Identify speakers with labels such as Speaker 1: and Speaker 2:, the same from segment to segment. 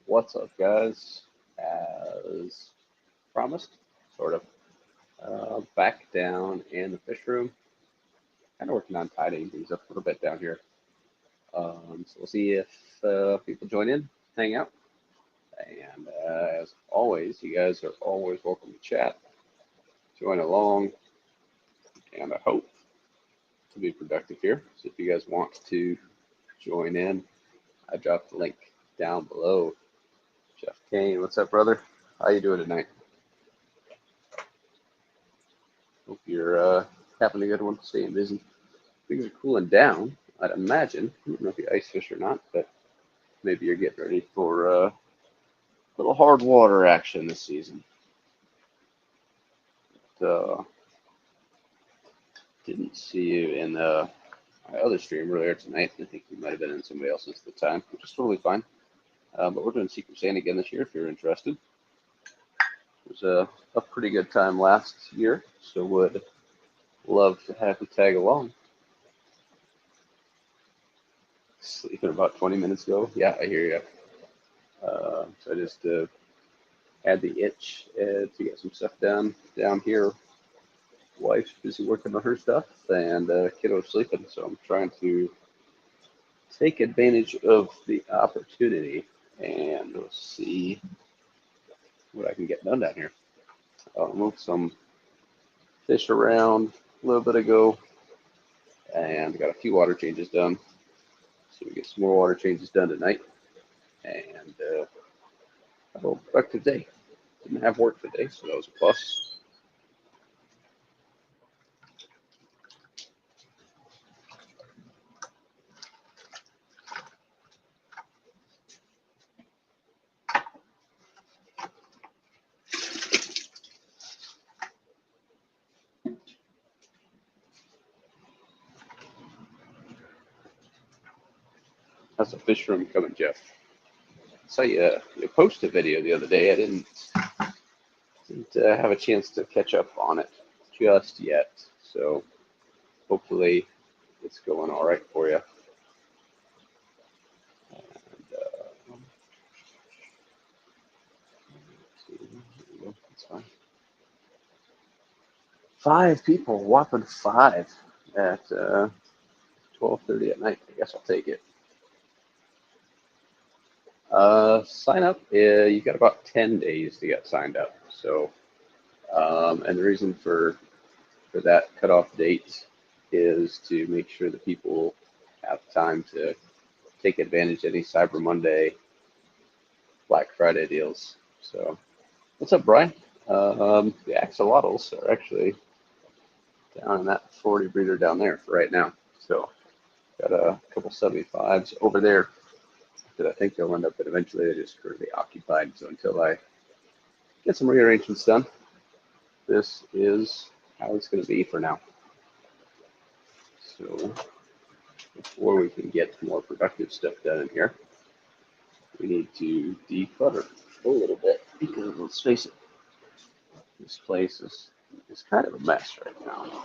Speaker 1: What's up, guys? As promised, sort of. Back down in the fish room. Kind of working on tidying things up a little bit down here. So we'll see if people join in, hang out. And as always, you guys are always welcome to chat, join along, and I hope to be productive here. So if you guys want to join in, I dropped the link down below. Jeff Kane, what's up, brother? How you doing tonight? Hope you're having a good one, staying busy. Things are cooling down, I'd imagine. I don't know if you ice fish or not, but maybe you're getting ready for a little hard water action this season. Didn't see you in my other stream earlier tonight. I think you might have been in somebody else's at the time, which is totally fine. But we're doing Secret Santa again this year if you're interested. It was a pretty good time last year, so would love to have you tag along. Sleeping about 20 minutes ago. Yeah, I hear you. So I just had the itch to get some stuff done down here. Wife's busy working on her stuff, and kiddo's sleeping, so I'm trying to take advantage of the opportunity and we'll see what I can get done down here. I'll move some fish around a little bit ago, and got a few water changes done. So we get some more water changes done tonight, and have a productive day. Didn't have work today, so that was a plus. How's the fish room coming, Jeff? I saw you post a video the other day. I didn't have a chance to catch up on it just yet, so hopefully it's going all right for you. And, that's fine. 5 people, whopping 5 at 12:30 at night. I guess I'll take it. Sign up. You got about 10 days to get signed up. So, and the reason for that cutoff date is to make sure that people have time to take advantage of any Cyber Monday, Black Friday deals. So, what's up, Brian? The axolotls are actually down in that 40 breeder down there for right now. So, got a couple 75s over there that I think they'll end up, but eventually they're just currently occupied. So until I get some rearrangements done, this is how it's going to be for now. So before we can get more productive stuff done in here, we need to declutter a little bit because let's face it, this place is kind of a mess right now.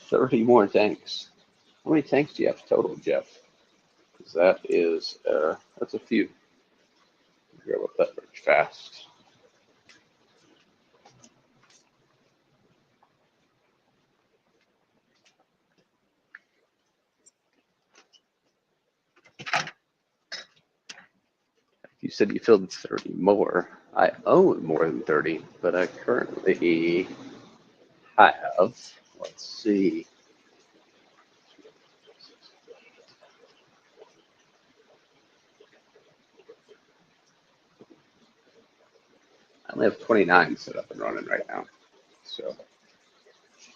Speaker 1: 30 more tanks. How many tanks do you have total, Jeff? Because that's a few. Grab up that very fast. You said you filled 30 more. I own more than 30, but I currently have, let's see, I only have 29 set up and running right now. So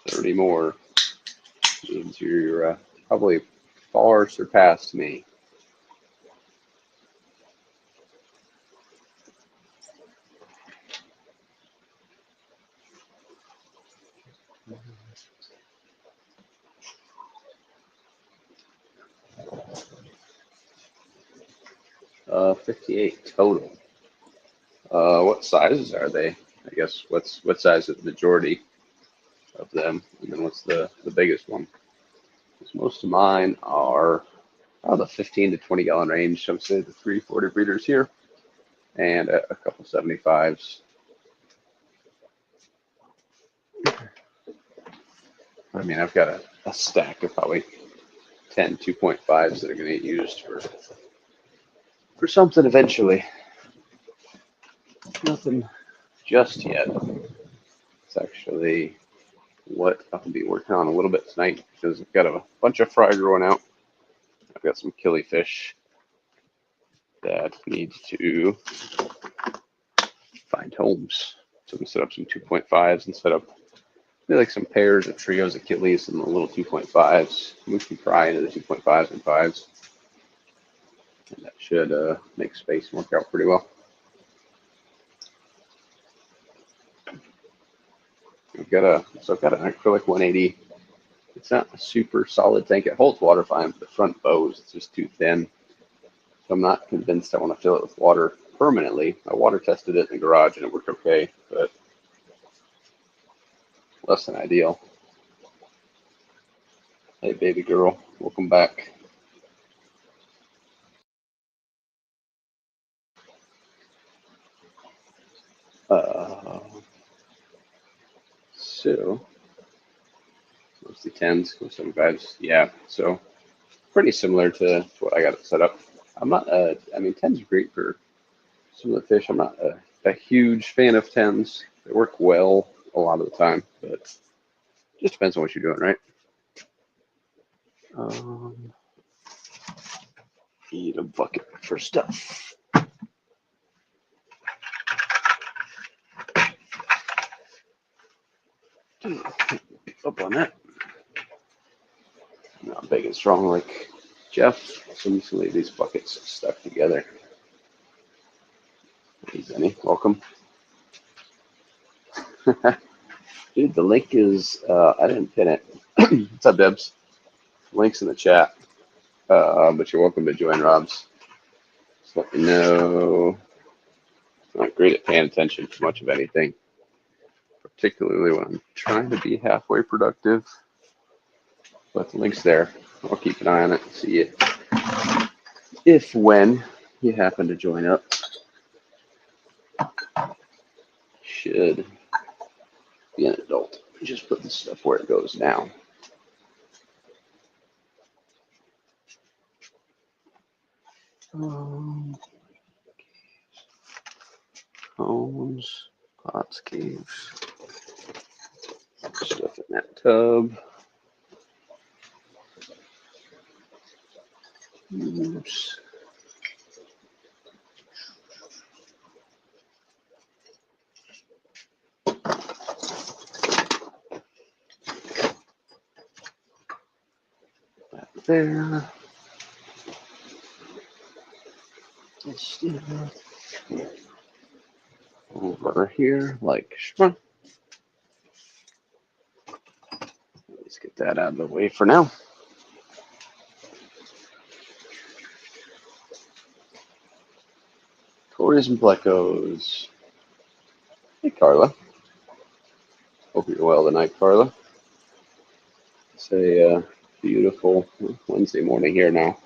Speaker 1: 30 more means you're probably far surpassed me. Uh, 58 total. What sizes are they? I guess what size is the majority of them, and then what's the biggest one? Because most of mine are the 15 to 20 gallon range. I'm saying the 340 breeders here, and a couple 75s. I mean, I've got a stack of probably 10 2.5s that are going to get used for something eventually. Nothing just yet. It's actually what I'll be working on a little bit tonight because I've got a bunch of fry growing out. I've got some killifish that need to find homes. So we set up some 2.5s and set up maybe like some pairs of trios of Achilles and the little 2.5s. Move some fry into the 2.5s and 5s. And that should make space and work out pretty well. I've got an acrylic 180. It's not a super solid tank. It holds water fine, but the front bows, it's just too thin. So I'm not convinced I want to fill it with water permanently. I water tested it in the garage and it worked okay, but less than ideal. Hey, baby girl, welcome back. So, mostly 10s, 75s. Yeah, so pretty similar to what I got it set up. I'm not, I mean, 10s are great for some of the fish. I'm not a huge fan of 10s. They work well a lot of the time, but just depends on what you're doing, right? Need a bucket for stuff. Up on that. I'm not big and strong like Jeff, so I'm just gonna leave these buckets stuck together. Hey, Zenny, welcome. Dude, the link is, I didn't pin it. What's up, Debs? Link's in the chat, but you're welcome to join Rob's. Just let me know. I'm not great at paying attention to much of anything, particularly when I'm trying to be halfway productive. But the link's there. I'll keep an eye on it and see it when you happen to join up. Should be an adult. Just put this stuff where it goes now. Homes, pots, caves, stuff in that tub. Oops. That there. Over here, like schmuck. Let's get that out of the way for now. Corys and Plecos. Hey, Carla. Hope you're well tonight, Carla. It's a beautiful Wednesday morning here now.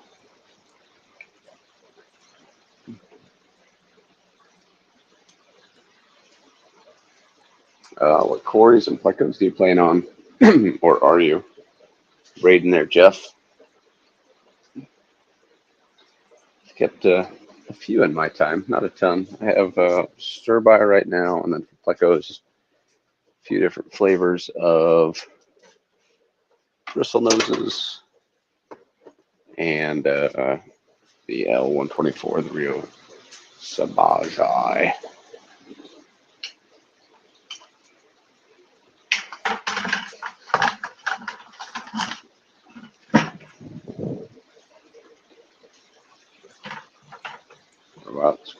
Speaker 1: What Corys and Plecos do you plan on, or are you raiding there, Jeff? Kept a few in my time, not a ton. I have stir by right now, and then for Plecos, a few different flavors of bristle noses and the L124, the Rio Sabajai.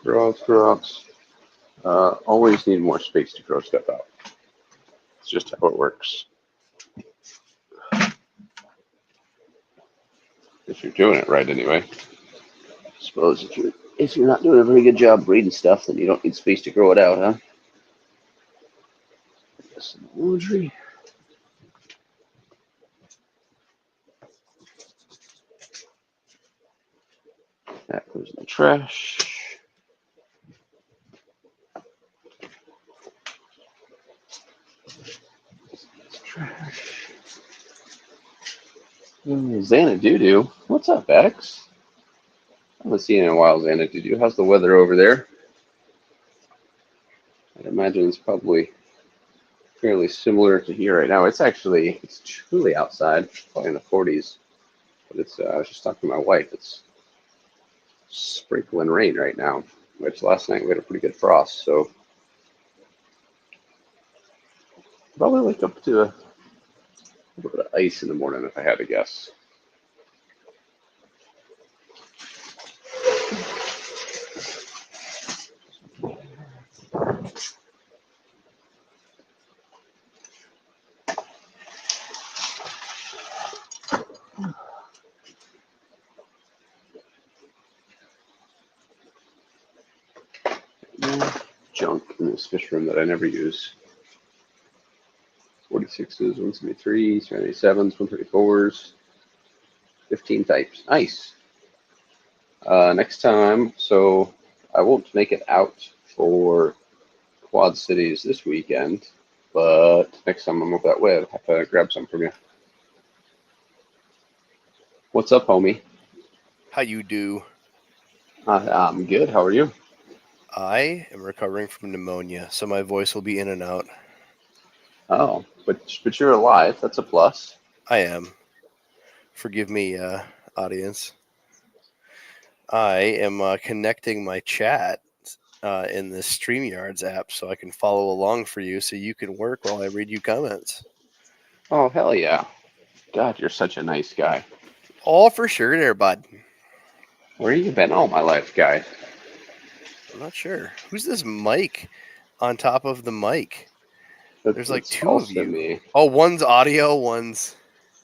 Speaker 1: Grow outs. Always need more space to grow stuff out. It's just how it works. If you're doing it right, anyway. I suppose if you're not doing a very good job breeding stuff, then you don't need space to grow it out, huh? this in the laundry. That goes in the trash. Trash. Xanadu. What's up, X? I haven't seen you in a while, Xanadu. How's the weather over there? I'd imagine it's probably fairly similar to here right now. It's truly outside, probably in the 40s. But I was just talking to my wife. It's sprinkling rain right now, which last night we had a pretty good frost. So probably wake up to a little bit of ice in the morning if I had to guess. Junk in this fish room that I never use. 46s, 173s, 187s, 134s, 15 types. Nice. Next time, so I won't make it out for Quad Cities this weekend, but next time I'm over that way, I'll have to grab some from you. What's up, homie?
Speaker 2: How you do?
Speaker 1: I'm good. How are you?
Speaker 2: I am recovering from pneumonia, so my voice will be in and out.
Speaker 1: Oh, but you're alive. That's a plus.
Speaker 2: I am. Forgive me, audience. I am connecting my chat in the StreamYards app so I can follow along for you so you can work while I read you comments.
Speaker 1: Oh, hell yeah. God, you're such a nice guy.
Speaker 2: All for sure there, bud.
Speaker 1: Where you been all my life, guy?
Speaker 2: I'm not sure. Who's this mic on top of the mic? There's like
Speaker 1: That's
Speaker 2: two of
Speaker 1: also
Speaker 2: you.
Speaker 1: me.
Speaker 2: Oh, one's audio, one's...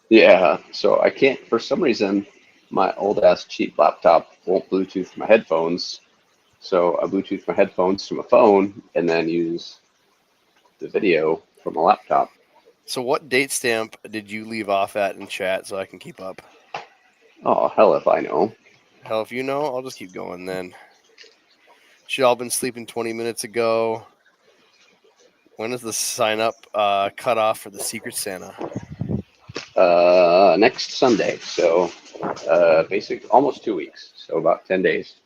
Speaker 1: Yeah, so I can't, for some reason, my old ass cheap laptop won't Bluetooth my headphones. So I Bluetooth my headphones to my phone and then use the video from my laptop.
Speaker 2: So what date stamp did you leave off at in chat so I can keep up?
Speaker 1: Oh, hell if I know.
Speaker 2: Hell, if you know, I'll just keep going then. She all been sleeping 20 minutes ago. When is the sign up cut off for the Secret Santa?
Speaker 1: Next Sunday, so almost 2 weeks, so about 10 days.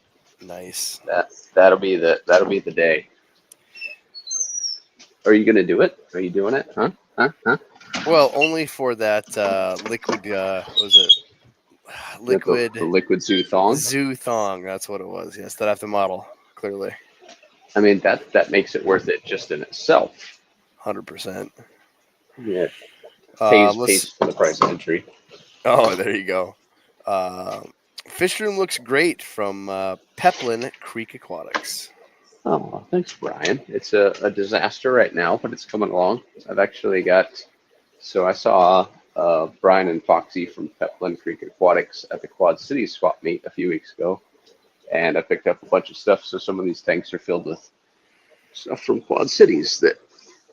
Speaker 2: Nice.
Speaker 1: That'll be the day. Are you gonna do it? Are you doing it? Huh?
Speaker 2: Well, only for that liquid. Was it liquid
Speaker 1: The liquid zoo thong.
Speaker 2: zoo thong? That's what it was. Yes, that I have to model clearly.
Speaker 1: I mean that makes it worth it just in itself.
Speaker 2: 100%.
Speaker 1: Yeah, pays for the price of entry.
Speaker 2: Oh, there you go. Fishroom looks great from Peplin Creek Aquatics.
Speaker 1: Oh, thanks, Brian. It's a disaster right now, but it's coming along. I've actually so I saw Brian and Foxy from Peplin Creek Aquatics at the Quad Cities swap meet a few weeks ago, and I picked up a bunch of stuff. So some of these tanks are filled with stuff from Quad Cities that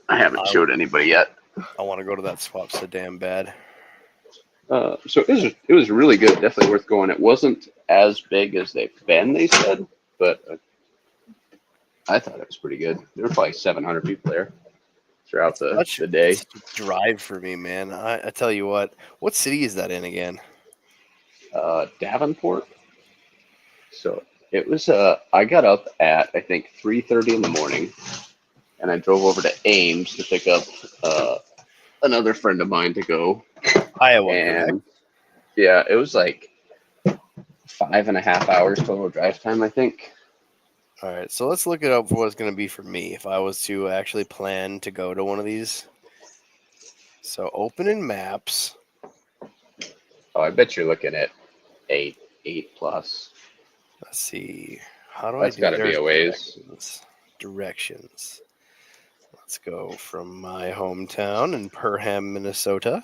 Speaker 1: I haven't showed anybody yet.
Speaker 2: I want to go to that swap so damn bad.
Speaker 1: So it was really good. Definitely worth going. It wasn't as big as they've been, they said, but I thought it was pretty good. There were probably 700 people there throughout the day.
Speaker 2: It's such a drive for me, man. I tell you what city is that in again?
Speaker 1: Davenport. So it was. I got up at I think 3:30 in the morning, and I drove over to Ames to pick up another friend of mine to go.
Speaker 2: Iowa,
Speaker 1: and
Speaker 2: correct?
Speaker 1: Yeah, it was like 5.5 hours total drive time, I think.
Speaker 2: All right, so let's look it up for what it's going to be for me if I was to actually plan to go to one of these. So open in maps.
Speaker 1: Oh, I bet you're looking at eight plus.
Speaker 2: Let's see. How do
Speaker 1: That's got to be a ways.
Speaker 2: Directions. Let's go from my hometown in Perham, Minnesota.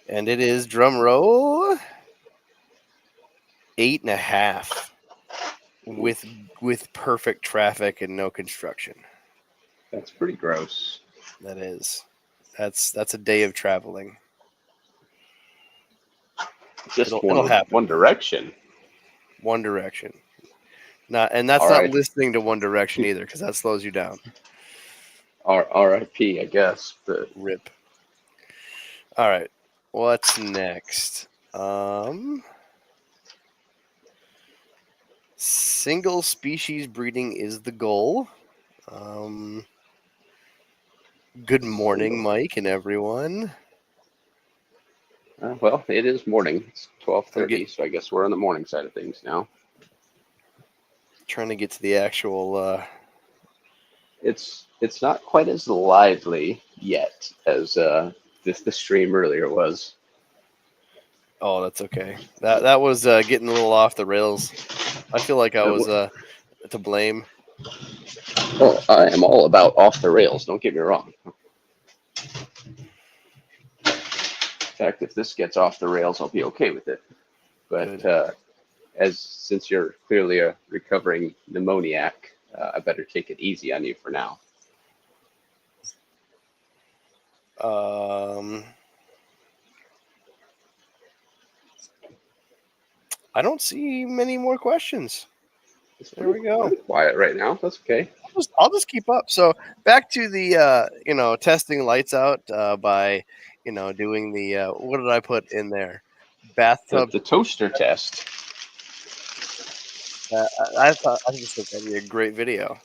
Speaker 2: And it is, drum roll, 8.5 with perfect traffic and no construction.
Speaker 1: That's pretty gross.
Speaker 2: That is. That's a day of traveling.
Speaker 1: Just
Speaker 2: It'll happen.
Speaker 1: One Direction.
Speaker 2: One Direction. And that's
Speaker 1: All
Speaker 2: not
Speaker 1: right.
Speaker 2: listening to One Direction either, because that slows you down.
Speaker 1: R.I.P. I guess, but
Speaker 2: Rip. All right. What's next? Single species breeding is the goal. Good morning, Mike and everyone.
Speaker 1: Well, it is morning. It's 12:30,
Speaker 2: I'm
Speaker 1: so I guess we're on the morning side of things now.
Speaker 2: trying to get to the actual.
Speaker 1: It's not quite as lively yet as the stream earlier was.
Speaker 2: Oh, that's okay. That was getting a little off the rails. I feel like I was to blame.
Speaker 1: Well, I am all about off the rails. Don't get me wrong. In fact, if this gets off the rails, I'll be okay with it. But since you're clearly a recovering pneumoniac, I better take it easy on you for now.
Speaker 2: I don't see many more questions. There we go.
Speaker 1: I'm quiet right now. That's okay.
Speaker 2: I'll just keep up. So back to the testing lights out by doing the what did I put in there? Bathtub.
Speaker 1: The toaster test.
Speaker 2: I just think that'd be a great video.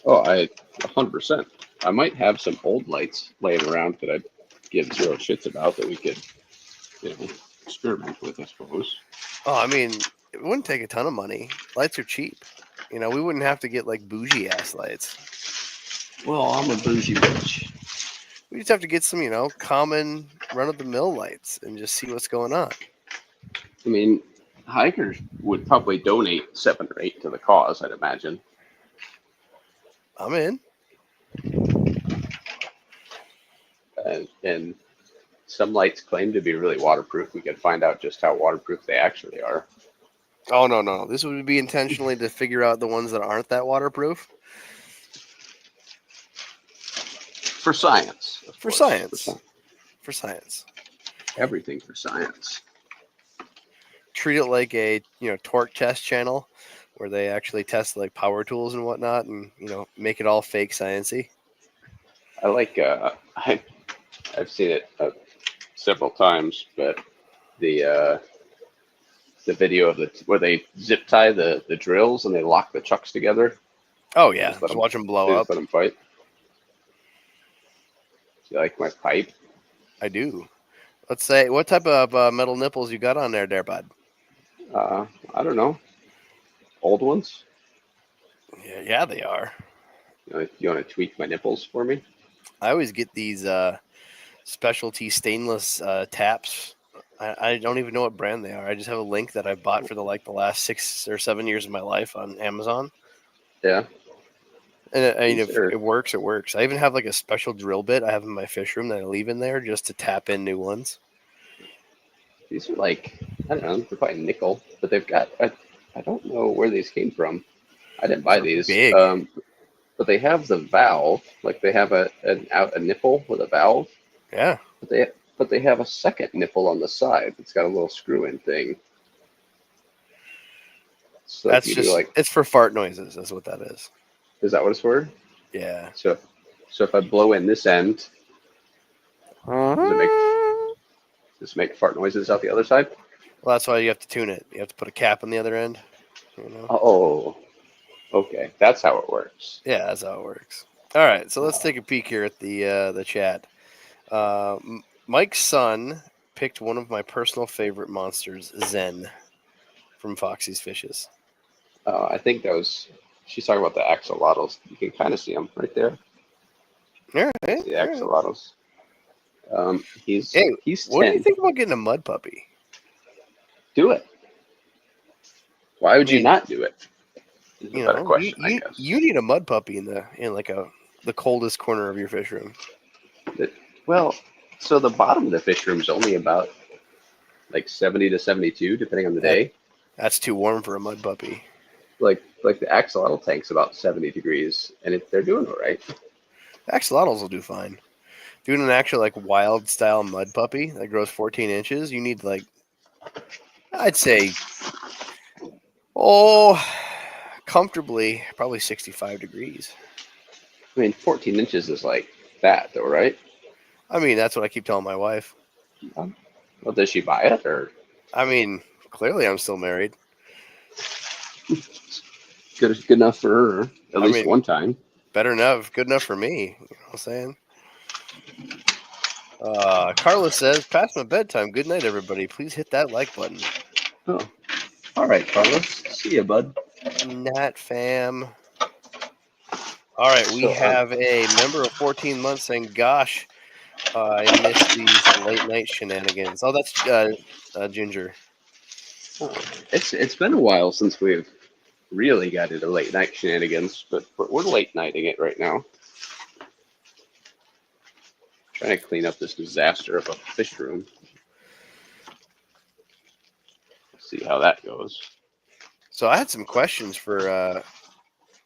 Speaker 1: Oh, 100%. I might have some old lights laying around that I'd give zero shits about that we could, experiment with, I suppose.
Speaker 2: Oh, I mean, it wouldn't take a ton of money. Lights are cheap. We wouldn't have to get like bougie ass lights.
Speaker 1: Well, I'm a bougie bitch.
Speaker 2: We just have to get some, common run of the mill lights and just see what's going on.
Speaker 1: I mean, hikers would probably donate 7 or 8 to the cause, I'd imagine.
Speaker 2: I'm in.
Speaker 1: And some lights claim to be really waterproof. We could find out just how waterproof they actually are.
Speaker 2: Oh, no. This would be intentionally to figure out the ones that aren't that waterproof.
Speaker 1: For science.
Speaker 2: For science.
Speaker 1: Everything for science.
Speaker 2: Treat it like a torque test channel where they actually test like power tools and whatnot, and make it all fake sciencey.
Speaker 1: I like. I've seen it several times, but the video of where they zip tie the drills and they lock the chucks together.
Speaker 2: Oh yeah, just watch them blow up.
Speaker 1: Let them fight. Do you like my pipe?
Speaker 2: I do. Let's say, what type of metal nipples you got on there, bud?
Speaker 1: I don't know. Old ones?
Speaker 2: Yeah, they are.
Speaker 1: You want to tweak my nipples for me?
Speaker 2: I always get these specialty stainless taps. I don't even know what brand they are. I just have a link that I bought for the last 6 or 7 years of my life on Amazon.
Speaker 1: Yeah.
Speaker 2: And if it works, it works. I even have a special drill bit I have in my fish room that I leave in there just to tap in new ones.
Speaker 1: These are I don't know, they're probably nickel, but they've got, I don't know where these came from. I didn't buy these.
Speaker 2: Big.
Speaker 1: But they have the valve, they have a nipple with a valve.
Speaker 2: Yeah.
Speaker 1: But they have a second nipple on the side. It's got a little screw-in thing. So
Speaker 2: that's just it's for fart noises. That's what that is.
Speaker 1: Is that what it's for?
Speaker 2: Yeah.
Speaker 1: So if I blow in this end, does it make fart noises out the other side?
Speaker 2: Well, that's why you have to tune it. You have to put a cap on the other end.
Speaker 1: Oh, okay. That's how it works.
Speaker 2: Yeah, that's how it works. All right, so let's take a peek here at the chat. Mike's son picked one of my personal favorite monsters, Zen, from Foxy's Fishes.
Speaker 1: I think she's talking about the axolotls. You can kind of see them right there.
Speaker 2: Yeah, right,
Speaker 1: the axolotls. He's 10.
Speaker 2: What do you think about getting a mud puppy?
Speaker 1: Do it. Why would you not do it? Is a better question, I guess.
Speaker 2: You need a mud puppy in the coldest corner of your fish room.
Speaker 1: Well, so the bottom of the fish room is only about 70 to 72, depending on the day.
Speaker 2: That's too warm for a mud puppy.
Speaker 1: Like the axolotl tank's about 70 degrees, and they're doing all right.
Speaker 2: Axolotls will do fine. Doing an actual like wild style mud puppy that grows 14 inches, you need like I'd say comfortably probably 65 degrees.
Speaker 1: I mean, 14 inches is like that, though, right?
Speaker 2: I mean, that's what I keep telling my wife.
Speaker 1: Well, does she buy it, or
Speaker 2: I mean, clearly I'm still married.
Speaker 1: good enough for her at
Speaker 2: I
Speaker 1: least
Speaker 2: mean,
Speaker 1: one time?
Speaker 2: better enough, good enough for me. You know what I'm saying? Carla says, past my bedtime. Good night, everybody. Please hit that like button.
Speaker 1: Oh, all right, Carlos. See ya, bud.
Speaker 2: Nat fam. All right, we
Speaker 1: So,
Speaker 2: have a member of 14 months saying, gosh, I missed these late night shenanigans. Oh, that's Ginger.
Speaker 1: it's been a while since we've really got into late night shenanigans, but we're late nighting it right now. Trying to clean up this disaster of a fish room. See how that goes.
Speaker 2: So I had some questions for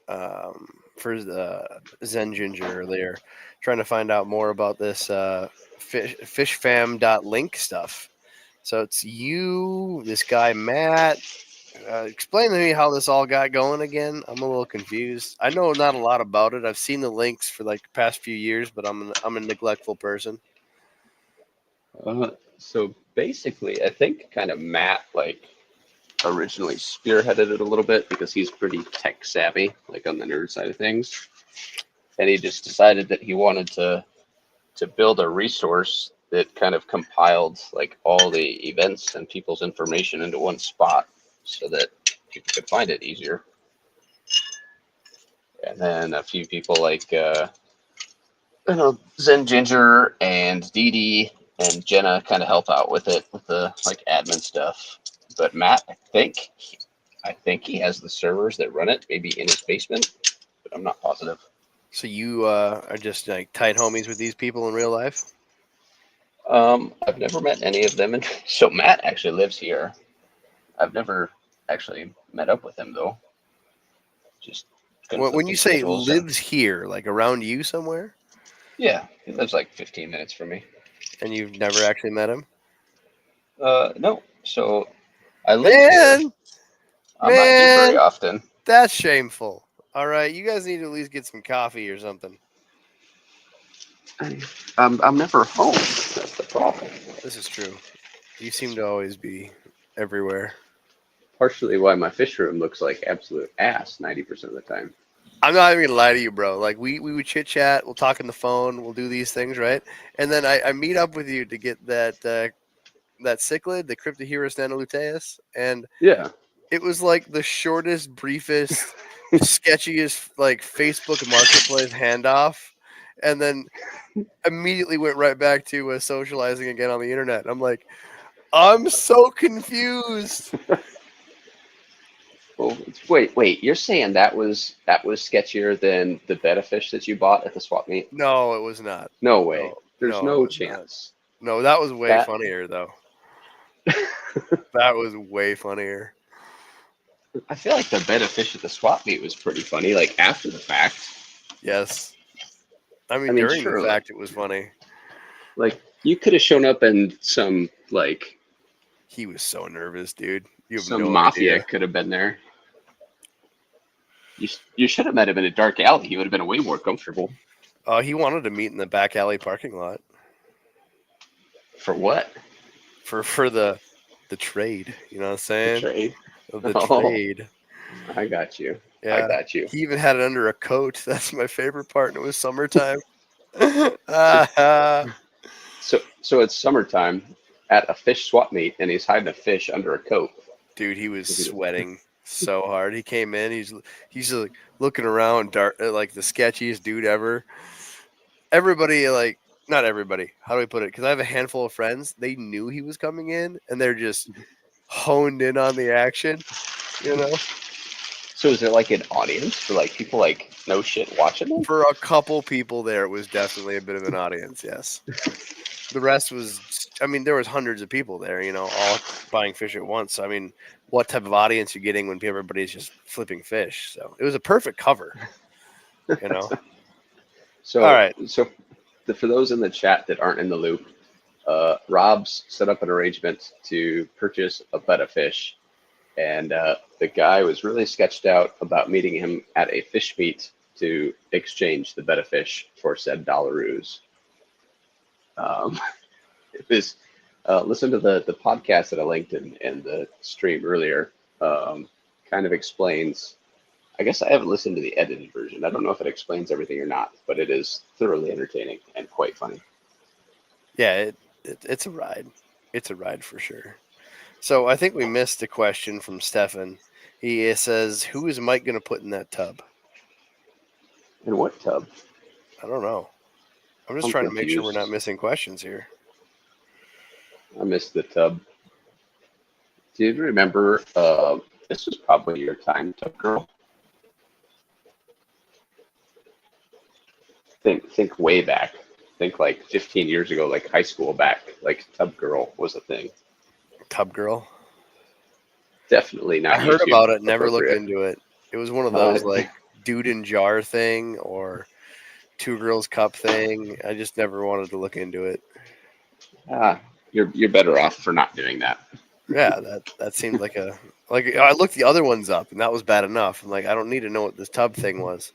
Speaker 2: the Zen Ginger earlier, trying to find out more about this fishfam.link stuff. So it's you, this guy Matt. Explain to me how this all got going again. I'm a little confused. I know not a lot about it. I've seen the links for like the past few years, but I'm a neglectful person.
Speaker 1: So basically, I think kind of Matt like originally spearheaded it a little bit because he's pretty tech savvy, like on the nerd side of things, and he just decided that he wanted to build a resource that kind of compiled like all the events and people's information into one spot so that people could find it easier. And then a few people like Zen Ginger and Dee Dee and Jenna kind of help out with it with the like admin stuff. But Matt, I think he has the servers that run it, maybe in his basement, but I'm not positive.
Speaker 2: So you are just like tight homies with these people in real life?
Speaker 1: I've never met any of them, and so Matt actually lives here. I've never actually met up with him though. Just
Speaker 2: When you
Speaker 1: conflicting
Speaker 2: say
Speaker 1: schedules, and
Speaker 2: lives here, like around you somewhere,
Speaker 1: yeah, he lives like 15 minutes from me.
Speaker 2: and you've never actually met him?
Speaker 1: No, so I live here.
Speaker 2: Man,
Speaker 1: I'm not here very
Speaker 2: man,
Speaker 1: often.
Speaker 2: that's shameful. All right, you guys need to at least get some coffee or something.
Speaker 1: I'm never home. That's the problem.
Speaker 2: This is true. You seem to always be everywhere.
Speaker 1: Partially why my fish room looks like absolute ass 90% of the time.
Speaker 2: I'm not even gonna lie to you, bro. Like we would chit chat, we'll talk on the phone, we'll do these things, right? And then I meet up with you to get that cichlid, the Cryptoheris nanoluteus, and
Speaker 1: Yeah.
Speaker 2: it was like the shortest, briefest, sketchiest like Facebook Marketplace handoff, and then immediately went right back to socializing again on the internet. I'm like, I'm so confused.
Speaker 1: Well, wait. You're saying that was sketchier than the betta fish that you bought at the swap meet?
Speaker 2: No, it was not.
Speaker 1: No way.
Speaker 2: No,
Speaker 1: There's
Speaker 2: no, it
Speaker 1: no
Speaker 2: was not.
Speaker 1: chance.
Speaker 2: No, that was way
Speaker 1: That
Speaker 2: funnier though. That was way funnier.
Speaker 1: I feel like the betta fish at the swap meet was pretty funny. Like after the fact.
Speaker 2: Yes. I
Speaker 1: I
Speaker 2: mean,
Speaker 1: mean,
Speaker 2: during the
Speaker 1: sure.
Speaker 2: fact, it was funny.
Speaker 1: Like you could have shown up and some like
Speaker 2: He was so nervous, dude. You have
Speaker 1: some
Speaker 2: no
Speaker 1: mafia
Speaker 2: idea.
Speaker 1: could have been there. You should have met him in a dark alley. He would have been way more comfortable.
Speaker 2: Oh, he wanted to meet in the back alley parking lot
Speaker 1: For what?
Speaker 2: for the trade. You know what I'm
Speaker 1: The
Speaker 2: saying?
Speaker 1: trade?
Speaker 2: The
Speaker 1: Oh,
Speaker 2: trade.
Speaker 1: I got you. I
Speaker 2: Yeah.
Speaker 1: got you.
Speaker 2: He even had it under a coat. That's my favorite part. And it was summertime.
Speaker 1: It,
Speaker 2: Ah,
Speaker 1: so it's summertime at a fish swap meet, and he's hiding a fish under a coat.
Speaker 2: dude, he was sweating so hard. He came in. He's like looking around, dark, like the sketchiest dude ever. Everybody, like, not everybody. How do I put it? Because I have a handful of friends. They knew he was coming in, and they're just honed in on the action. You know,
Speaker 1: So is there like an audience for like people like no shit watching him?
Speaker 2: for a couple people there, it was definitely a bit of an audience. Yes. The rest was, I mean, there was hundreds of people there, you know, all buying fish at once. So, I mean, what type of audience you're getting when everybody's just flipping fish? So it was a perfect cover, you know. All
Speaker 1: So,
Speaker 2: right.
Speaker 1: for those in the chat that aren't in the loop, Rob's set up an arrangement to purchase a betta fish, and the guy was really sketched out about meeting him at a fish meet to exchange the betta fish for said dollaroos. It was listen to the podcast that I linked in the stream earlier. Kind of explains. I guess I haven't listened to the edited version. I don't know if it explains everything or not, but it is thoroughly entertaining and quite funny.
Speaker 2: Yeah, it's a ride. It's a ride for sure. So I think we missed a question from Stefan. He says, "Who is Mike going to put in that tub?"
Speaker 1: And what tub?
Speaker 2: I don't know. I'm just
Speaker 1: I'm
Speaker 2: trying to make sure we're
Speaker 1: confused.
Speaker 2: not missing questions here.
Speaker 1: I missed the tub. Do you remember? This was probably your time, Tub Girl. Think way back. Think like 15 years ago, like high school back. Like Tub Girl was a thing.
Speaker 2: Tub girl.
Speaker 1: Definitely not
Speaker 2: I heard
Speaker 1: YouTube
Speaker 2: about it, never looked
Speaker 1: appropriate.
Speaker 2: into it. It was one of those like dude in jar thing or two girls cup thing. I just never wanted to look into it.
Speaker 1: You're better off for not doing that.
Speaker 2: Yeah, that seemed like I looked the other ones up and that was bad enough. I'm like, I don't need to know what this tub thing was.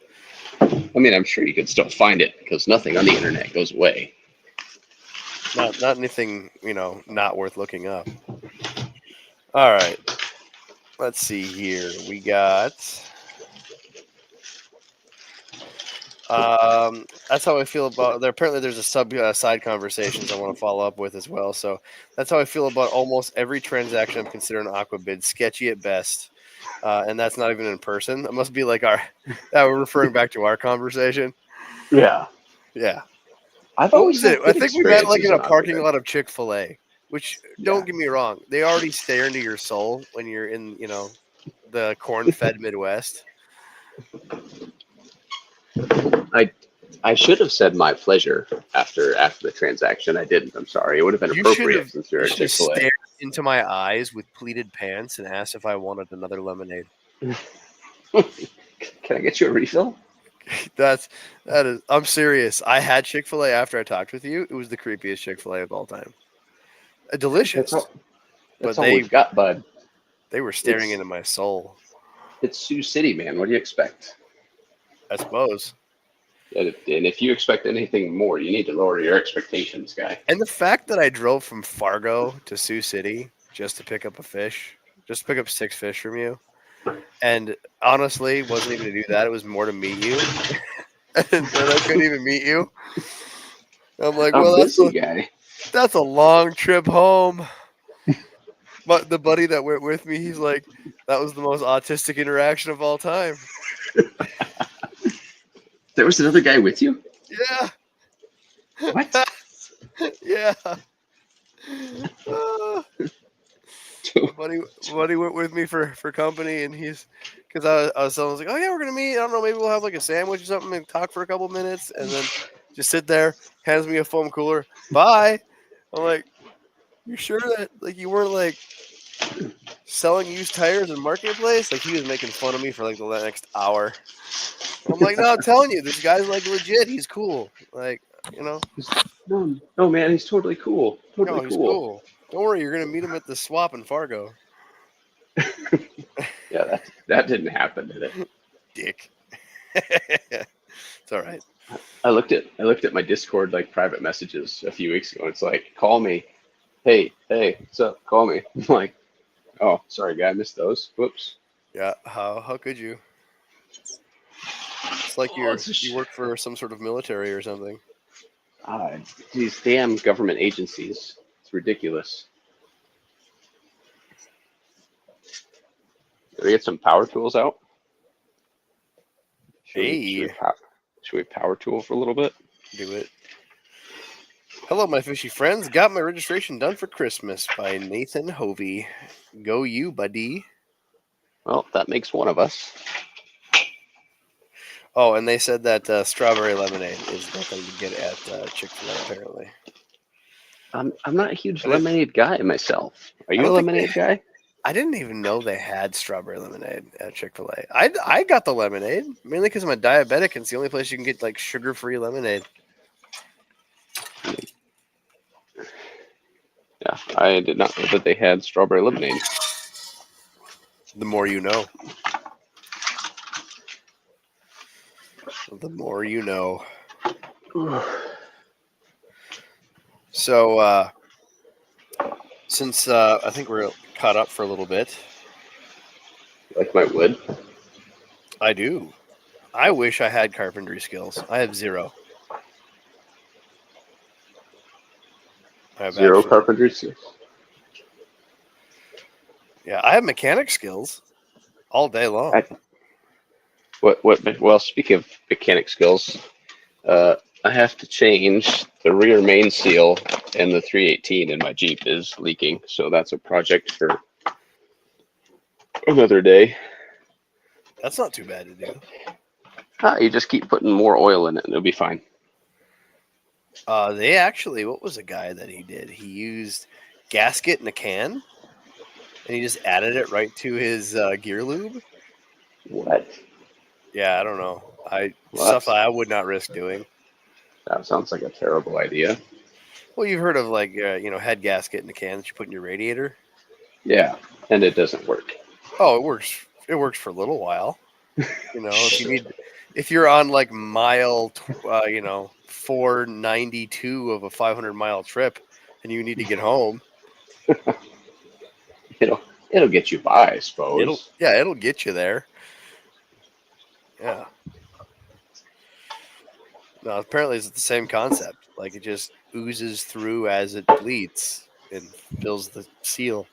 Speaker 1: I mean, I'm sure you could still find it because nothing on the internet goes away.
Speaker 2: Not anything, not worth looking up. All right. Let's see here. We got that's how I feel about there. Apparently there's a side conversations I want to follow up with as well. So that's how I feel about almost every transaction I'm considering Aquabid. Sketchy at best. And that's not even in person. It must be like we're referring back to our conversation.
Speaker 1: Yeah.
Speaker 2: Yeah.
Speaker 1: I've
Speaker 2: What
Speaker 1: always
Speaker 2: was
Speaker 1: had
Speaker 2: it? I
Speaker 1: good
Speaker 2: think we met like
Speaker 1: experiences
Speaker 2: in a
Speaker 1: on
Speaker 2: parking
Speaker 1: Aquabid.
Speaker 2: lot of Chick-fil-A, which don't get me wrong. They already stare into your soul when you're in, the corn-fed Midwest.
Speaker 1: I should have said my pleasure after the transaction. I didn't. I'm sorry. It would have been appropriate since you're
Speaker 2: You
Speaker 1: at
Speaker 2: should have
Speaker 1: Chick-fil-A.
Speaker 2: stared into my eyes with pleated pants and asked if I wanted another lemonade.
Speaker 1: Can I get you a refill?
Speaker 2: that is. I'm serious. I had Chick-fil-A after I talked with you. It was the creepiest Chick-fil-A of all time. Delicious,
Speaker 1: That's all we've got, bud.
Speaker 2: They were staring into my soul.
Speaker 1: It's Sioux City, man. What do you expect?
Speaker 2: I suppose.
Speaker 1: And if you expect anything more, you need to lower your expectations, guy.
Speaker 2: And the fact that I drove from Fargo to Sioux City just to pick up a fish, just to pick up 6 fish from you, and honestly, wasn't even to do that. It was more to meet you, and I couldn't even meet you. I'm like, well, that's a long trip home. But the buddy that went with me, he's like, that was the most autistic interaction of all time.
Speaker 1: There was another guy with you?
Speaker 2: Yeah.
Speaker 1: What?
Speaker 2: Yeah. Buddy went with me for company, and because I was like, oh yeah, we're gonna meet. I don't know, maybe we'll have like a sandwich or something and talk for a couple minutes, and then just sit there. Hands me a foam cooler. Bye. I'm like, you sure that like you weren't like selling used tires in Marketplace? Like he was making fun of me for like the next hour. I'm like, no, I'm telling you, this guy's like legit. He's cool. Like,
Speaker 1: No, man, he's totally cool.
Speaker 2: He's cool. Don't worry, you're gonna meet him at the swap in Fargo.
Speaker 1: Yeah, that didn't happen, did it?
Speaker 2: Dick. It's all right.
Speaker 1: I looked at my Discord like private messages a few weeks ago. It's like, call me. Hey, what's up? Call me. I'm like, oh, sorry, guy, I missed those. Whoops.
Speaker 2: Yeah, how could you? It's like you work for some sort of military or something.
Speaker 1: These damn government agencies. It's ridiculous. Did we get some power tools out? Should we power tool for a little bit?
Speaker 2: Do it. Hello, my fishy friends. Got my registration done for Christmas by Nathan Hovey. Go you, buddy.
Speaker 1: Well, that makes one of us.
Speaker 2: Oh, and they said that strawberry lemonade is the thing to get at Chick-fil-A, apparently.
Speaker 1: I'm not a huge lemonade guy myself. Are you a lemonade guy?
Speaker 2: I didn't even know they had strawberry lemonade at Chick-fil-A. I got the lemonade mainly because I'm a diabetic and it's the only place you can get like sugar-free lemonade.
Speaker 1: Yeah, I did not know that they had strawberry lemonade.
Speaker 2: The more you know. The more you know. So, since I think we're caught up for a little bit,
Speaker 1: Like my wood.
Speaker 2: I do. I wish I had carpentry skills. I have zero. I have
Speaker 1: Zero
Speaker 2: absolutely.
Speaker 1: carpentry skills.
Speaker 2: Yeah, I have mechanic skills all day long.
Speaker 1: Well, speaking of mechanic skills, I have to change the rear main seal, and the 318 in my Jeep is leaking. So that's a project for another day.
Speaker 2: That's not too bad to do.
Speaker 1: You just keep putting more oil in it, and it'll be fine.
Speaker 2: They actually, what was the guy that he did? He used gasket in a can, and he just added it right to his gear lube.
Speaker 1: What?
Speaker 2: Yeah, I don't know.
Speaker 1: Well,
Speaker 2: Stuff I would not risk doing.
Speaker 1: that sounds like a terrible idea.
Speaker 2: Well, you've heard of like head gasket in a can that you put in your radiator.
Speaker 1: Yeah, and it doesn't work.
Speaker 2: Oh, it works. It works for a little while. If you're on like mile, 492 of a 500-mile trip, and you need to get home,
Speaker 1: It'll get you by, I suppose.
Speaker 2: it'll get you there. Yeah. No, apparently it's the same concept. Like it just oozes through as it bleeds and fills the seal.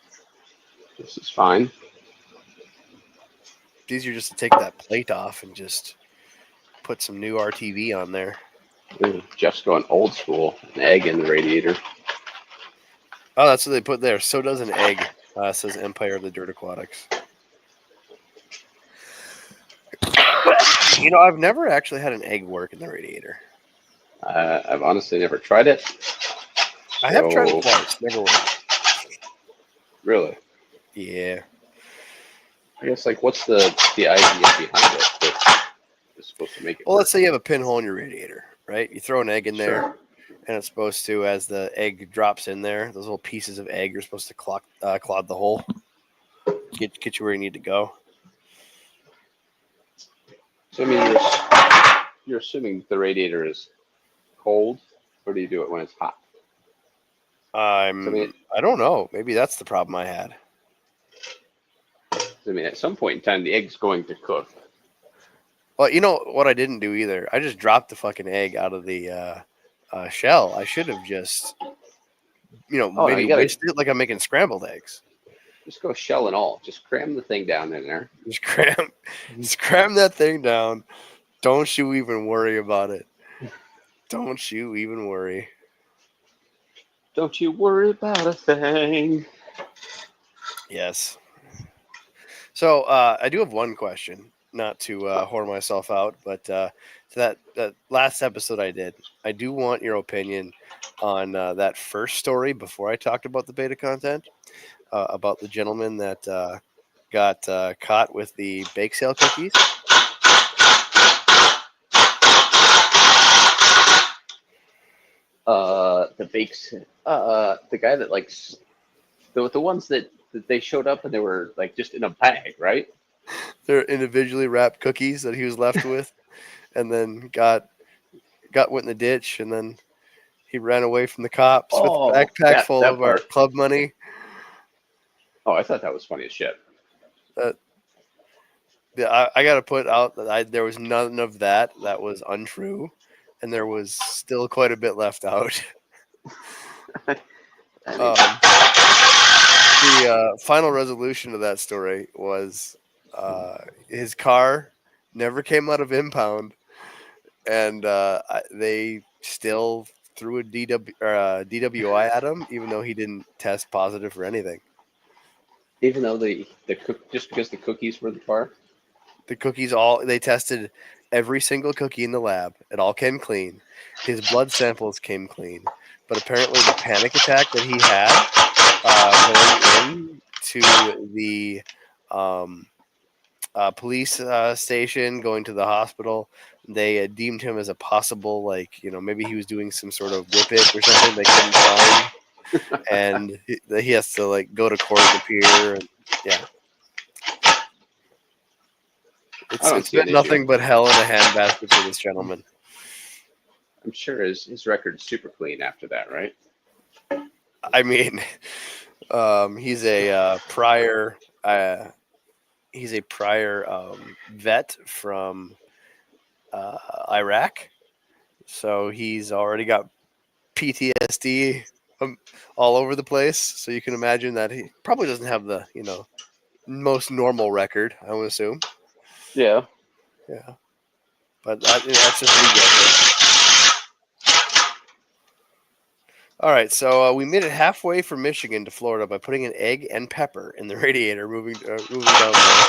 Speaker 1: This is fine.
Speaker 2: It's easier just to take that plate off and just put some new RTV on there.
Speaker 1: Ooh, Jeff's going old school. An egg in the radiator.
Speaker 2: Oh, that's what they put there. So does an egg. Says Empire of the Dirt Aquatics. I've never actually had an egg work in the radiator.
Speaker 1: I've honestly never tried it.
Speaker 2: I have tried it twice. Never worked.
Speaker 1: Really?
Speaker 2: Yeah.
Speaker 1: I guess, like, what's the idea behind it that is supposed to make it
Speaker 2: Well,
Speaker 1: work?
Speaker 2: let's say you have a pinhole in your radiator, right? You throw an egg in there, and it's supposed to, as the egg drops in there, those little pieces of egg are supposed to clog the hole, get you where you need to go.
Speaker 1: So, I mean, you're assuming the radiator is cold, or do you do it when it's hot?
Speaker 2: I don't know. Maybe that's the problem I had.
Speaker 1: I mean, at some point in time, the egg's going to cook.
Speaker 2: Well, you know what I didn't do either? I just dropped the fucking egg out of the shell. I should have just, maybe wasted it like I'm making scrambled eggs.
Speaker 1: Just go shell and all. Just cram the thing down in there.
Speaker 2: Just cram that thing down. Don't you even worry about it. Don't you even worry.
Speaker 1: Don't you worry about a thing.
Speaker 2: Yes. So I do have one question, not to whore myself out, but to that last episode I do want your opinion on that first story before I talked about the beta content, about the gentleman that got caught with the bake sale cookies.
Speaker 1: The guy that likes the ones that they showed up and they were like just in a bag, right?
Speaker 2: They're individually wrapped cookies that he was left with, and then got went in the ditch, and then he ran away from the cops with a backpack full of our club money.
Speaker 1: Oh, I thought that was funny as shit.
Speaker 2: Yeah, I got to put out that there was none of that was untrue, and there was still quite a bit left out. The final resolution of that story was his car never came out of impound, and they still threw a DWI at him, even though he didn't test positive for anything.
Speaker 1: Even though just because the cookies were the car?
Speaker 2: The cookies they tested every single cookie in the lab. It all came clean. His blood samples came clean. But apparently the panic attack that he had going to the police station, going to the hospital. They deemed him as a possible, like, maybe he was doing some sort of whip it or something they couldn't find, and he has to like go to court and appear. And yeah,
Speaker 1: I don't
Speaker 2: it's
Speaker 1: see
Speaker 2: been
Speaker 1: an issue.
Speaker 2: nothing but hell in a handbasket for this gentleman.
Speaker 1: I'm sure his record's super clean after that, right?
Speaker 2: I mean, he's a prior. He's a prior vet from Iraq, so he's already got PTSD all over the place. So you can imagine that he probably doesn't have the most normal record, I would assume.
Speaker 1: Yeah.
Speaker 2: Yeah, but that's just legal. All right, so we made it halfway from Michigan to Florida by putting an egg and pepper in the radiator, moving down there.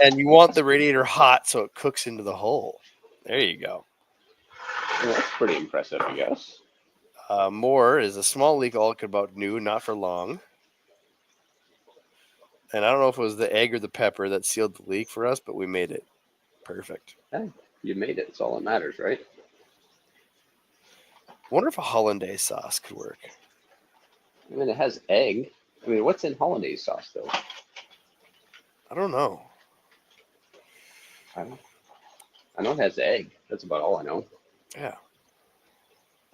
Speaker 2: And you want the radiator hot so it cooks into the hole. There you go.
Speaker 1: Well, that's pretty impressive, I guess.
Speaker 2: More is a small leak all about new, not for long. And I don't know if it was the egg or the pepper that sealed the leak for us, but we made it. Perfect.
Speaker 1: Hey, you made it. It's all that matters, right?
Speaker 2: I wonder if a hollandaise sauce could work.
Speaker 1: I mean, it has egg. I mean, what's in hollandaise sauce, though?
Speaker 2: I don't know.
Speaker 1: I know it has egg. That's about all I know.
Speaker 2: Yeah.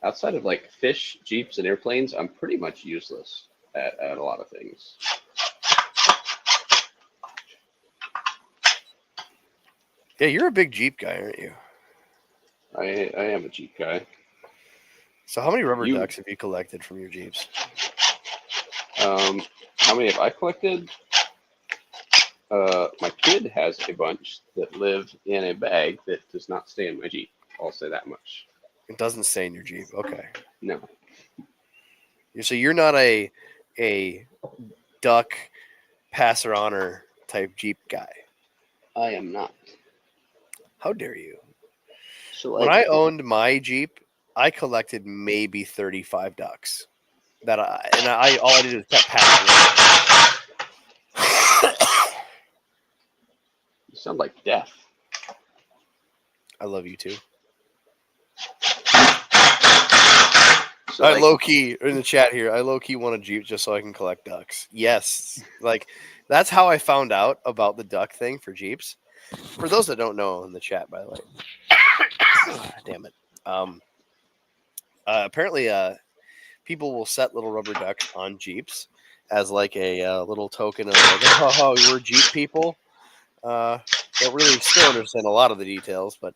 Speaker 1: Outside of like fish, jeeps, and airplanes, I'm pretty much useless at a lot of things.
Speaker 2: Yeah, you're a big Jeep guy, aren't you?
Speaker 1: I am a Jeep guy.
Speaker 2: So how many rubber ducks have you collected from your Jeeps?
Speaker 1: How many have I collected? My kid has a bunch that live in a bag that does not stay in my Jeep. I'll say that much.
Speaker 2: It doesn't stay in your Jeep. Okay.
Speaker 1: No.
Speaker 2: So you're not a duck passer honor type Jeep guy.
Speaker 1: I am not.
Speaker 2: How dare you?
Speaker 1: So
Speaker 2: when I owned my Jeep, I collected maybe 35 ducks. All I did was kept passing.
Speaker 1: You sound like death.
Speaker 2: I love you too.
Speaker 1: So
Speaker 2: I low key in the chat here. I low key want a Jeep just so I can collect ducks. Yes, like that's how I found out about the duck thing for Jeeps. For those that don't know in the chat, by the way, damn it. Apparently, people will set little rubber ducks on Jeeps as like a little token of like, oh, we're Jeep people. Don't really still understand a lot of the details, but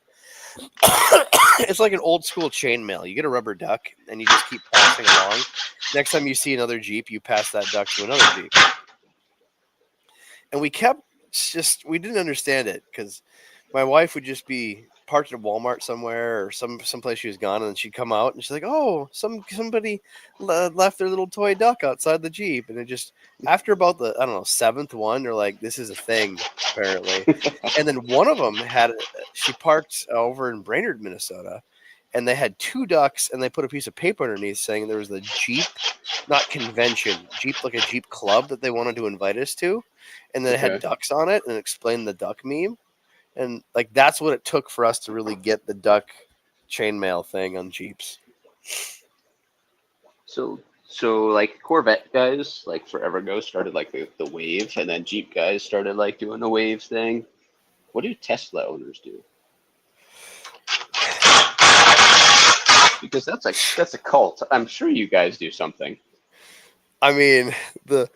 Speaker 2: it's like an old school chainmail. You get a rubber duck and you just keep passing along. Next time you see another Jeep, you pass that duck to another Jeep. And we didn't understand it because my wife would just be parked at Walmart somewhere or someplace she was gone, and then she'd come out and she's like, "Oh, somebody left their little toy duck outside the Jeep." And it just after about the seventh one, they're like, "This is a thing apparently." And then one of them she parked over in Brainerd, Minnesota, and they had two ducks, and they put a piece of paper underneath saying there was the Jeep, not convention, Jeep like a Jeep club that they wanted to invite us to, and then it had ducks on it and explained the duck meme. And like that's what it took for us to really get the duck chainmail thing on Jeeps.
Speaker 1: So like Corvette guys, like forever ago, started like the wave, and then Jeep guys started like doing the waves thing. What do Tesla owners do? Because that's a cult. I'm sure you guys do something.
Speaker 2: I mean, the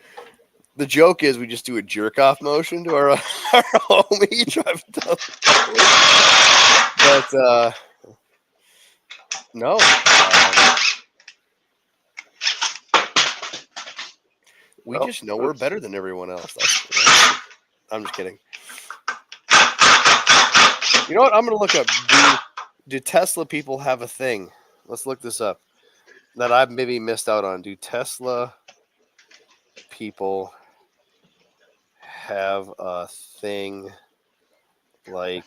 Speaker 2: joke is we just do a jerk off motion to our homie driving down. But no. We just know we're better than everyone else. I'm just kidding. You know what? I'm going to look up. Do Tesla people have a thing? Let's look this up. That I've maybe missed out on. Do Tesla people have a thing like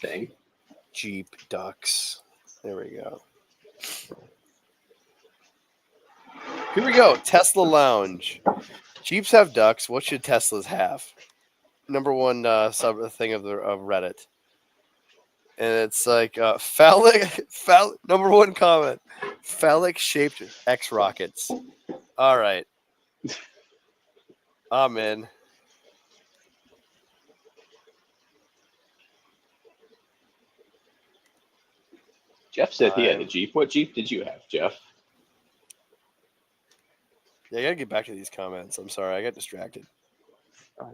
Speaker 2: Jeep ducks? There we go. Here we go. Tesla Lounge. Jeeps have ducks. What should Teslas have? Number one sub thing of Reddit, and it's like phallic. Number one comment: phallic shaped X rockets. All right, I'm in.
Speaker 1: Jeff said he had a Jeep. What Jeep did you have, Jeff?
Speaker 2: Yeah, I gotta get back to these comments. I'm sorry, I got distracted.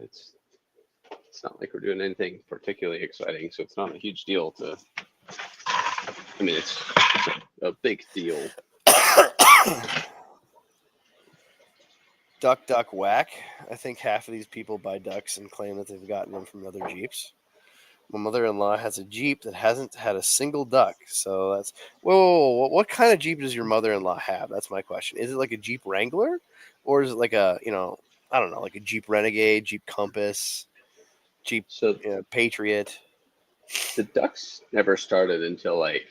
Speaker 1: It's not like we're doing anything particularly exciting, so it's not a huge deal to. I mean, it's a big deal.
Speaker 2: Duck, duck, whack. I think half of these people buy ducks and claim that they've gotten them from other Jeeps. My mother-in-law has a Jeep that hasn't had a single duck. So that's whoa. What kind of Jeep does your mother-in-law have? That's my question. Is it like a Jeep Wrangler, or is it like a I don't know, like a Jeep Renegade, Jeep Compass, Jeep Patriot?
Speaker 1: The ducks never started until like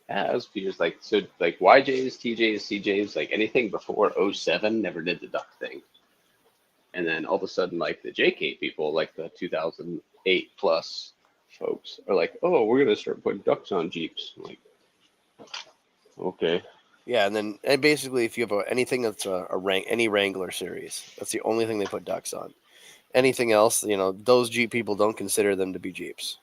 Speaker 1: it was a few years like YJs, TJs, CJs, like anything before '07 never did the duck thing. And then all of a sudden, like the JK people, like the 2008 plus folks, are like, "Oh, we're gonna start putting ducks on Jeeps." I'm like, okay.
Speaker 2: Yeah, and basically, if you have anything that's any Wrangler series, that's the only thing they put ducks on. Anything else, those Jeep people don't consider them to be Jeeps.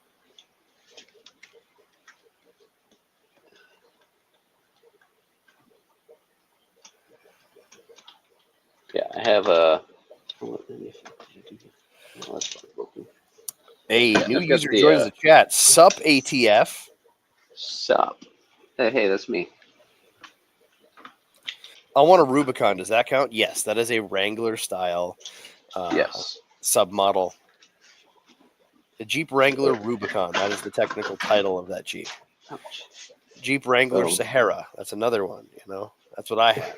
Speaker 1: Yeah, I have a.
Speaker 2: Hey, new user joins the chat. Sup, ATF.
Speaker 1: Sup. Hey, that's me.
Speaker 2: I want a Rubicon. Does that count? Yes, that is a Wrangler style
Speaker 1: yes.
Speaker 2: submodel. The Jeep Wrangler Rubicon. That is the technical title of that Jeep. Jeep Wrangler Sahara. That's another one. That's what I have.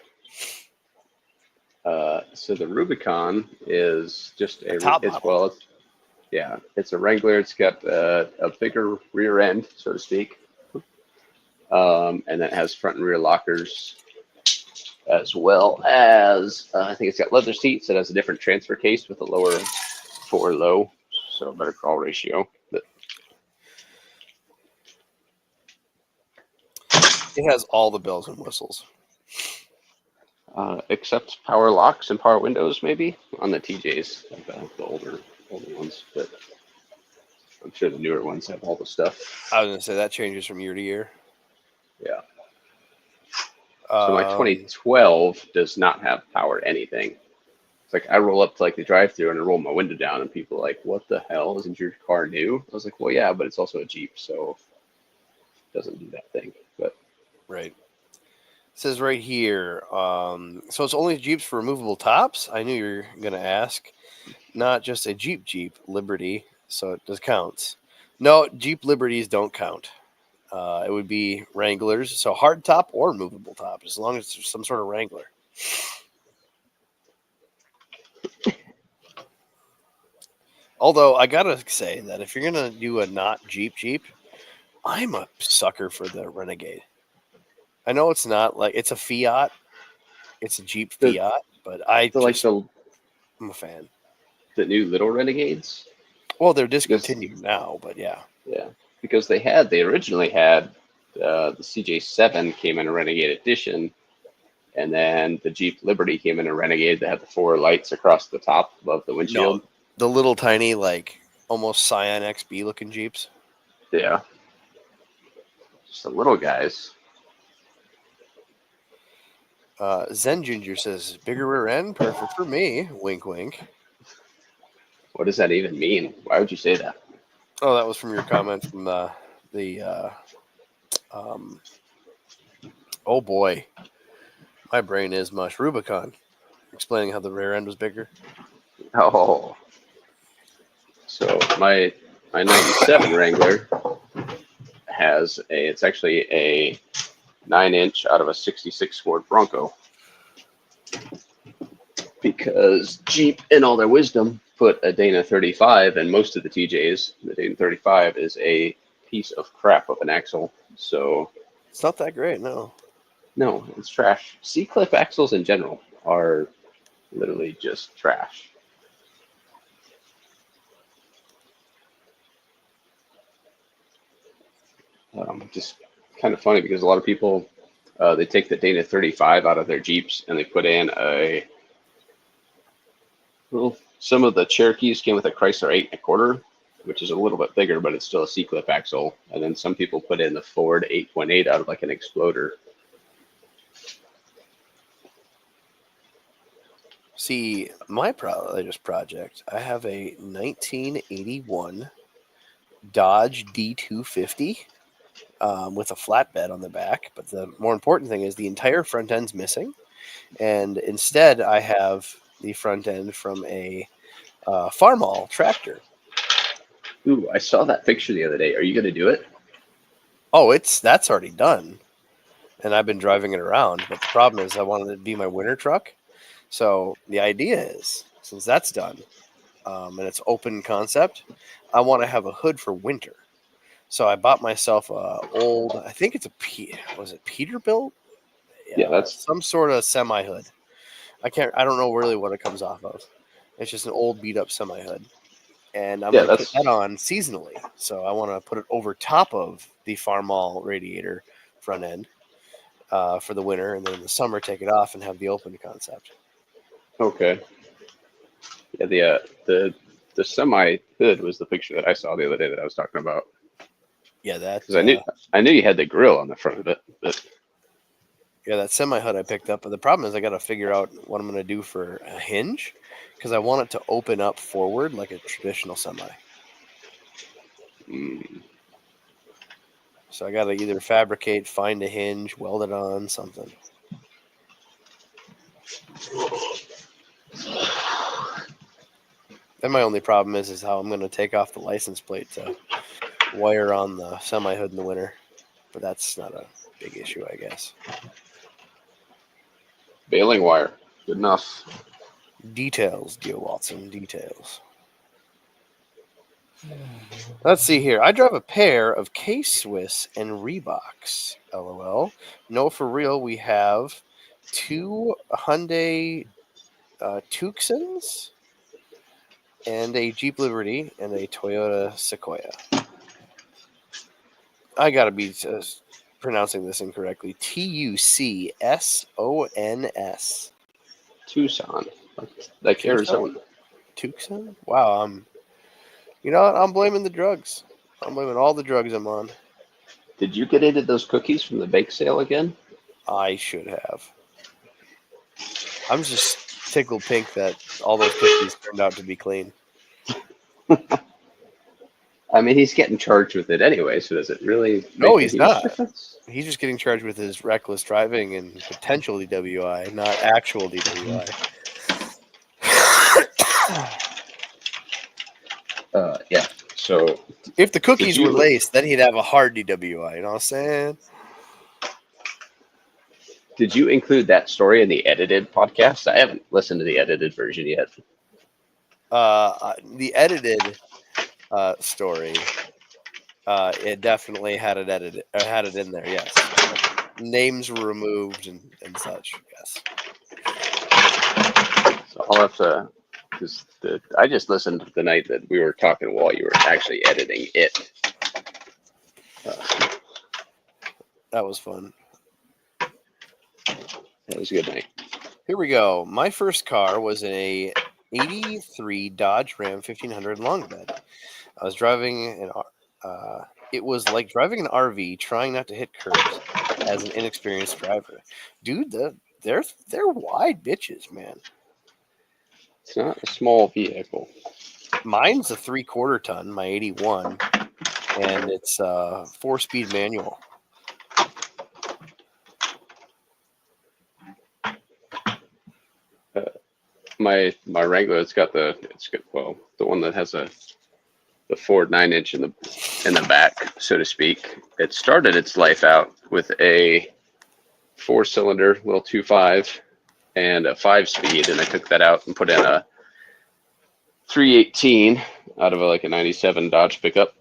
Speaker 1: So the Rubicon is just
Speaker 2: a top model.
Speaker 1: It's a Wrangler. It's got a bigger rear end, so to speak, and then it has front and rear lockers, as well as I think it's got leather seats. It has a different transfer case with a lower for low, so better crawl ratio. But
Speaker 2: it has all the bells and whistles.
Speaker 1: Except power locks and power windows, maybe on the TJs, like the older ones. But I'm sure the newer ones have all the stuff.
Speaker 2: I was gonna say that changes from year to year.
Speaker 1: Yeah. So my 2012 does not have power anything. It's like I roll up to like the drive-thru and I roll my window down, and people are like, "What the hell? Isn't your car new?" I was like, "Well, yeah, but it's also a Jeep, so it doesn't do that thing." But
Speaker 2: right. It says right here, so it's only Jeeps for removable tops? I knew you were going to ask. Not just a Jeep Liberty, so it does counts. No, Jeep Liberties don't count. It would be Wranglers, so hard top or movable top, as long as there's some sort of Wrangler. Although, I got to say that if you're going to do a not Jeep, I'm a sucker for the Renegade. I know it's not like it's a Fiat, it's a Jeep Fiat, but I'm a fan.
Speaker 1: The new little Renegades?
Speaker 2: Well, they're discontinued now, but yeah.
Speaker 1: Yeah, because they originally had the CJ7 came in a Renegade edition, and then the Jeep Liberty came in a Renegade that had the 4 lights across the top above the windshield.
Speaker 2: No, the little tiny, like almost Scion XB looking Jeeps.
Speaker 1: Yeah. Just the little guys.
Speaker 2: Zen Ginger says, bigger rear end, perfect for me. Wink, wink.
Speaker 1: What does that even mean? Why would you say that?
Speaker 2: Oh, that was from your comment from oh boy. My brain is mush. Rubicon. Explaining how the rear end was bigger.
Speaker 1: Oh. So my 97 Wrangler it's actually a 9-inch out of a 66 Ford Bronco, because Jeep, in all their wisdom, put a Dana 35 in most of the TJs. The Dana 35 is a piece of crap of an axle, so
Speaker 2: it's not that great. No,
Speaker 1: it's trash. C-clip axles in general are literally just trash. Just kind of funny because a lot of people they take the Dana 35 out of their Jeeps and they put in a well, some of the Cherokees came with a Chrysler 8 1/4, which is a little bit bigger, but it's still a C-clip axle. And then some people put in the Ford 8.8 out of like an Exploder.
Speaker 2: See, my latest project, I have a 1981 Dodge D250 with a flatbed on the back. But the more important thing is the entire front end's missing. And instead, I have the front end from a Farmall tractor.
Speaker 1: Ooh, I saw that picture the other day. Are you going to do it?
Speaker 2: Oh, that's already done. And I've been driving it around. But the problem is I wanted it to be my winter truck. So the idea is, since that's done, and it's open concept, I want to have a hood for winter. So I bought myself a old, I think it's was it Peterbilt?
Speaker 1: Yeah,
Speaker 2: Yeah,
Speaker 1: that's
Speaker 2: some sort of semi hood. I don't know really what it comes off of. It's just an old beat up semi hood. And I'm
Speaker 1: yeah,
Speaker 2: going to put
Speaker 1: that's
Speaker 2: that on seasonally. So I want to put it over top of the Farmall radiator front end for the winter, and then in the summer take it off and have the open concept.
Speaker 1: okay. Yeah, the semi hood was the picture that I saw the other day that I was talking about.
Speaker 2: Yeah,
Speaker 1: Because I knew you had the grill on the front of it, but
Speaker 2: that semi hood I picked up. But the problem is I got to figure out what I'm going to do for a hinge because I want it to open up forward like a traditional semi. So I got to either fabricate, find a hinge, weld it on, something. Then my only problem is how I'm going to take off the license plate to wire on the semi hood in the winter. But that's not a big issue, I guess.
Speaker 1: baling wire, good enough.
Speaker 2: Details, dear Watson, details. Let's see here. I drive a pair of K-Swiss and Reeboks. LOL. No, for real, we have two Hyundai Tucsons and a Jeep Liberty and a Toyota Sequoia. I gotta be pronouncing this incorrectly. Tucsons.
Speaker 1: Tucson, like Arizona.
Speaker 2: Tucson? Wow. You know what? I'm blaming the drugs. I'm blaming all the drugs I'm on.
Speaker 1: Did you get into those cookies from the bake sale again?
Speaker 2: I should have. I'm just tickled pink that all those cookies turned out to be clean.
Speaker 1: I mean, he's getting charged with it anyway, so does it really make
Speaker 2: No,
Speaker 1: a
Speaker 2: he's
Speaker 1: huge
Speaker 2: not.
Speaker 1: difference?
Speaker 2: He's just getting charged with his reckless driving and potential DWI, not actual DWI.
Speaker 1: Yeah. So
Speaker 2: If the cookies
Speaker 1: you-
Speaker 2: were laced, then he'd have a hard DWI. You know what I'm saying?
Speaker 1: did you include that story in the edited podcast? I haven't listened to the edited version yet.
Speaker 2: The edited story, it definitely had it edited, had it in there. Yes, names were removed and such. Yes.
Speaker 1: So I'll have to. Because I just listened the night that we were talking while you were actually editing it.
Speaker 2: That was fun.
Speaker 1: That was a good night.
Speaker 2: Here we go. My first car was a 83 Dodge Ram 1500 long bed. I was driving it was like driving an RV, trying not to hit curbs as an inexperienced driver. Dude, they're wide bitches, man.
Speaker 1: It's not a small vehicle.
Speaker 2: Mine's a 3/4 ton, my 81, and it's a 4-speed manual.
Speaker 1: My Wrangler, it's got the one that has the Ford 9-inch in the back, so to speak. It started its life out with a 4-cylinder, little 2.5, and a 5-speed, and I took that out and put in a 318 out of a 97 Dodge pickup,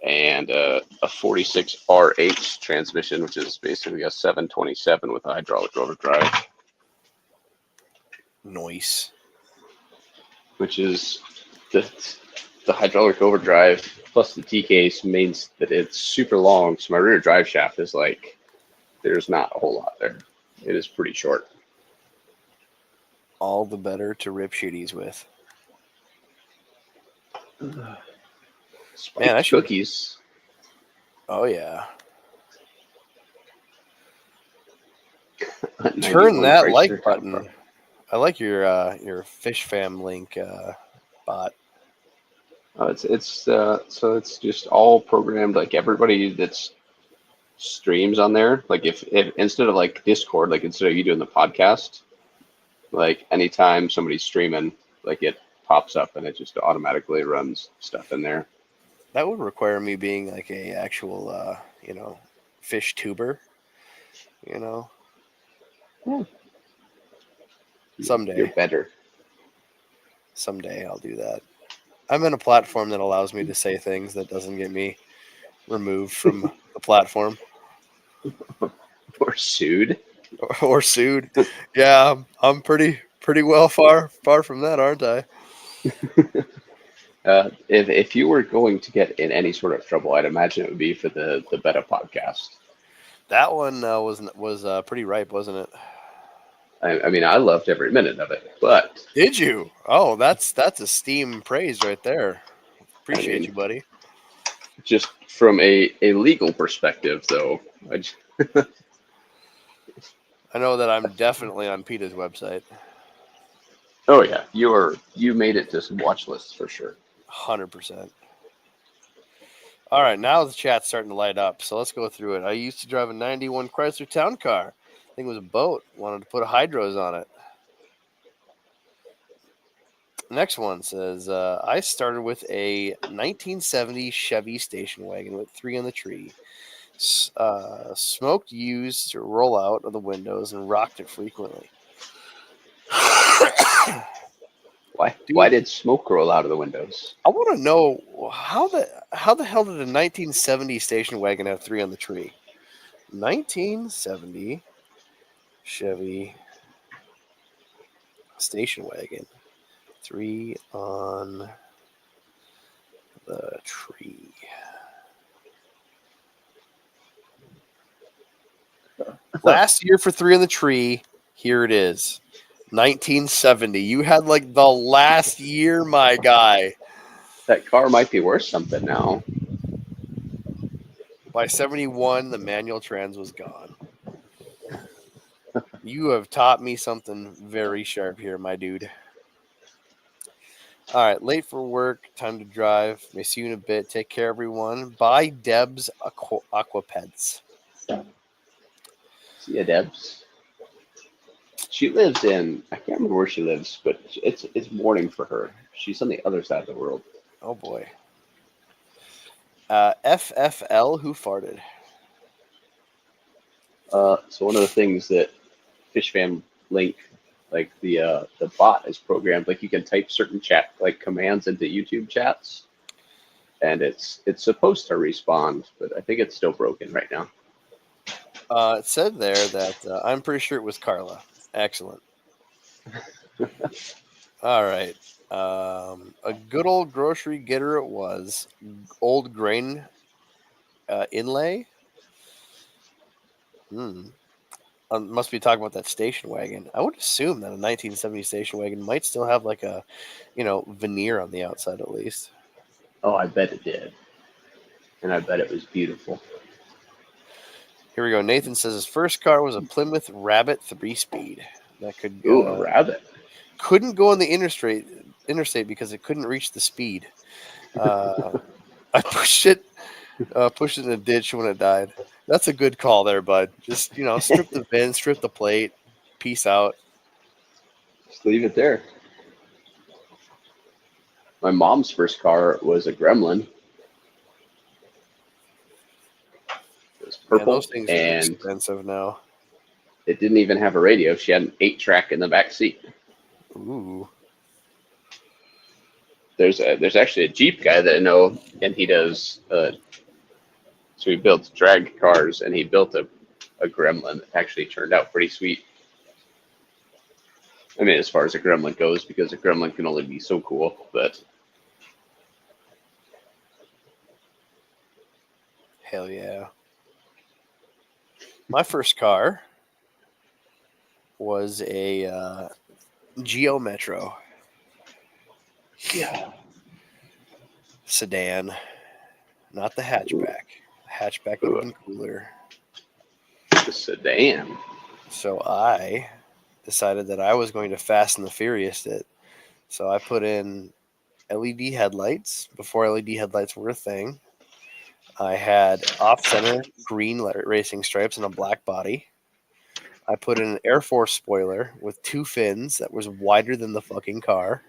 Speaker 1: and a 46 R8 transmission, which is basically a 727 with a hydraulic rotor drive.
Speaker 2: Noise.
Speaker 1: which is the hydraulic overdrive plus the T case means that it's super long. So my rear drive shaft is like, there's not a whole lot there. It is pretty short.
Speaker 2: All the better to rip shitties with.
Speaker 1: Spiked
Speaker 2: should-
Speaker 1: cookies.
Speaker 2: Oh yeah.
Speaker 1: 91
Speaker 2: Turn that
Speaker 1: Chrysler
Speaker 2: like
Speaker 1: Town
Speaker 2: button.
Speaker 1: Car.
Speaker 2: I like your Fish Fam link bot.
Speaker 1: So it's just all programmed, like everybody that's streams on there. Like if instead of like Discord, like instead of you doing the podcast, like anytime somebody's streaming, like it pops up and it just automatically runs stuff in there.
Speaker 2: That would require me being like a actual fish tuber.
Speaker 1: Yeah.
Speaker 2: Someday.
Speaker 1: You're better.
Speaker 2: Someday I'll do that. I'm in a platform that allows me to say things that doesn't get me removed from the platform
Speaker 1: Or sued.
Speaker 2: or sued. Yeah, I'm pretty well far from that, aren't I?
Speaker 1: If you were going to get in any sort of trouble, I'd imagine it would be for the Beta podcast.
Speaker 2: That one was pretty ripe, wasn't it?
Speaker 1: I mean, I loved every minute of it, but
Speaker 2: Did you? Oh, that's a steam praise right there. Appreciate you, buddy.
Speaker 1: Just from a legal perspective, though,
Speaker 2: I know that I'm definitely on PETA's website.
Speaker 1: Oh yeah, you made it to some watch lists for sure.
Speaker 2: 100%. All right, now the chat's starting to light up, so let's go through it. I used to drive a 91 Chrysler Town Car. I think it was a boat. Wanted to put a hydros on it. Next one says, I started with a 1970 Chevy station wagon with 3 on the tree. Smoked used to roll out of the windows and rocked it frequently.
Speaker 1: Why did smoke roll out of the windows?
Speaker 2: I want to know how the hell did a 1970 station wagon have 3 on the tree? 1970 Chevy station wagon, 3 on the tree. Last year for 3 on the tree, here it is. 1970. You had like the last year, my guy.
Speaker 1: That car might be worth something now.
Speaker 2: By 71, the manual trans was gone. You have taught me something very sharp here, my dude. All right, late for work, time to drive. May see you in a bit. Take care, everyone. Bye, Deb's Aquapeds.
Speaker 1: See ya, Debs. She lives in, I can't remember where she lives, but it's morning for her. She's on the other side of the world.
Speaker 2: Oh boy. FFL, who farted?
Speaker 1: So one of the things that FishFam Link, like the bot is programmed, like you can type certain chat like commands into YouTube chats, and it's supposed to respond, but I think it's still broken right now.
Speaker 2: It said there that I'm pretty sure it was Carla. Excellent. All right. A good old grocery getter it was. Old grain inlay. Must be talking about that station wagon. I would assume that a 1970 station wagon might still have like a, veneer on the outside at least.
Speaker 1: Oh, I bet it did. And I bet it was beautiful.
Speaker 2: Here we go. Nathan says his first car was a Plymouth Rabbit 3-speed. That could
Speaker 1: Ooh, a rabbit.
Speaker 2: Couldn't go on the interstate because it couldn't reach the speed. I pushed it in a ditch when it died. That's a good call there, bud. Just, strip the VIN, strip the plate, peace out.
Speaker 1: Just leave it there. My mom's first car was a Gremlin. It was purple,
Speaker 2: those things are expensive now.
Speaker 1: It didn't even have a radio. She had an 8-track in the back seat.
Speaker 2: Ooh.
Speaker 1: There's actually a Jeep guy that I know, and he does. So he builds drag cars, and he built a Gremlin that actually turned out pretty sweet. I mean, as far as a gremlin goes, because a gremlin can only be so cool. But
Speaker 2: Hell yeah. My first car was a Geo Metro
Speaker 1: yeah,
Speaker 2: sedan, not the hatchback. The hatchback would have been cooler.
Speaker 1: the sedan.
Speaker 2: So I decided that I was going to Fast and the Furious it. So I put in LED headlights before LED headlights were a thing. I had off-center green racing stripes and a black body. I put in an Air Force spoiler with two fins that was wider than the fucking car.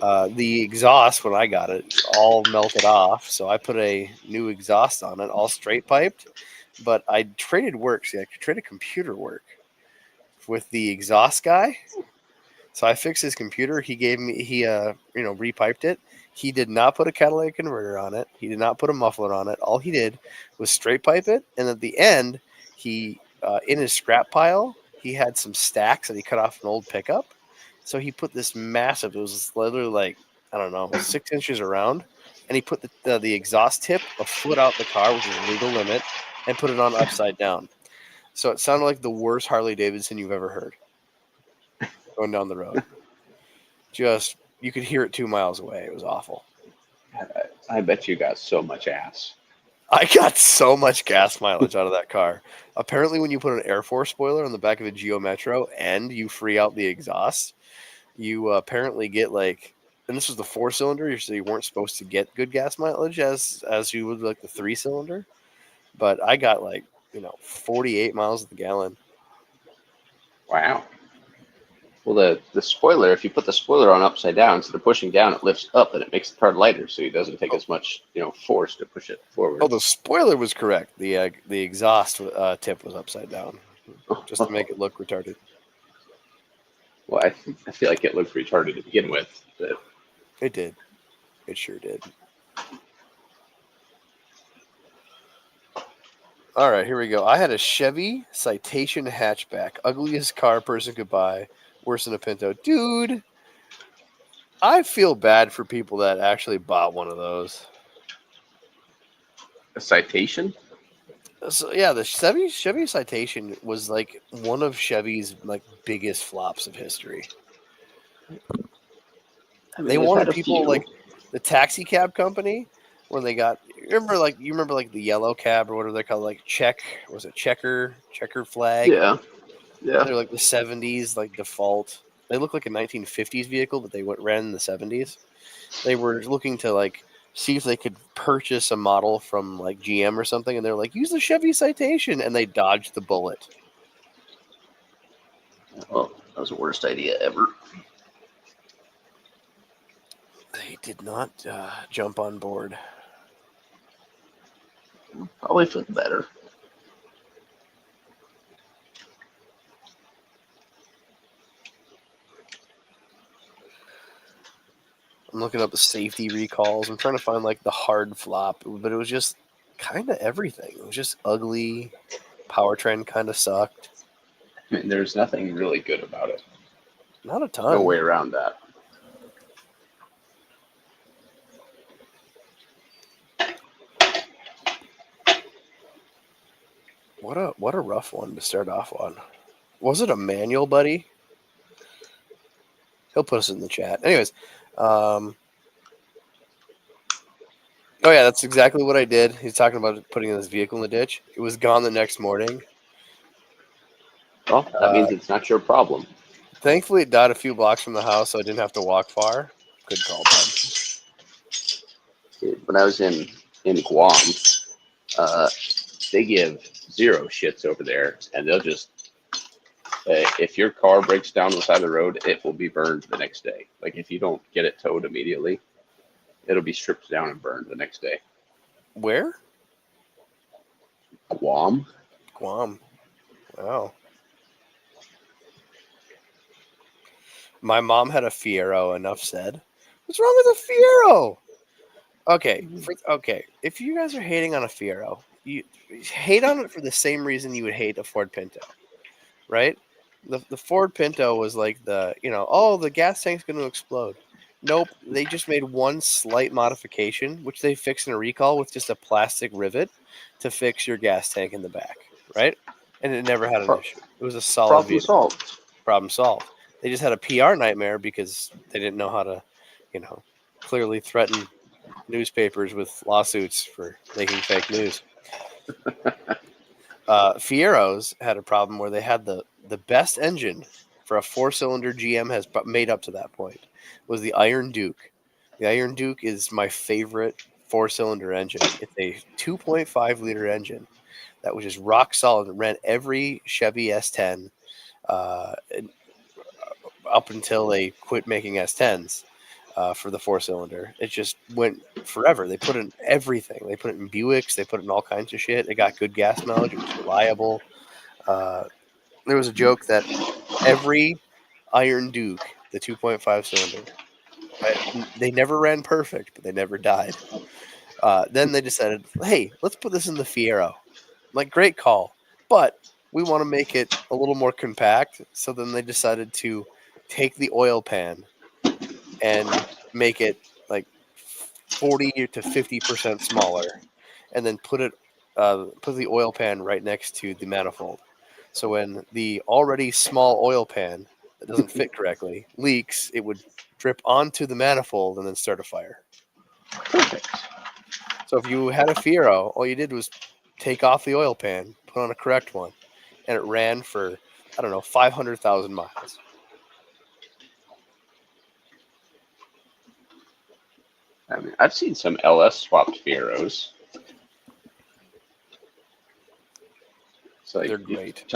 Speaker 2: The exhaust, when I got it, all melted off. So I put a new exhaust on it, all straight piped. But I traded work. See, I traded computer work with the exhaust guy. So I fixed his computer. He repiped it. He did not put a catalytic converter on it. He did not put a muffler on it. All he did was straight pipe it. And at the end, he in his scrap pile, he had some stacks that he cut off an old pickup. So he put this massive. It was literally like, I don't know, 6 inches around, and he put the exhaust tip a foot out the car, which is a legal limit, and put it on upside down. So it sounded like the worst Harley Davidson you've ever heard going down the road. Just you could hear it 2 miles away. It was awful.
Speaker 1: I bet you got so much ass.
Speaker 2: I got so much gas mileage out of that car. Apparently, when you put an Air Force spoiler on the back of a Geo Metro and you free out the exhaust, you apparently get like, and this was the 4-cylinder, so you weren't supposed to get good gas mileage as you would like the 3-cylinder. But I got 48 miles of the gallon.
Speaker 1: Wow. Well, the spoiler, if you put the spoiler on upside down, instead of pushing down, it lifts up and it makes the car lighter, so it doesn't take as much, force to push it forward.
Speaker 2: Oh, the spoiler was correct. The exhaust tip was upside down, just to make it look retarded.
Speaker 1: Well, I feel like it looked retarded to begin with. But
Speaker 2: It did. It sure did. All right, here we go. I had a Chevy Citation hatchback, ugliest car a person could buy, worse than a Pinto. Dude, I feel bad for people that actually bought one of those.
Speaker 1: a Citation?
Speaker 2: So yeah, the Chevy Citation was like one of Chevy's biggest flops of history.
Speaker 1: I mean,
Speaker 2: They
Speaker 1: they've
Speaker 2: wanted
Speaker 1: had a
Speaker 2: people
Speaker 1: few.
Speaker 2: like the taxi cab company when they got you remember the yellow cab or whatever they're called, like checker flag.
Speaker 1: Yeah, yeah.
Speaker 2: They're like the 70s, like default. They look like a 1950s vehicle, but they ran in the 70s. They were looking to see if they could purchase a model from like GM or something, and they're like, use the Chevy Citation, and they dodged the bullet.
Speaker 1: Well, that was the worst idea ever.
Speaker 2: They did not jump on board.
Speaker 1: Probably for the better.
Speaker 2: I'm looking up the safety recalls. I'm trying to find the hard flop, but it was just kind of everything. It was just ugly. Powertrain kind of sucked.
Speaker 1: I mean, there's nothing really good about it.
Speaker 2: Not a ton.
Speaker 1: No way around that.
Speaker 2: What a rough one to start off on. Was it a manual, buddy? He'll put us in the chat. Anyways, oh yeah, that's exactly what I did. He's talking about putting his vehicle in the ditch. It was gone the next morning.
Speaker 1: Well, that means it's not your problem.
Speaker 2: Thankfully, it died a few blocks from the house, so I didn't have to walk far. Good call, bud.
Speaker 1: When I was in Guam, they give zero shits over there, and they'll just if your car breaks down on the side of the road, it will be burned the next day. Like if you don't get it towed immediately, it'll be stripped down and burned the next day.
Speaker 2: Where?
Speaker 1: Guam.
Speaker 2: Guam. Wow. My mom had a Fiero, enough said. What's wrong with a Fiero? Okay. If you guys are hating on a Fiero, you hate on it for the same reason you would hate a Ford Pinto, right? The Ford Pinto was like the gas tank's going to explode. Nope, they just made one slight modification, which they fixed in a recall with just a plastic rivet to fix your gas tank in the back, right? And it never had an
Speaker 1: Pro-
Speaker 2: issue. It was a solid
Speaker 1: Problem
Speaker 2: vehicle.
Speaker 1: solved.
Speaker 2: Problem solved. They just had a PR nightmare because they didn't know how to, clearly threaten newspapers with lawsuits for making fake news. Fieros had a problem where they had the best engine for a 4-cylinder GM has made up to that point was the Iron Duke. The Iron Duke is my favorite 4-cylinder engine. It's a 2.5 liter engine that was just rock solid. It ran every Chevy S10 up until they quit making S10s for the 4-cylinder. It just went forever. They put it in everything. They put it in Buicks. They put it in all kinds of shit. It got good gas mileage. It was reliable. There was a joke that every Iron Duke, the 2.5 cylinder, they never ran perfect, but they never died. Then they decided, hey, let's put this in the Fiero. Like, great call, but we want to make it a little more compact. So then they decided to take the oil pan and make it like 40 to 50% smaller, and then put the oil pan right next to the manifold. So when the already small oil pan that doesn't fit correctly leaks, it would drip onto the manifold and then start a fire.
Speaker 1: Perfect.
Speaker 2: So if you had a Fiero, all you did was take off the oil pan, put on a correct one, and it ran for, I don't know, 500,000 miles.
Speaker 1: I mean, I've seen some LS swapped Fieros. So
Speaker 2: They're
Speaker 1: you
Speaker 2: great.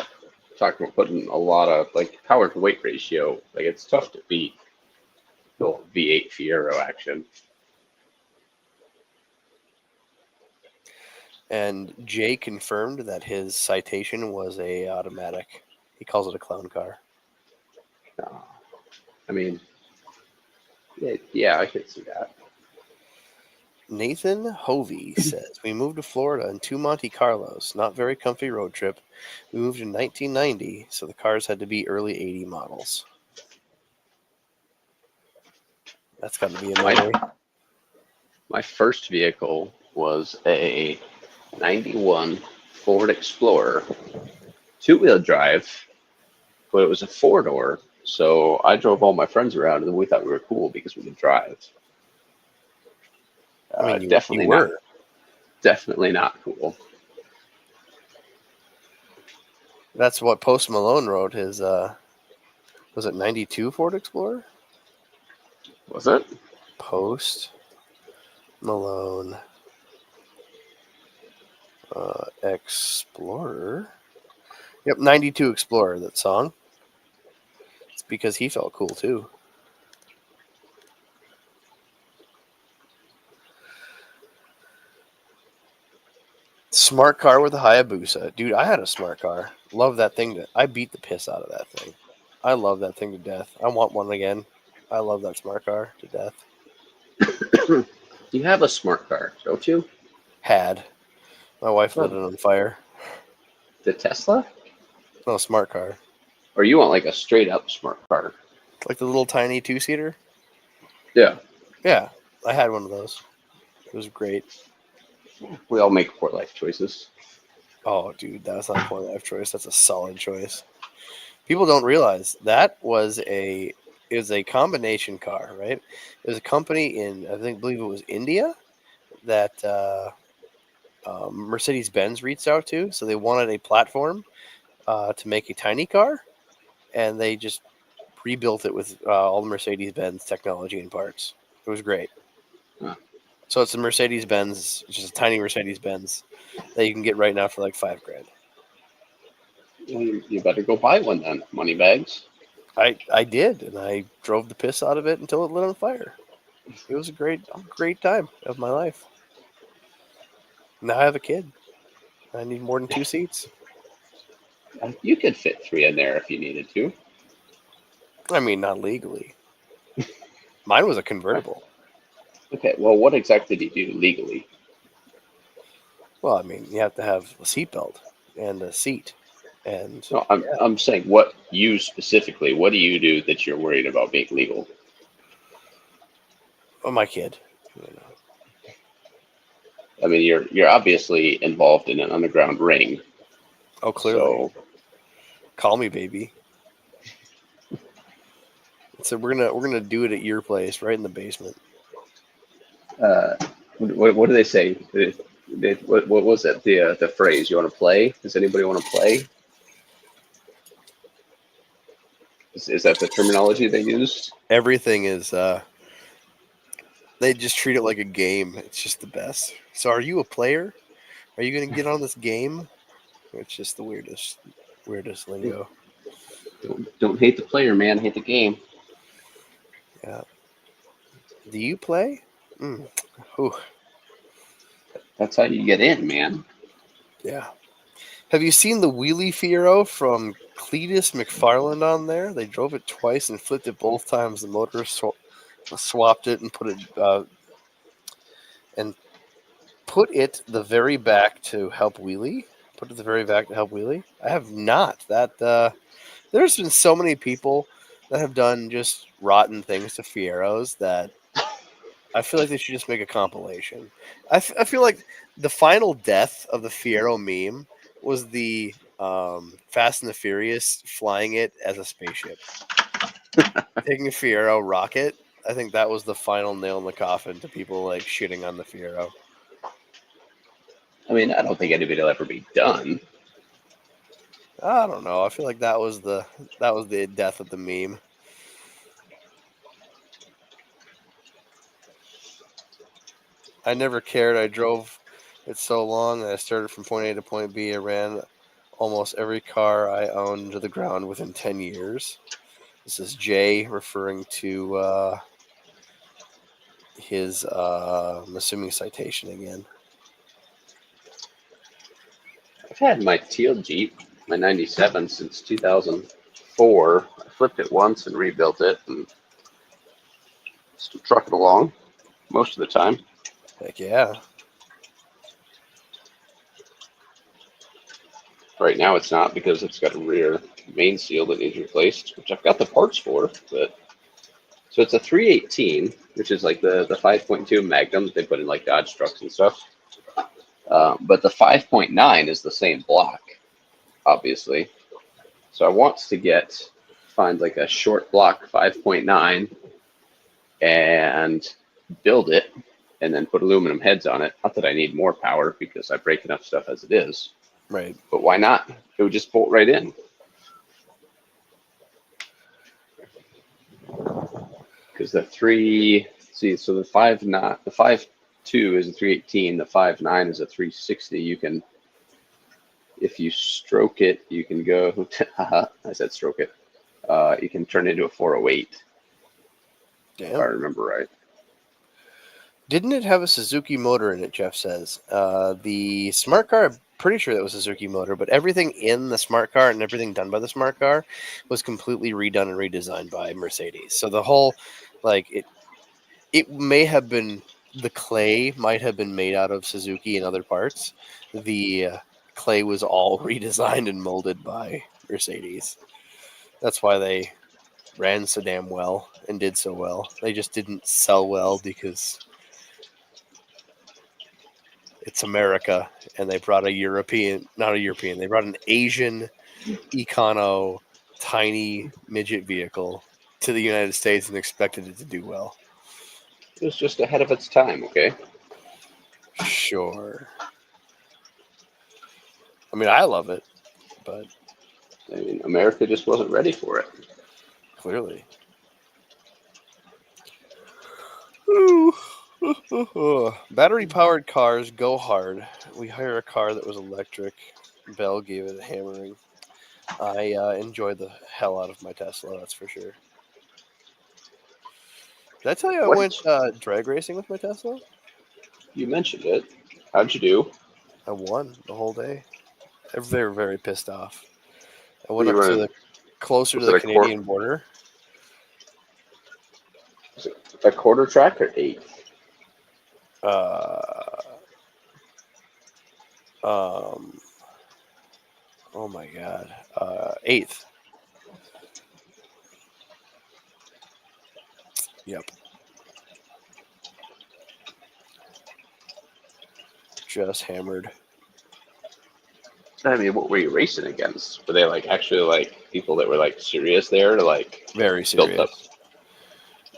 Speaker 1: talk about putting a lot of like power to weight ratio. Like it's tough to beat the V8 Fiero action.
Speaker 2: And Jay confirmed that his Citation was a automatic. He calls it a clown car.
Speaker 1: I mean, yeah, I could see that.
Speaker 2: Nathan Hovey says, we moved to Florida in two Monte Carlos. Not very comfy road trip. We moved in 1990, so the cars had to be early 80 models. That's got to be a memory.
Speaker 1: My first vehicle was a 91 Ford Explorer, two-wheel drive, but it was a four-door. So I drove all my friends around, and we thought we were cool because we could drive.
Speaker 2: I mean, you
Speaker 1: Definitely not.
Speaker 2: were.
Speaker 1: Definitely not cool.
Speaker 2: That's what Post Malone wrote his, was it 92 Ford Explorer?
Speaker 1: Was it?
Speaker 2: Post Malone Explorer. Yep, 92 Explorer, that song. It's because he felt cool too. Smart car with a Hayabusa. Dude, I had a smart car. Love that thing. I beat the piss out of that thing. I love that thing to death. I want one again. I love that smart car to death.
Speaker 1: You have a smart car, don't you?
Speaker 2: Had. My wife lit it
Speaker 1: Oh,
Speaker 2: on fire.
Speaker 1: the Tesla?
Speaker 2: No, smart car.
Speaker 1: Or you want like a straight up smart car?
Speaker 2: Like the little tiny 2-seater?
Speaker 1: Yeah.
Speaker 2: Yeah, I had one of those. It was great.
Speaker 1: We all make poor life choices.
Speaker 2: Oh, dude, that's not a poor life choice. That's a solid choice. People don't realize that is a combination car, right? It was a company in believe it was India that Mercedes Benz reached out to, so they wanted a platform to make a tiny car, and they just rebuilt it with all the Mercedes Benz technology and parts. It was great.
Speaker 1: Huh.
Speaker 2: So it's a Mercedes Benz, it's just a tiny Mercedes Benz that you can get right now for like $5,000.
Speaker 1: Well, you better go buy one then, moneybags.
Speaker 2: I did, and I drove the piss out of it until it lit on fire. It was a great time of my life. Now I have a kid. I need more than 2 seats.
Speaker 1: You could fit three in there if you needed to.
Speaker 2: I mean, not legally. Mine was a convertible.
Speaker 1: Okay, well, what exactly do you do legally?
Speaker 2: Well, I mean, you have to have a seatbelt and a seat. And
Speaker 1: No,
Speaker 2: yeah,
Speaker 1: I'm saying what you specifically. What do you do that you're worried about being legal?
Speaker 2: oh, my kid. You know.
Speaker 1: I mean, you're obviously involved in an underground ring,
Speaker 2: Oh, clearly,
Speaker 1: so
Speaker 2: call me baby. So we're gonna do it at your place, right in the basement.
Speaker 1: uh, what do they say? What was it? The phrase? You want to play? Does anybody want to play? Is that the terminology they used?
Speaker 2: Everything is. They just treat it like a game. It's just the best. So, are you a player? Are you gonna get on this game? It's just the weirdest lingo.
Speaker 1: Don't hate the player, man. Hate the game.
Speaker 2: Yeah. Do you play? Mm. Ooh,
Speaker 1: That's how you get in, man.
Speaker 2: yeah. Have you seen the wheelie Fiero from Cletus McFarland on there? They drove it twice and flipped it both times. The motor swapped it and and put it the very back to help wheelie. Put it the very back to help wheelie. I have not. There's been so many people that have done just rotten things to Fieros that I feel like they should just make a compilation. I feel like the final death of the Fiero meme was the Fast and the Furious flying it as a spaceship, taking a Fiero rocket. I think that was the final nail in the coffin to people like shitting on the Fiero.
Speaker 1: I mean, I don't think anybody will ever be done.
Speaker 2: I don't know. I feel like that was the death of the meme. I never cared. I drove it so long. I started from point A to point B. I ran almost every car I owned to the ground within 10 years. This is Jay referring to his, I'm assuming, citation again.
Speaker 1: I've had my teal Jeep, my '97, since 2004. I flipped it once and rebuilt it, and still truck it along most of the time.
Speaker 2: Heck yeah.
Speaker 1: Right now, it's not because it's got a rear main seal that needs replaced, which I've got the parts for. But so it's a 318, which is like the 5.2 Magnum that they put in like Dodge trucks and stuff. But the 5.9 is the same block, obviously. So I want to find like a short block 5.9 and build it and then put aluminum heads on it. Not that I need more power because I break enough stuff as it is,
Speaker 2: Right.
Speaker 1: but why not? It would just bolt right in. Because so the 5.2 is a 318, the 5.9 is a 360. You can, if you stroke it, you can go, I said stroke it. You can turn it into a 408, if I
Speaker 2: Damn.
Speaker 1: remember right.
Speaker 2: Didn't it have a Suzuki motor in it, Jeff says? The smart car, I'm pretty sure that was a Suzuki motor, but everything in the smart car and everything done by the smart car was completely redone and redesigned by Mercedes. So the whole, like, it may have been, the clay might have been made out of Suzuki and other parts. The clay was all redesigned and molded by Mercedes. That's why they ran so damn well and did so well. They just didn't sell well because it's America, and they brought not a European, they brought an Asian econo tiny midget vehicle to the United States and expected it to do well.
Speaker 1: It was just ahead of its time, okay?
Speaker 2: Sure. I mean, I love it, but
Speaker 1: I mean, America just wasn't ready for it.
Speaker 2: clearly. Battery powered cars go hard. We hire a car that was electric. Bell gave it a hammering. I enjoy the hell out of my Tesla, that's for sure. Did I tell you I
Speaker 1: What
Speaker 2: went drag racing with my Tesla?
Speaker 1: you mentioned it? How'd you do?
Speaker 2: I won the whole day. They were very pissed off. I
Speaker 1: Were
Speaker 2: went
Speaker 1: you
Speaker 2: up to
Speaker 1: running?
Speaker 2: the closer to
Speaker 1: Was it
Speaker 2: the Canadian border.
Speaker 1: a quarter track or eight?
Speaker 2: Uh, um, Oh my god. 8th. Yep. Just hammered.
Speaker 1: I mean, what were you racing against? Were they like actually like people that were like serious there, to like
Speaker 2: Very
Speaker 1: built up?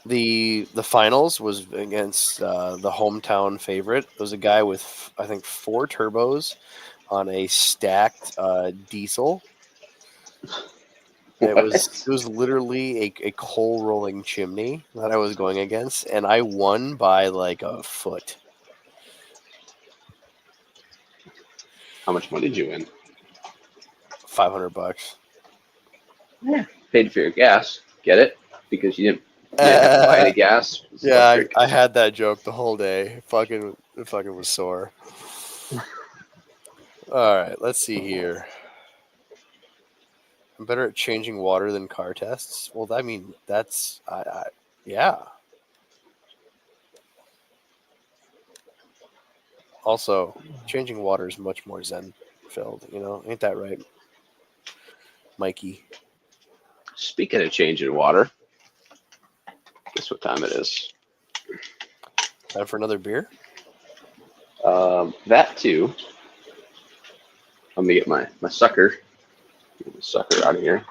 Speaker 2: serious. The finals was against the hometown favorite. It was a guy with I think 4 turbos on a stacked diesel. It
Speaker 1: What?
Speaker 2: was literally a coal rolling chimney that I was going against, and I won by like a foot.
Speaker 1: How much money did you win?
Speaker 2: $500.
Speaker 1: Yeah. Paid for your gas. Get it? Because you didn't have to buy any
Speaker 2: Uh,
Speaker 1: gas. It's
Speaker 2: yeah,
Speaker 1: electric.
Speaker 2: I had that joke the whole day. It fucking was sore. All right, let's see here. I'm better at changing water than car tests. Well, I mean, yeah. Also, changing water is much more zen filled. Ain't that right, Mikey?
Speaker 1: Speaking of changing water, guess what time it is?
Speaker 2: Time for another beer.
Speaker 1: That too. Let me get my sucker. Get my sucker out of here.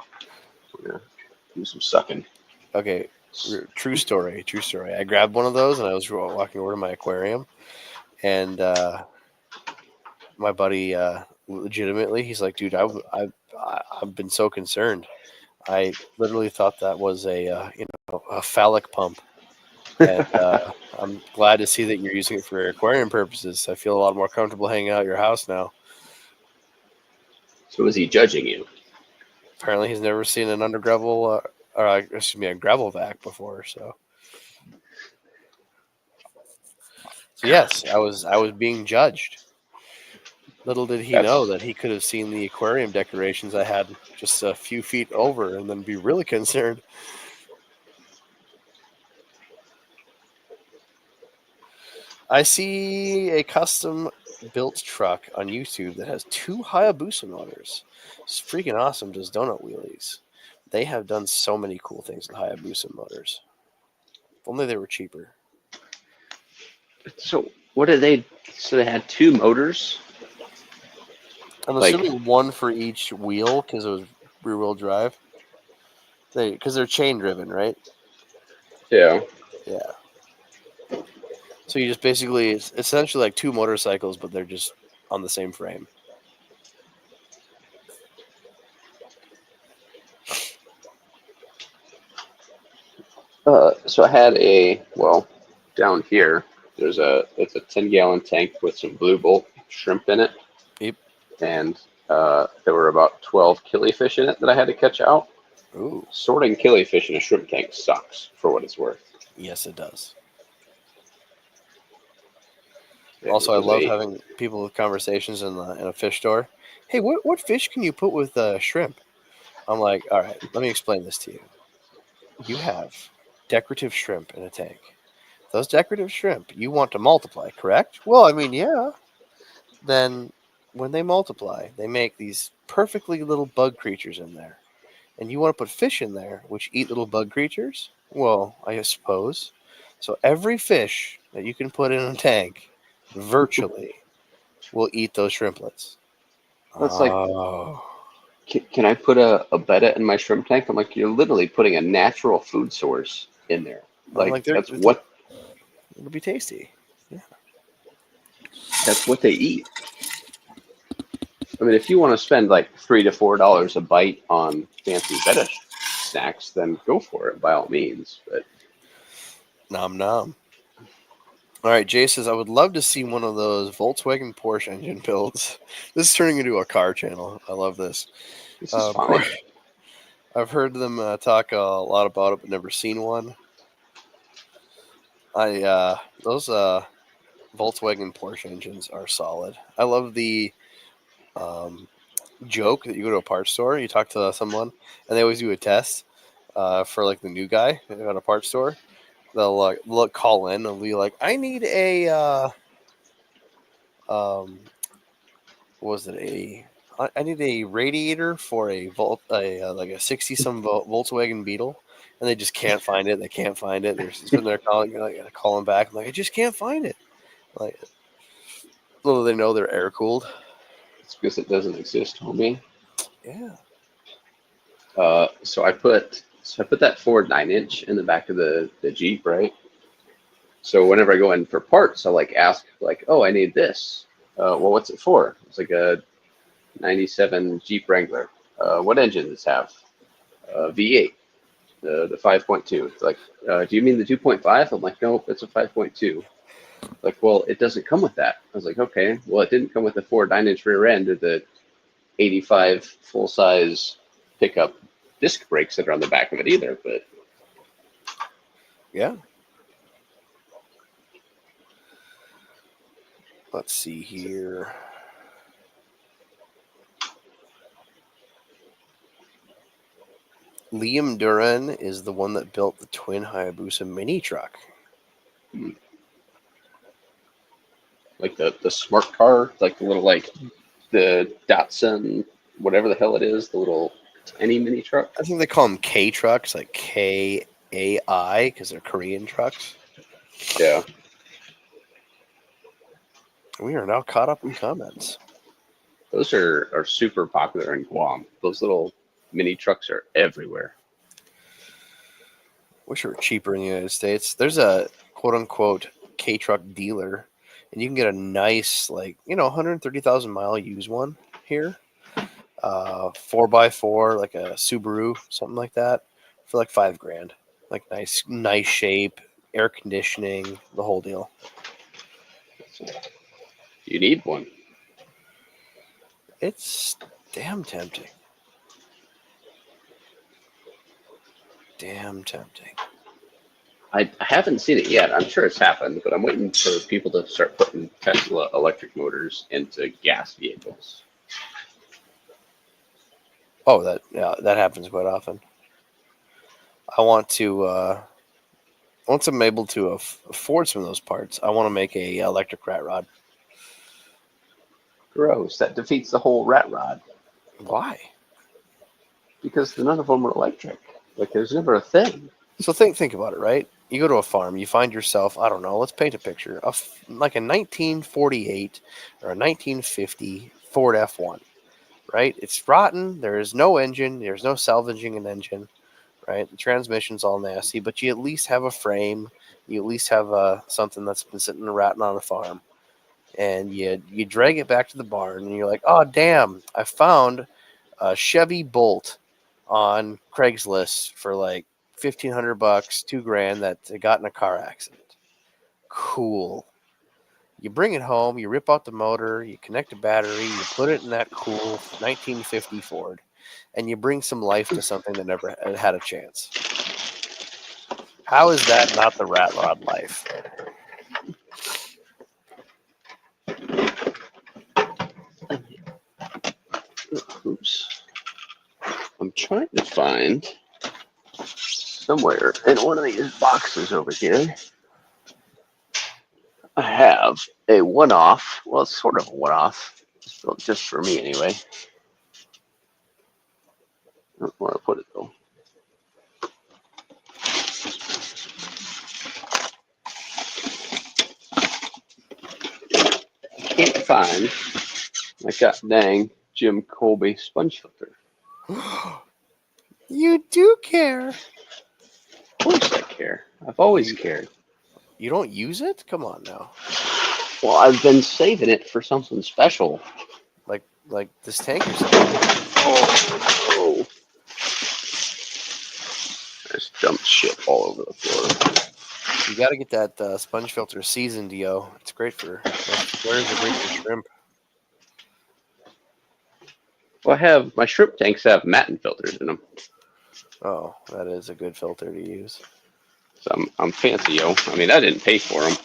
Speaker 1: We're gonna do some sucking.
Speaker 2: Okay, true story. True story. I grabbed one of those and I was walking over to my aquarium, and my buddy, legitimately, he's like, "Dude, I've been so concerned. I literally thought that was a phallic pump, and I'm glad to see that you're using it for aquarium purposes. I feel a lot more comfortable hanging out at your house now."
Speaker 1: So is he judging you?
Speaker 2: Apparently, he's never seen an undergravel, excuse me, a gravel vac before. So yes, I was being judged. Little did he know
Speaker 1: That's
Speaker 2: that he could have seen the aquarium decorations I had just a few feet over, and then be really concerned. I see a custom built truck on YouTube that has 2 Hayabusa motors. It's freaking awesome. Does donut wheelies. They have done so many cool things with Hayabusa motors. If only they were cheaper.
Speaker 1: so. What did they? So they had two motors.
Speaker 2: I'm
Speaker 1: Like,
Speaker 2: assuming one for each wheel because it was rear wheel drive. Because they're chain driven, right?
Speaker 1: yeah.
Speaker 2: Yeah. So you just basically, it's essentially like 2 motorcycles, but they're just on the same frame.
Speaker 1: So I had down here. It's a 10-gallon tank with some blue bolt shrimp in it,
Speaker 2: Yep.
Speaker 1: and there were about 12 killifish in it that I had to catch out.
Speaker 2: Ooh.
Speaker 1: Sorting killifish in a shrimp tank sucks, for what it's worth.
Speaker 2: Yes, it does.
Speaker 1: It
Speaker 2: Also, I
Speaker 1: was
Speaker 2: love
Speaker 1: a
Speaker 2: having people with conversations in a fish store. Hey, what fish can you put with shrimp? I'm like, all right, let me explain this to you. You have decorative shrimp in a tank. Those decorative shrimp you want to multiply, correct? Well, I mean, yeah. Then when they multiply, they make these perfectly little bug creatures in there. And you want to put fish in there which eat little bug creatures? Well, I suppose. So every fish that you can put in a tank virtually will eat those shrimplets.
Speaker 1: That's like,
Speaker 2: Oh.
Speaker 1: can I put a betta in my shrimp tank? I'm like, you're literally putting a natural food source in there.
Speaker 2: I'm
Speaker 1: Like
Speaker 2: like, it'll be tasty. Yeah.
Speaker 1: that's what they eat. I mean, if you want to spend like $3 to $4 a bite on fancy betta snacks, then go for it by all means. But
Speaker 2: Nom nom. All right, Jay says, I would love to see one of those Volkswagen Porsche engine builds. This is turning into a car channel. I love this.
Speaker 1: this is
Speaker 2: Porsche.
Speaker 1: fine.
Speaker 2: I've heard them talk a lot about it, but never seen one. Those Volkswagen Porsche engines are solid. I love the um, joke that you go to a parts store, you talk to someone, and they always do a test for like the new guy at a parts store. They'll call in and be like, "I need a um, what was it, a I need a radiator for a like a 60 some Volkswagen Beetle, and they just can't find it. They can't find it. They're sitting there calling, like, calling back. I'm like, I just can't find it. Like, little do they know they're air cooled.
Speaker 1: It's because it doesn't exist, homie.
Speaker 2: Yeah.
Speaker 1: So I put that Ford 9-inch in the back of the Jeep, right? So whenever I go in for parts, I'll like ask like, oh, I need this. Well, what's it for? It's like a 97 Jeep Wrangler. What engine does this have? V8, the 5.2. It's like, do you mean the 2.5? I'm like, no, it's a 5.2. Like, well, it doesn't come with that. I was like, okay, well, it didn't come with the Ford 9-inch rear end or the 85 full size pickup disc brakes that are on the back of it either. But
Speaker 2: Yeah. Let's see here. Liam Duran is the one that built the twin Hayabusa mini truck.
Speaker 1: like the smart car, like the little like the Datsun, whatever the hell it is, the little tiny mini truck.
Speaker 2: I think they call them K trucks, like KAI, because they're Korean trucks.
Speaker 1: Yeah.
Speaker 2: We are now caught up in comments.
Speaker 1: Those are super popular in Guam. Those little mini trucks are everywhere.
Speaker 2: Wish it were cheaper in the United States. There's a quote unquote K truck dealer, and you can get a nice, like, 130,000 mile used one here. 4x4, like a Subaru, something like that, for like $5,000. Like nice shape, air conditioning, the whole deal.
Speaker 1: You need one.
Speaker 2: It's damn tempting. Damn tempting.
Speaker 1: I haven't seen it yet. I'm sure it's happened, but I'm waiting for people to start putting Tesla electric motors into gas vehicles.
Speaker 2: Oh, that happens quite often. I want to once I'm able to afford some of those parts, I want to make a electric rat rod.
Speaker 1: Gross. That defeats the whole rat rod.
Speaker 2: Why?
Speaker 1: Because none of them are electric. Like, there's never a thing.
Speaker 2: So think about it, right? You go to a farm, you find yourself, I don't know, let's paint a picture, like a 1948 or a 1950 Ford F1, right? It's rotten. There is no engine. There's no salvaging an engine, right? The transmission's all nasty, but you at least have a frame. You at least have something that's been sitting and rotting on a farm. And you drag it back to the barn, and you're like, oh, damn, I found a Chevy Bolt on Craigslist for like $1,500, $2,000 that got in a car accident. Cool. You bring it home, you rip out the motor, you connect a battery, you put it in that cool 1950 Ford, and you bring some life to something that never had a chance. How is that not the rat rod life?
Speaker 1: Oops. I'm trying to find somewhere in one of these boxes over here. I have a one-off. Well, it's sort of a one-off. It's built just for me anyway. I don't know where I put it though. Can't find my god dang Jim Colby sponge filter.
Speaker 2: You do care.
Speaker 1: Of course I care. I've always cared.
Speaker 2: You don't use it? Come on now.
Speaker 1: Well, I've been saving it for something special.
Speaker 2: Like this tank or something.
Speaker 1: Oh. I just dumped shit all over the floor.
Speaker 2: You got to get that sponge filter seasoned, yo. It's great for squares are great for shrimp.
Speaker 1: Well, my shrimp tanks have Matten filters in them.
Speaker 2: Oh, that is a good filter to use.
Speaker 1: So I'm fancy, yo. I mean, I didn't pay for them.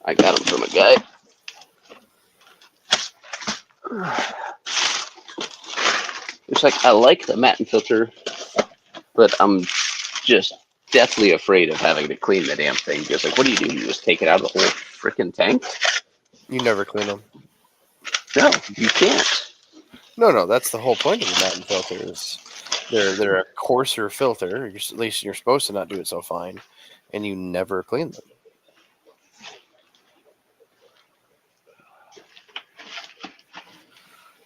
Speaker 1: I got them from a guy. It's like, I like the Matten filter, but I'm just deathly afraid of having to clean the damn thing. Because, like, what do? You just take it out of the whole freaking tank?
Speaker 2: You never clean them.
Speaker 1: No, you can't.
Speaker 2: No, that's the whole point of the matte filters. They're a coarser filter. At least you're supposed to not do it so fine, and you never clean them.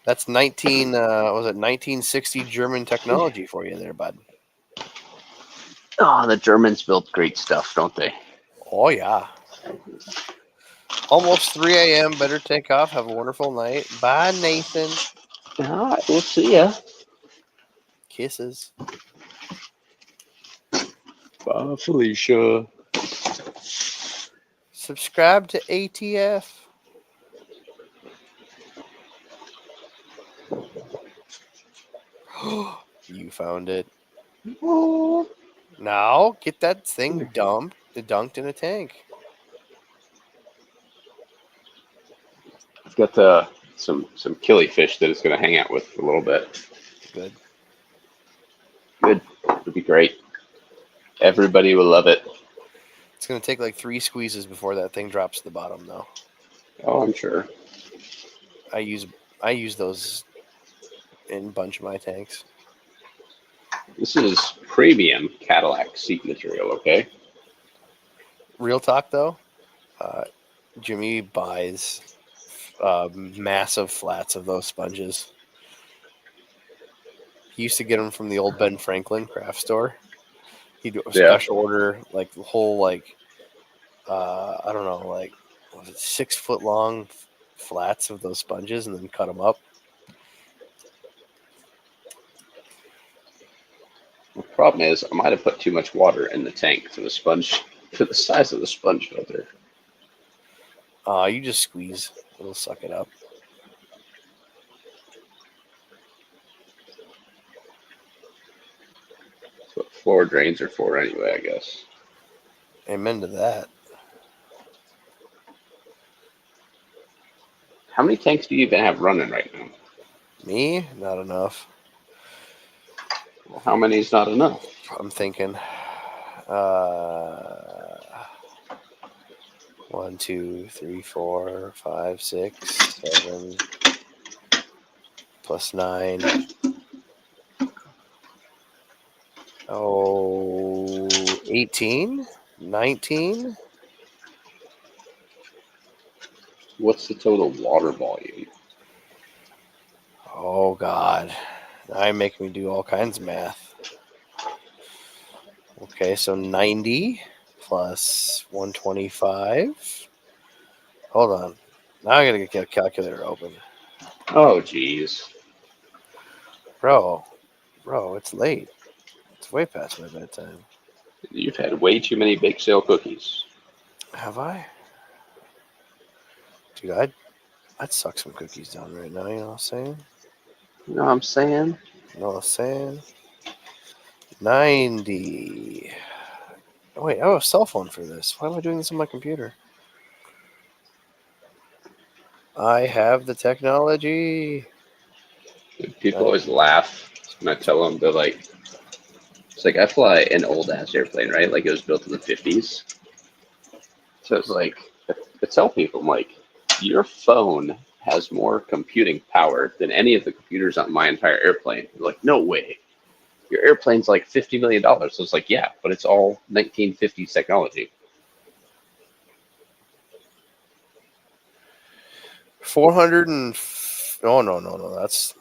Speaker 2: That's 1960 German technology for you there, bud.
Speaker 1: Oh, the Germans built great stuff, don't they?
Speaker 2: Oh yeah. Almost 3 a.m. Better take off. Have a wonderful night. Bye, Nathan.
Speaker 1: All right, we'll see ya.
Speaker 2: Kisses.
Speaker 1: Bye, Felicia.
Speaker 2: Subscribe to ATF. You found it.
Speaker 1: Oh.
Speaker 2: Now get that thing dunked in a tank.
Speaker 1: I've got some killifish that it's going to hang out with for a little bit.
Speaker 2: Good.
Speaker 1: Good. It'll be great. Everybody will love it.
Speaker 2: It's gonna take like 3 squeezes before that thing drops to the bottom, though.
Speaker 1: Oh, I'm sure.
Speaker 2: I use those in a bunch of my tanks.
Speaker 1: This is premium Cadillac seat material, okay?
Speaker 2: Real talk though, Jimmy buys massive flats of those sponges. He used to get them from the old Ben Franklin craft store. He'd do a
Speaker 1: Yeah.
Speaker 2: special order, like the whole I don't know, like was it 6 foot long flats of those sponges, and then cut them up.
Speaker 1: The problem is I might have put too much water in the tank for the sponge, for the size of the sponge filter.
Speaker 2: You just squeeze; it'll suck it up.
Speaker 1: That's what floor drains are for anyway, I guess.
Speaker 2: Amen to that.
Speaker 1: How many tanks do you even have running right now?
Speaker 2: Me, not enough.
Speaker 1: Well, how many is not enough?
Speaker 2: I'm thinking. 1, 2, 3, 4, 5, 6, 7, plus 9. Oh, 18, 19.
Speaker 1: What's the total water volume?
Speaker 2: Oh God, now you're making me do all kinds of math. Okay, so 90 plus 125. Hold on. Now I gotta get a calculator open.
Speaker 1: Oh, geez.
Speaker 2: Bro, it's late. It's way past my bedtime.
Speaker 1: You've had way too many bake sale cookies.
Speaker 2: Have I? Dude, I'd suck some cookies down right now, you know what I'm saying?
Speaker 1: You know what I'm saying?
Speaker 2: You know what I'm saying? 90. Oh, wait, I have a cell phone for this. Why am I doing this on my computer? I have the technology.
Speaker 1: People always laugh when I tell them they're like, it's like I fly an old ass airplane, right? Like it was built in the 50s. So it's like, I tell people, I'm like, your phone has more computing power than any of the computers on my entire airplane. They're like, no way. Your airplane's like $50 million. So it's like, yeah, but it's all 1950s technology.
Speaker 2: 400 and... Oh, no. That's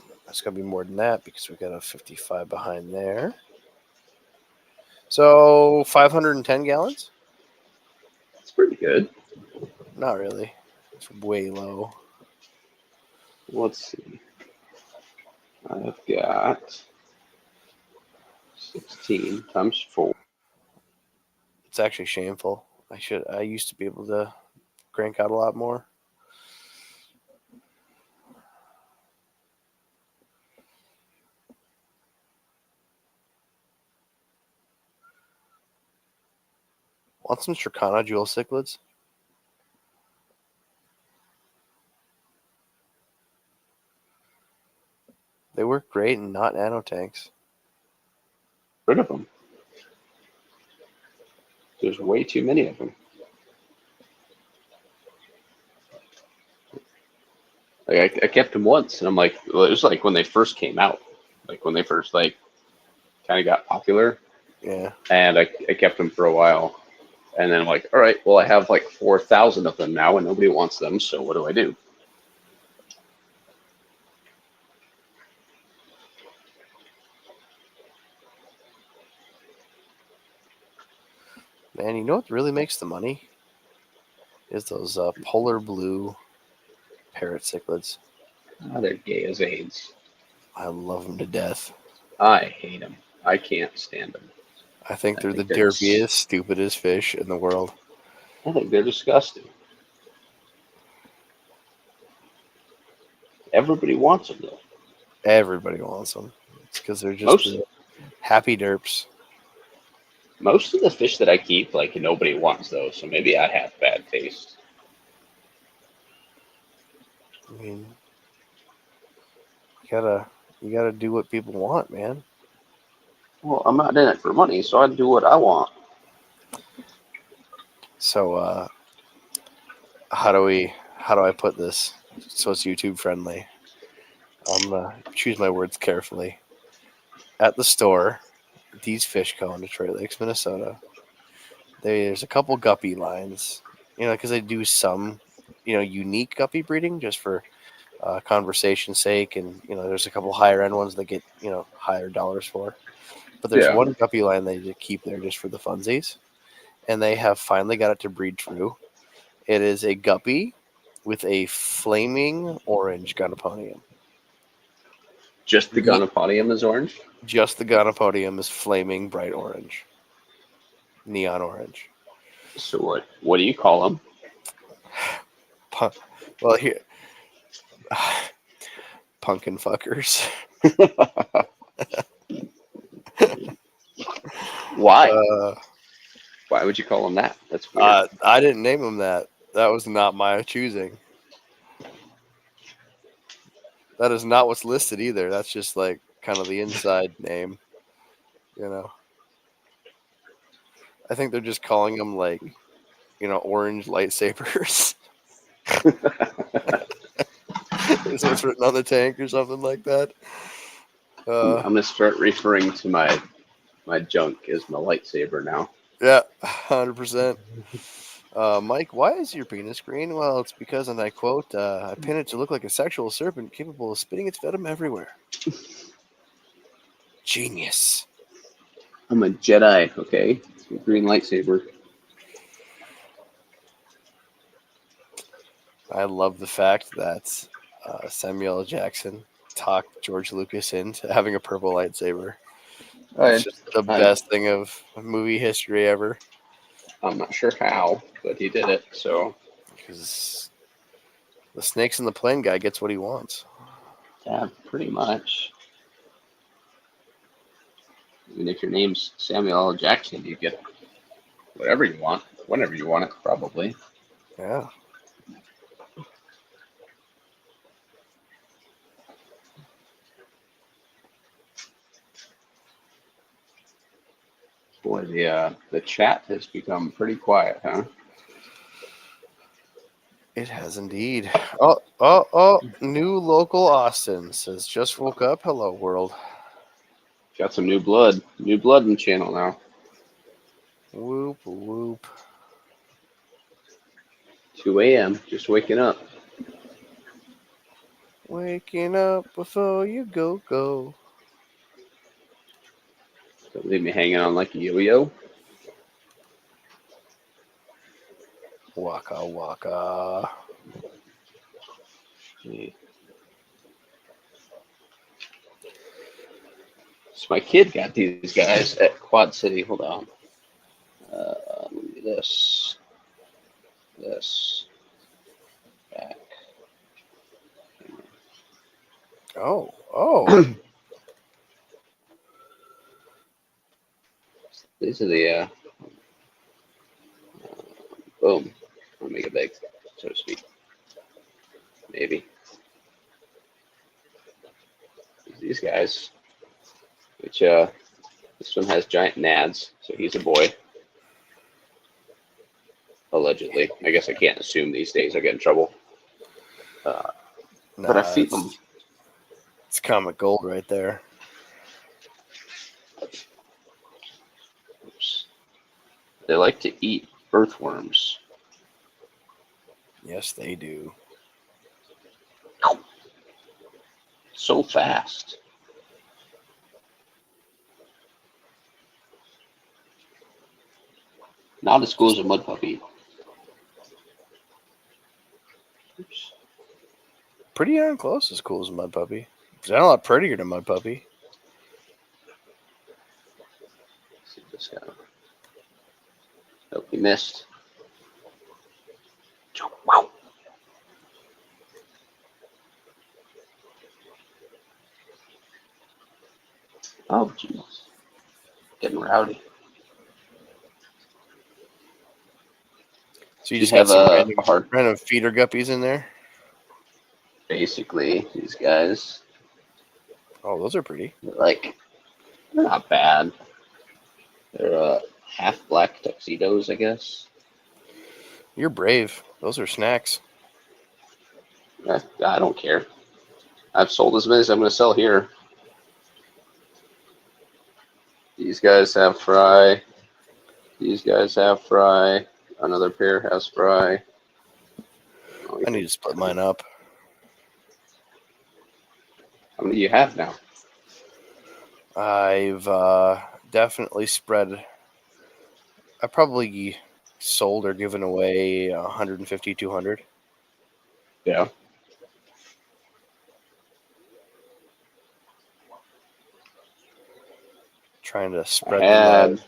Speaker 2: going to be more than that because we got a 55 behind there. So 510 gallons?
Speaker 1: It's pretty good.
Speaker 2: Not really. It's way low.
Speaker 1: Let's see. I've got 16 times 4.
Speaker 2: It's actually shameful. I used to be able to crank out a lot more. Want some Stracana Jewel cichlids? They work great in not nano tanks.
Speaker 1: Rid of them. There's way too many of them. Like I kept them once, and I'm like, well, it was like when they first came out, like when they first like kind of got popular,
Speaker 2: Yeah.
Speaker 1: and I kept them for a while, and then I'm like, all right, well I have like 4,000 of them now, and nobody wants them, so what do I do?
Speaker 2: Man, you know what really makes the money? Is those polar blue parrot cichlids.
Speaker 1: Oh, they're gay as AIDS.
Speaker 2: I love them to death.
Speaker 1: I hate them. I can't stand them.
Speaker 2: I think
Speaker 1: I
Speaker 2: they're the
Speaker 1: think they're
Speaker 2: derpiest, stupidest fish in the world.
Speaker 1: I think they're disgusting. Everybody wants them though.
Speaker 2: Everybody wants them. It's because they're just
Speaker 1: Most
Speaker 2: the happy derps.
Speaker 1: most of the fish that I keep, like nobody wants those, so maybe I have bad taste.
Speaker 2: I mean, you gotta do what people want, man.
Speaker 1: Well, I'm not in it for money, so I do what I want.
Speaker 2: So, how do I put this so it's YouTube friendly? I'm gonna choose my words carefully. At the store, Dee's Fish Co. in Detroit Lakes, Minnesota. There's a couple guppy lines, because they do some, unique guppy breeding just for conversation's sake, and there's a couple higher end ones that get higher dollars for. But there's
Speaker 1: Yeah.
Speaker 2: one guppy line they keep there just for the funsies, and they have finally got it to breed true. It is a guppy with a flaming orange gonopodium.
Speaker 1: Just the
Speaker 2: Ye-
Speaker 1: gonopodium is orange.
Speaker 2: Just the gonopodium is flaming bright orange, neon orange.
Speaker 1: So what do you call them?
Speaker 2: Well, here, pumpkin fuckers.
Speaker 1: Why?
Speaker 2: Uh,
Speaker 1: Why would you call them that? That's weird.
Speaker 2: I didn't name them that. That was not my choosing. That is not what's listed either. That's just like kind of the inside name, you know. I think they're just calling them like, orange lightsabers. Is what's written on the tank or something like that.
Speaker 1: I'm gonna start referring to my junk as my lightsaber now.
Speaker 2: Yeah, 100%. Mike, why is your penis green? Well, it's because, and I quote, I pin it to look like a sexual serpent capable of spitting its venom everywhere. Genius.
Speaker 1: I'm a Jedi, okay? Green lightsaber.
Speaker 2: I love the fact that Samuel L. Jackson talked George Lucas into having a purple lightsaber. It's just the best thing of movie history ever.
Speaker 1: I'm not sure how, but he did it. So
Speaker 2: Because the snakes in the plane guy gets what he wants.
Speaker 1: yeah, pretty much. I mean, if your name's Samuel L. Jackson, you get whatever you want, whenever you want it, probably.
Speaker 2: Yeah.
Speaker 1: Boy, the chat has become pretty quiet, huh?
Speaker 2: It has indeed. Oh. New local Austin says, just woke up. Hello, world.
Speaker 1: Got some new blood in the channel now.
Speaker 2: Whoop, whoop.
Speaker 1: 2 a.m. Just waking up.
Speaker 2: Waking up before you go.
Speaker 1: Don't leave me hanging on like a yo-yo.
Speaker 2: Waka waka.
Speaker 1: Gee. So my kid got these guys at Quad City. Hold on. Let me do this, back.
Speaker 2: Oh.
Speaker 1: These are the boom. I'll make it big, so to speak. Maybe these guys, which this one has giant nads, so he's a boy. Allegedly, I guess I can't assume these days. I get in trouble. but I
Speaker 2: Nah,
Speaker 1: feed them.
Speaker 2: it's comic gold right there.
Speaker 1: Oops. They like to eat earthworms.
Speaker 2: Yes, they do.
Speaker 1: So fast. Not as cool as a mud puppy. Oops.
Speaker 2: Pretty darn close as cool as a mud puppy. It's not a lot prettier than a mud puppy.
Speaker 1: Let's see this guy. Nope, he missed. Wow. Oh, jeez. Getting rowdy.
Speaker 2: So you
Speaker 1: You
Speaker 2: just got
Speaker 1: have
Speaker 2: some
Speaker 1: a hard,
Speaker 2: random feeder guppies in there.
Speaker 1: basically, these guys.
Speaker 2: Oh, those are pretty.
Speaker 1: Like, they're not bad. They're half black tuxedos, I guess.
Speaker 2: You're brave. Those are snacks.
Speaker 1: I don't care. I've sold as many as I'm going to sell here. These guys have fry. These guys have fry. Another pair has fry. Oh,
Speaker 2: I need to split mine up.
Speaker 1: how many do you have now?
Speaker 2: I've definitely spread. I probably sold or given away 150, 200.
Speaker 1: Yeah.
Speaker 2: Trying to
Speaker 1: I
Speaker 2: spread the love.
Speaker 1: had,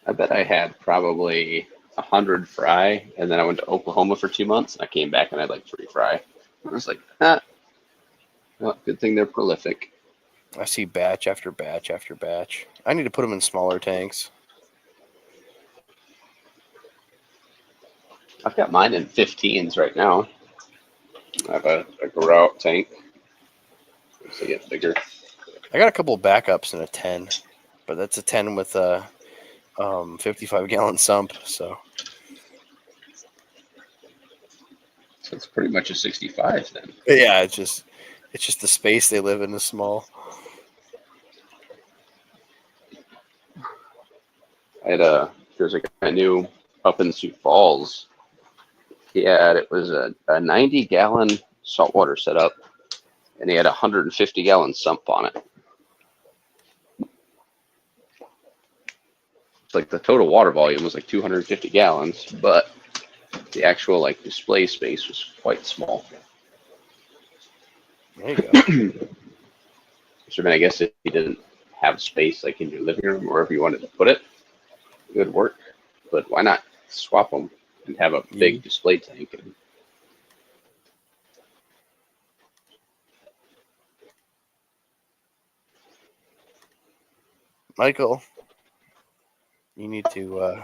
Speaker 1: I bet I had probably 100 fry, and then I went to Oklahoma for 2 months, and I came back and I had like 3 fry. I was like, well, good thing they're prolific.
Speaker 2: I see batch after batch after batch. I need to put them in smaller tanks.
Speaker 1: I've got mine in 15s right now. I have a grow out tank. As they get bigger.
Speaker 2: I got a couple backups in a 10, but that's a 10 with a 55-gallon sump. So
Speaker 1: So it's pretty much a 65 then.
Speaker 2: yeah, it's just the space they live in is small.
Speaker 1: There's a guy I knew up in Sioux Falls. It was a 90-gallon saltwater setup, and he had a 150-gallon sump on it. It's like the total water volume was like 250 gallons, but the actual like display space was quite small.
Speaker 2: There you go.
Speaker 1: So I mean, I guess if you didn't have space like in your living room or wherever you wanted to put it, it would work. But why not swap them and have a big display tank? And
Speaker 2: Michael, you need to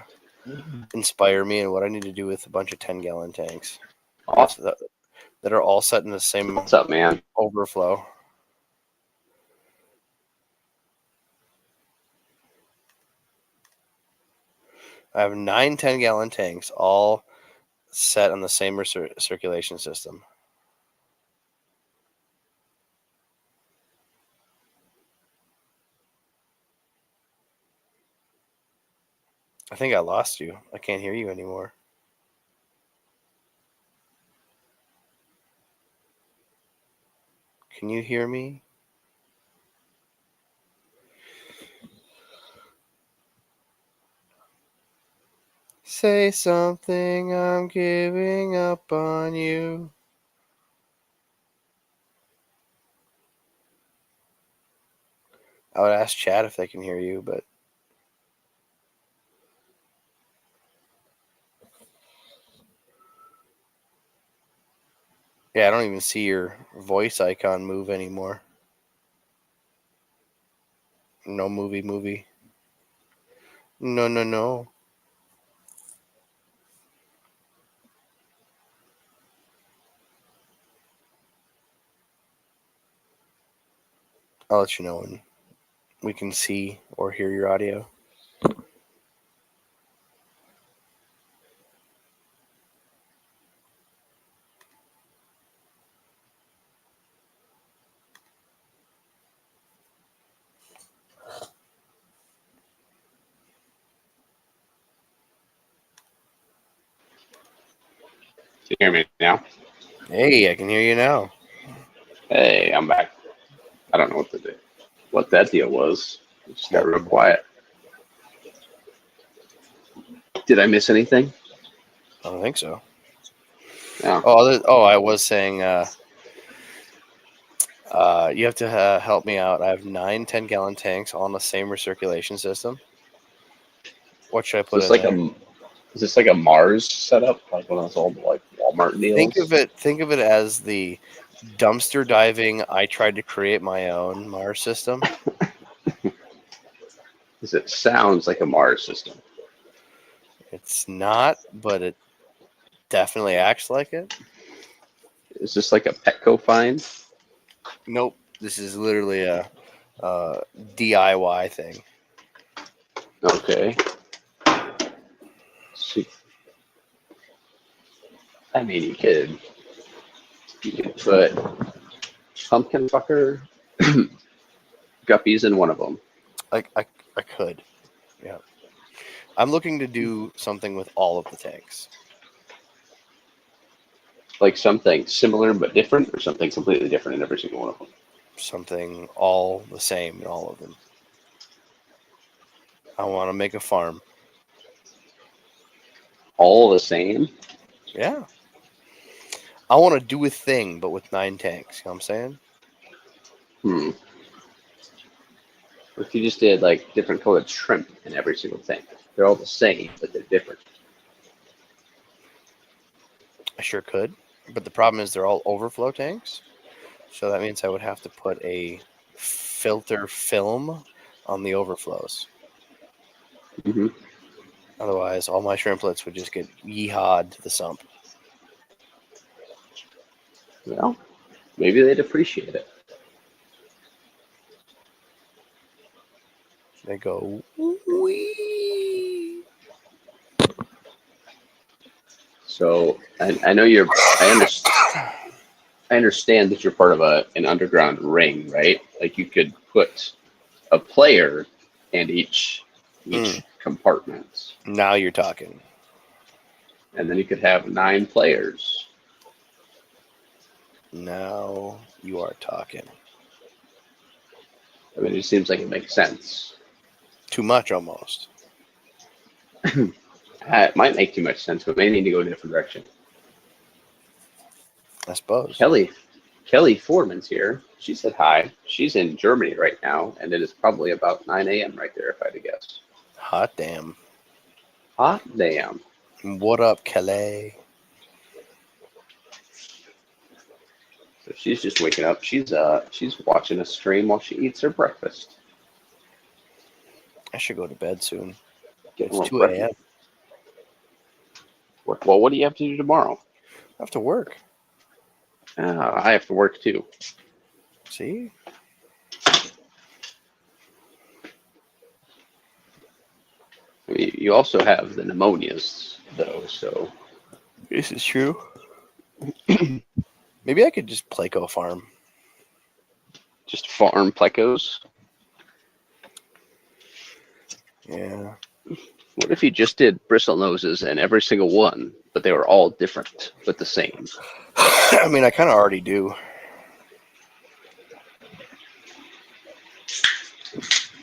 Speaker 2: inspire me in what I need to do with a bunch of 10-gallon tanks
Speaker 1: awesome.
Speaker 2: that are all set in the same
Speaker 1: What's up, man?
Speaker 2: overflow. I have 9 10-gallon tanks, all set on the same circulation system. I think I lost you. I can't hear you anymore. Can you hear me? Say something, I'm giving up on you. I would ask chat if they can hear you, but yeah, I don't even see your voice icon move anymore. No movie. No. I'll let you know when we can see or hear your audio.
Speaker 1: you hear me now?
Speaker 2: Hey, I can hear you now.
Speaker 1: Hey, I'm back. I don't know what that deal was. It just got real quiet. Did I miss anything?
Speaker 2: I don't think so.
Speaker 1: No.
Speaker 2: I was saying you have to help me out. I have 9 10-gallon tanks all on the same recirculation system. What should I put in there?
Speaker 1: Is this like a Mars setup? Like one of those old like Walmart deals?
Speaker 2: Think of it as the dumpster diving. I tried to create my own Mars system.
Speaker 1: Because it sounds like a Mars system.
Speaker 2: It's not, but it definitely acts like it.
Speaker 1: Is this like a Petco find?
Speaker 2: Nope. This is literally a DIY thing.
Speaker 1: Okay. See. I mean, you could put pumpkin fucker guppies in one of them.
Speaker 2: I could. Yeah. I'm looking to do something with all of the tanks.
Speaker 1: Like something similar but different, or something completely different in every single one of them.
Speaker 2: Something all the same in all of them. I want to make a farm.
Speaker 1: All the same?
Speaker 2: Yeah. I want to do a thing, but with 9 tanks. You know what I'm saying?
Speaker 1: What if you just did like different colored shrimp in every single thing? They're all the same, but they're different.
Speaker 2: I sure could. But the problem is they're all overflow tanks. So that means I would have to put a filter film on the overflows.
Speaker 1: Mm-hmm.
Speaker 2: Otherwise, all my shrimplets would just get yeehawed to the sump.
Speaker 1: Well, maybe they'd appreciate it.
Speaker 2: They go, wee.
Speaker 1: So I know I understand that you're part of an underground ring, right? Like you could put a player in each compartment.
Speaker 2: Now you're talking.
Speaker 1: And then you could have 9 players.
Speaker 2: Now you are talking.
Speaker 1: I mean, it just seems like it makes sense.
Speaker 2: Too much almost.
Speaker 1: It might make too much sense, but may need to go in a different direction.
Speaker 2: I suppose.
Speaker 1: Kelly Foreman's here. She said hi. She's in Germany right now, and it is probably about 9 a.m. right there, if I had to guess.
Speaker 2: Hot damn.
Speaker 1: Hot damn.
Speaker 2: What up, Kelly?
Speaker 1: So she's just waking up. She's watching a stream while she eats her breakfast.
Speaker 2: I should go to bed soon.
Speaker 1: Getting
Speaker 2: It's 2 a.m.
Speaker 1: Well, what do you have to do tomorrow?
Speaker 2: I have to work.
Speaker 1: I have to work too.
Speaker 2: See?
Speaker 1: I mean, you also have the pneumonias, though, so.
Speaker 2: This is true. Maybe I could just Pleco farm.
Speaker 1: Just farm plecos?
Speaker 2: Yeah.
Speaker 1: What if you just did bristle noses and every single one, but they were all different, but the same?
Speaker 2: I mean, I kind of already do.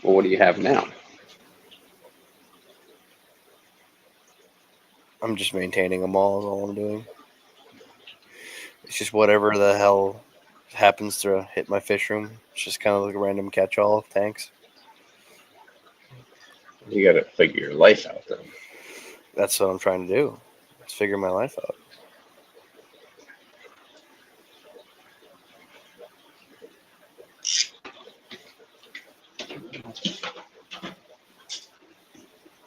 Speaker 1: Well, what do you have now?
Speaker 2: I'm just maintaining them all is all I'm doing. It's just whatever the hell happens to hit my fish room. It's just kind of like a random catch-all of tanks.
Speaker 1: You got to figure your life out, though.
Speaker 2: That's what I'm trying to do. Let's figure my life out.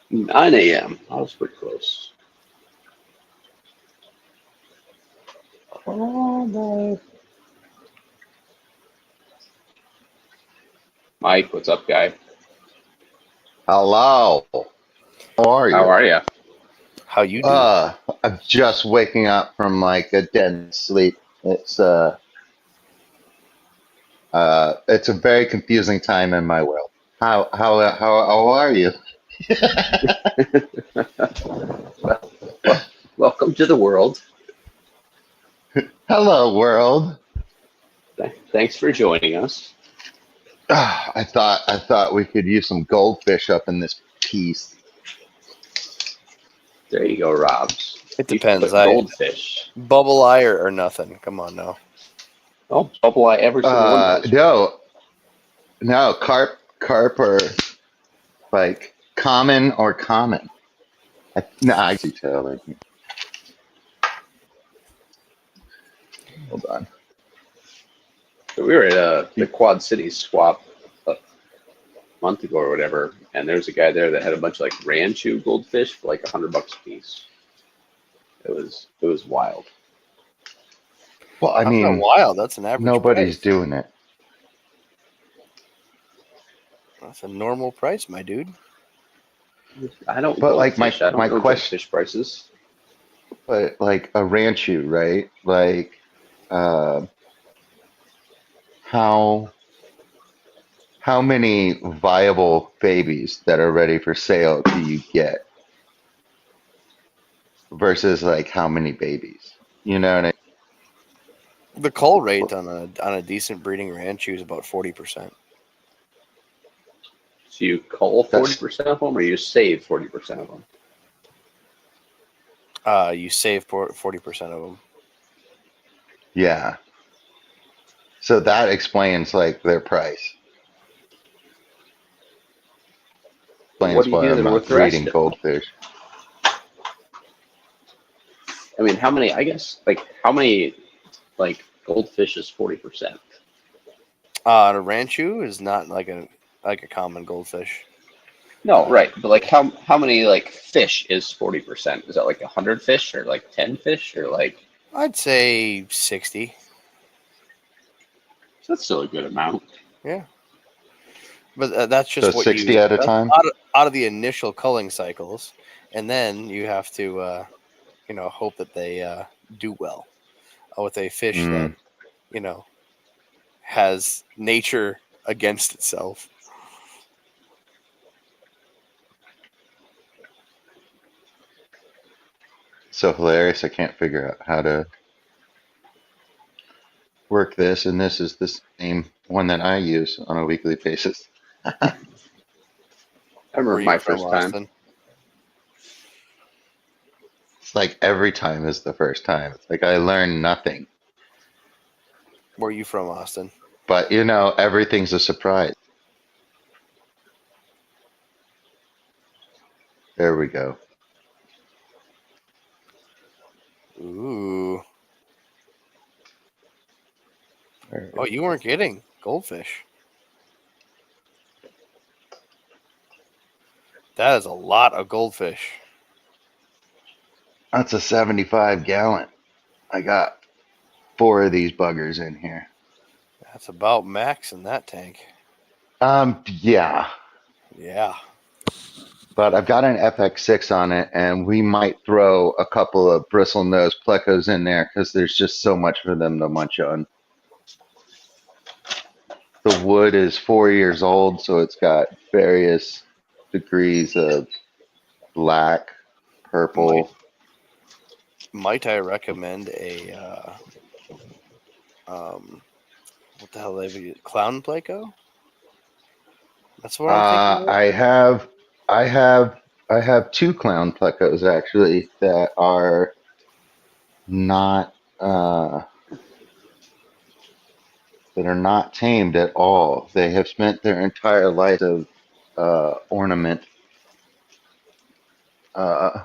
Speaker 1: Nine a.m. I was pretty close. Oh, no. Mike, what's up, guy?
Speaker 3: Hello. How are you?
Speaker 1: How are you?
Speaker 2: How you do?
Speaker 3: I'm just waking up from like a dead sleep. It's a very confusing time in my world. How are you?
Speaker 1: Welcome to the world.
Speaker 3: Hello, world.
Speaker 1: Thanks for joining us.
Speaker 3: I thought we could use some goldfish up in this piece.
Speaker 1: There you go, Robs.
Speaker 2: It
Speaker 1: You should
Speaker 2: depends.
Speaker 1: put goldfish.
Speaker 2: Bubble eye or nothing. Come on now.
Speaker 1: Oh, bubble eye, every single one of those.
Speaker 3: No, carp are like common or common. No, I see tell. Hold on.
Speaker 1: So we were at the Quad Cities swap a month ago or whatever, and there's a guy there that had a bunch of like Ranchu goldfish for like $100 a piece. It was wild.
Speaker 3: Well, I
Speaker 2: That's not
Speaker 3: mean,
Speaker 2: wild. That's an average
Speaker 3: nobody's
Speaker 2: price.
Speaker 3: doing it.
Speaker 2: That's a normal price, my dude.
Speaker 1: I don't
Speaker 3: But like
Speaker 1: goldfish. I don't
Speaker 3: my
Speaker 1: know
Speaker 3: question,
Speaker 1: goldfish prices.
Speaker 3: but like a ranchu, right? Like, uh, how how many viable babies that are ready for sale do you get versus like how many babies? You know what I
Speaker 2: The cull rate on a decent breeding ranchu is about 40%.
Speaker 1: So you cull
Speaker 3: That's
Speaker 1: 40% of them, or you save 40% of them?
Speaker 2: You save 40% of them.
Speaker 3: yeah. So that explains like their price.
Speaker 1: What
Speaker 3: Explains
Speaker 1: do you
Speaker 3: why
Speaker 1: do
Speaker 3: I'm
Speaker 1: then with the rest
Speaker 3: breeding
Speaker 1: of them?
Speaker 3: goldfish.
Speaker 1: I mean, how many? I guess like how many like goldfish is 40%?
Speaker 2: A ranchu is not like a common goldfish.
Speaker 1: No, right. But like how many like fish is 40%? Is that like 100 fish or like 10 fish or like?
Speaker 2: I'd say 60.
Speaker 1: So that's still a good amount.
Speaker 2: Yeah, but that's
Speaker 3: So
Speaker 2: just what
Speaker 3: 60
Speaker 2: you
Speaker 3: at a
Speaker 2: that's
Speaker 3: time.
Speaker 2: out of the initial culling cycles, and then you have to hope that they do well with a fish that
Speaker 3: Mm.
Speaker 2: you know has nature against itself.
Speaker 3: So hilarious. I can't figure out how to work this, and this is the same one that I use on a weekly basis.
Speaker 1: I
Speaker 2: Where
Speaker 1: remember
Speaker 2: are you
Speaker 1: my
Speaker 2: from,
Speaker 1: first time.
Speaker 2: Austin?
Speaker 3: It's like every time is the first time. It's like I learn nothing,
Speaker 2: Where are you from, Austin?
Speaker 3: but everything's a surprise. There we go.
Speaker 2: Ooh.
Speaker 3: There
Speaker 2: Oh,
Speaker 3: we
Speaker 2: you
Speaker 3: go.
Speaker 2: weren't kidding. Goldfish. That is a lot of goldfish.
Speaker 3: That's a 75 gallon. I got 4 of these buggers in here.
Speaker 2: That's about max in that tank.
Speaker 3: Yeah,
Speaker 2: Yeah.
Speaker 3: but I've got an FX6 on it, and we might throw a couple of bristlenose plecos in there because there's just so much for them to munch on. The wood is 4 years old, so it's got various degrees of black,
Speaker 2: Might
Speaker 3: purple.
Speaker 2: might I recommend a what the hell they be clown pleco? That's what I'm thinking of.
Speaker 3: I have, I have, I have 2 clown plecos actually that are not that are not tamed at all. They have spent their entire life of ornament, uh,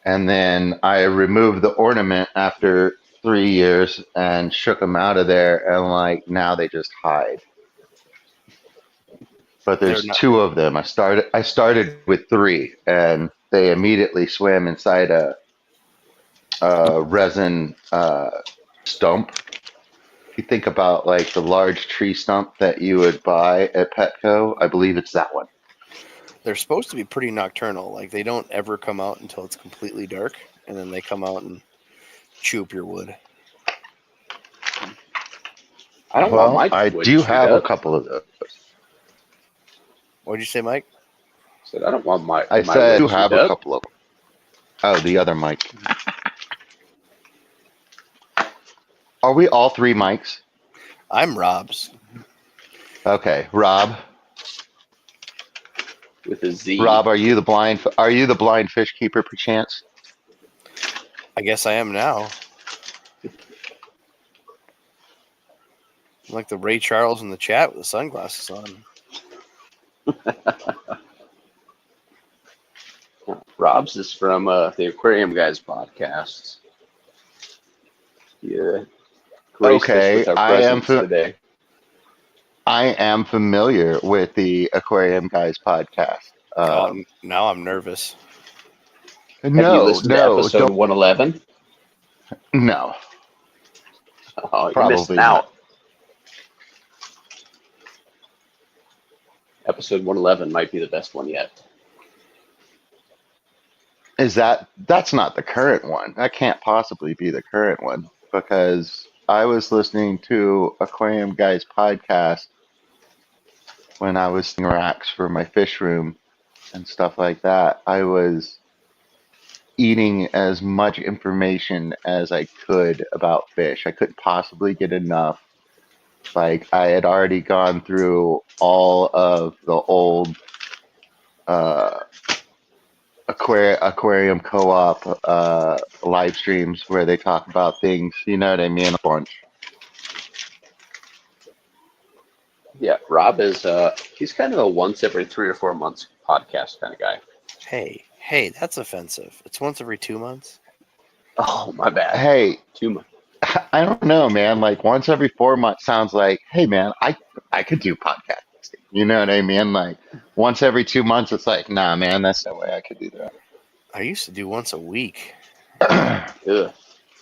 Speaker 3: and then I removed the ornament after 3 years and shook them out of there, and like now they just hide. But
Speaker 2: They're
Speaker 3: there's
Speaker 2: not.
Speaker 3: 2 of them. I started with 3, and they immediately swam inside a resin stump. If you think about like the large tree stump that you would buy at Petco, I believe it's that one.
Speaker 2: They're supposed to be pretty nocturnal. Like they don't ever come out until it's completely dark, and then they come out and chew up your wood.
Speaker 1: I don't want
Speaker 3: Well,
Speaker 1: my
Speaker 3: I
Speaker 1: wood
Speaker 3: do
Speaker 1: chewed
Speaker 3: have a
Speaker 1: up.
Speaker 3: couple of those.
Speaker 2: What'd you say, Mike?
Speaker 1: I said I don't want
Speaker 3: I
Speaker 1: my
Speaker 3: said I
Speaker 1: wood
Speaker 3: do
Speaker 1: chewed
Speaker 3: have a
Speaker 1: up.
Speaker 3: couple of them. Oh, the other mic. Are we all three mics?
Speaker 2: I'm Rob's.
Speaker 3: Okay, Rob.
Speaker 1: with a Z.
Speaker 3: Rob, are you the blind fish keeper perchance?
Speaker 2: I guess I am now. I'm like the Ray Charles in the chat with the sunglasses on.
Speaker 1: Rob's is from the Aquarium Guys podcast. Yeah, graced us
Speaker 3: Okay,
Speaker 1: with our presence today.
Speaker 3: I am familiar with the Aquarium Guys podcast.
Speaker 2: Now I'm nervous.
Speaker 1: Have you
Speaker 3: No,
Speaker 1: listened to
Speaker 3: no,
Speaker 1: episode
Speaker 3: don't,
Speaker 1: 111?
Speaker 3: no,
Speaker 1: Oh, you're missing
Speaker 3: probably not.
Speaker 1: out. Episode 111 might be the best one yet.
Speaker 3: That's not the current one. That can't possibly be the current one because I was listening to Aquarium Guys podcast when I was in racks for my fish room and stuff like that. I was eating as much information as I could about fish. I couldn't possibly get enough. Like I had already gone through all of the old uh, aquarium co-op live streams where they talk about things. You know what I mean? A bunch.
Speaker 1: Yeah, Rob is he's kind of a once every 3 or 4 months podcast kind of guy.
Speaker 2: Hey, that's offensive. It's once every 2 months.
Speaker 1: Oh, my bad.
Speaker 3: Hey,
Speaker 1: 2 months.
Speaker 3: I don't know, man. Like once every 4 months sounds like, hey, man, I could do podcasting. You know what I mean? Like once every 2 months, it's like, nah, man, that's no way I could do
Speaker 2: I used to do once a week.
Speaker 3: that.
Speaker 1: Ugh,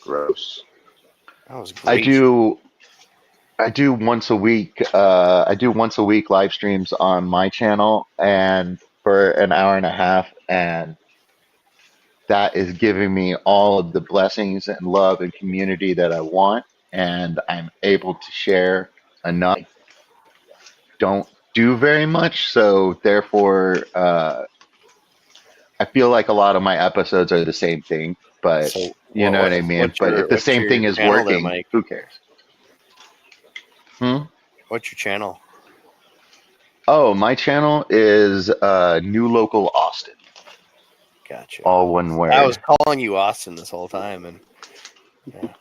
Speaker 1: gross.
Speaker 2: That was
Speaker 3: I
Speaker 2: great.
Speaker 3: do once a week. I do once a week live streams on my channel and for an hour and a half, and that is giving me all of the blessings and love and community that I want, and I'm able to share enough. I don't do very much, so therefore, I feel like a lot of my episodes are the same thing, but
Speaker 2: So
Speaker 3: you know what I mean. But if the
Speaker 2: what's
Speaker 3: same
Speaker 2: your
Speaker 3: thing is
Speaker 2: channel there,
Speaker 3: working,
Speaker 2: Mike?
Speaker 3: who cares? Hmm?
Speaker 2: What's your channel?
Speaker 3: Oh, my channel is New Local Austin,
Speaker 2: Gotcha.
Speaker 3: all one
Speaker 2: I was
Speaker 3: word.
Speaker 2: calling you Austin this whole time, and yeah.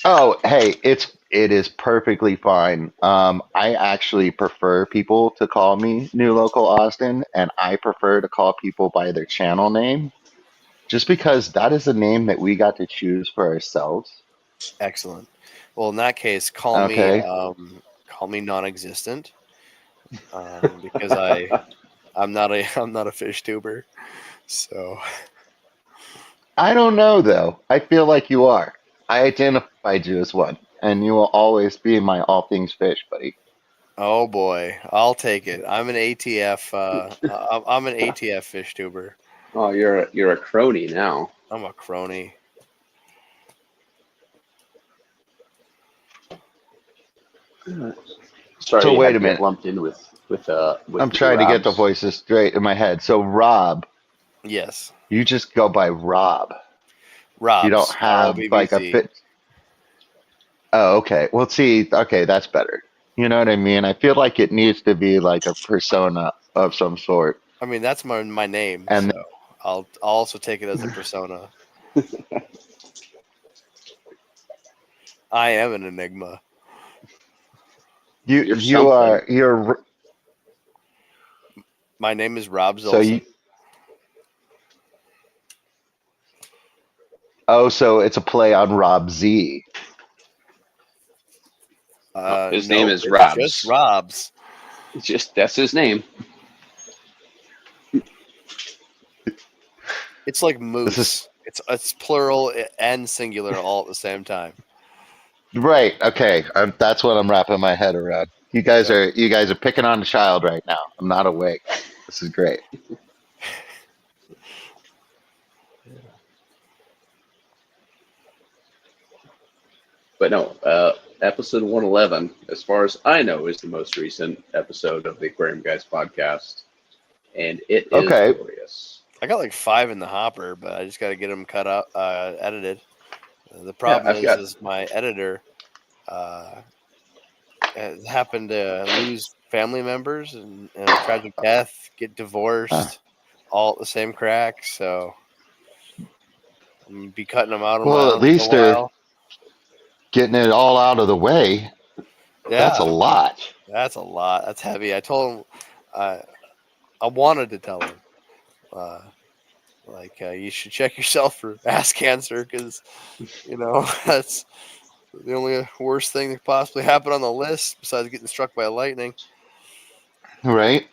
Speaker 3: Oh, hey, it is perfectly fine. I actually prefer people to call me New Local Austin, and I prefer to call people by their channel name, just because that is a name that we got to choose for ourselves.
Speaker 2: Excellent. Well, in that case,
Speaker 3: Okay.
Speaker 2: call me non-existent, because I'm not a fish tuber. So
Speaker 3: I don't know though. I feel like you are. I identified you as one, and you will always be my all things fish, buddy.
Speaker 2: oh boy, I'll take it. I'm an ATF. I'm an ATF fish tuber.
Speaker 1: Oh, you're a crony now.
Speaker 2: I'm a crony.
Speaker 1: Sorry,
Speaker 3: So
Speaker 1: you
Speaker 3: wait
Speaker 1: had
Speaker 3: a
Speaker 1: to get
Speaker 3: minute.
Speaker 1: lumped in with
Speaker 3: I'm
Speaker 1: the
Speaker 3: trying to get the
Speaker 1: Robs.
Speaker 3: voices straight in my head. So Rob,
Speaker 2: Yes,
Speaker 3: you just go by Rob. You don't
Speaker 2: Rob's
Speaker 3: have like a
Speaker 2: ROBBZ.
Speaker 3: fit. Oh, okay. Well, see, okay, that's better. You know what I mean? I feel like it needs to be like a persona of some sort.
Speaker 2: I mean, that's my name,
Speaker 3: And
Speaker 2: so I'll also take it as a persona. I am an enigma.
Speaker 1: You're something.
Speaker 3: you're
Speaker 2: My name is Rob
Speaker 3: so
Speaker 2: Zolson.
Speaker 3: you oh, so it's a play on Rob Z.
Speaker 1: His name
Speaker 2: Nope,
Speaker 1: is
Speaker 2: it's
Speaker 1: Robs.
Speaker 2: just Rob's.
Speaker 1: It's just that's his name.
Speaker 2: It's like
Speaker 3: This
Speaker 2: moose.
Speaker 3: is
Speaker 2: It's plural and singular all at the same time.
Speaker 3: right. Okay, that's what I'm wrapping my head around. You guys are picking on the child right now. I'm not awake. This is great.
Speaker 1: But no, episode 111, as far as I know, is the most recent episode of the Aquarium Guys podcast, and it is
Speaker 3: Okay.
Speaker 1: glorious.
Speaker 2: I got like 5 in the hopper, but I just got to get them cut out, edited. The
Speaker 1: Yeah,
Speaker 2: problem
Speaker 1: I've got.
Speaker 2: is my editor uh, has happened to lose family members and a tragic death, get
Speaker 3: Huh.
Speaker 2: divorced, all at the same crack. So I'm gonna be cutting them out on my
Speaker 3: Well, at
Speaker 2: own for a
Speaker 3: least they're
Speaker 2: while.
Speaker 3: getting it all out of the way. That's a
Speaker 2: Yeah,
Speaker 3: lot.
Speaker 2: that's a lot. That's heavy. I told him, I wanted to tell him, uh, you should check yourself for ass cancer because that's the only worst thing that could possibly happen on the list besides getting struck by lightning.
Speaker 3: Right?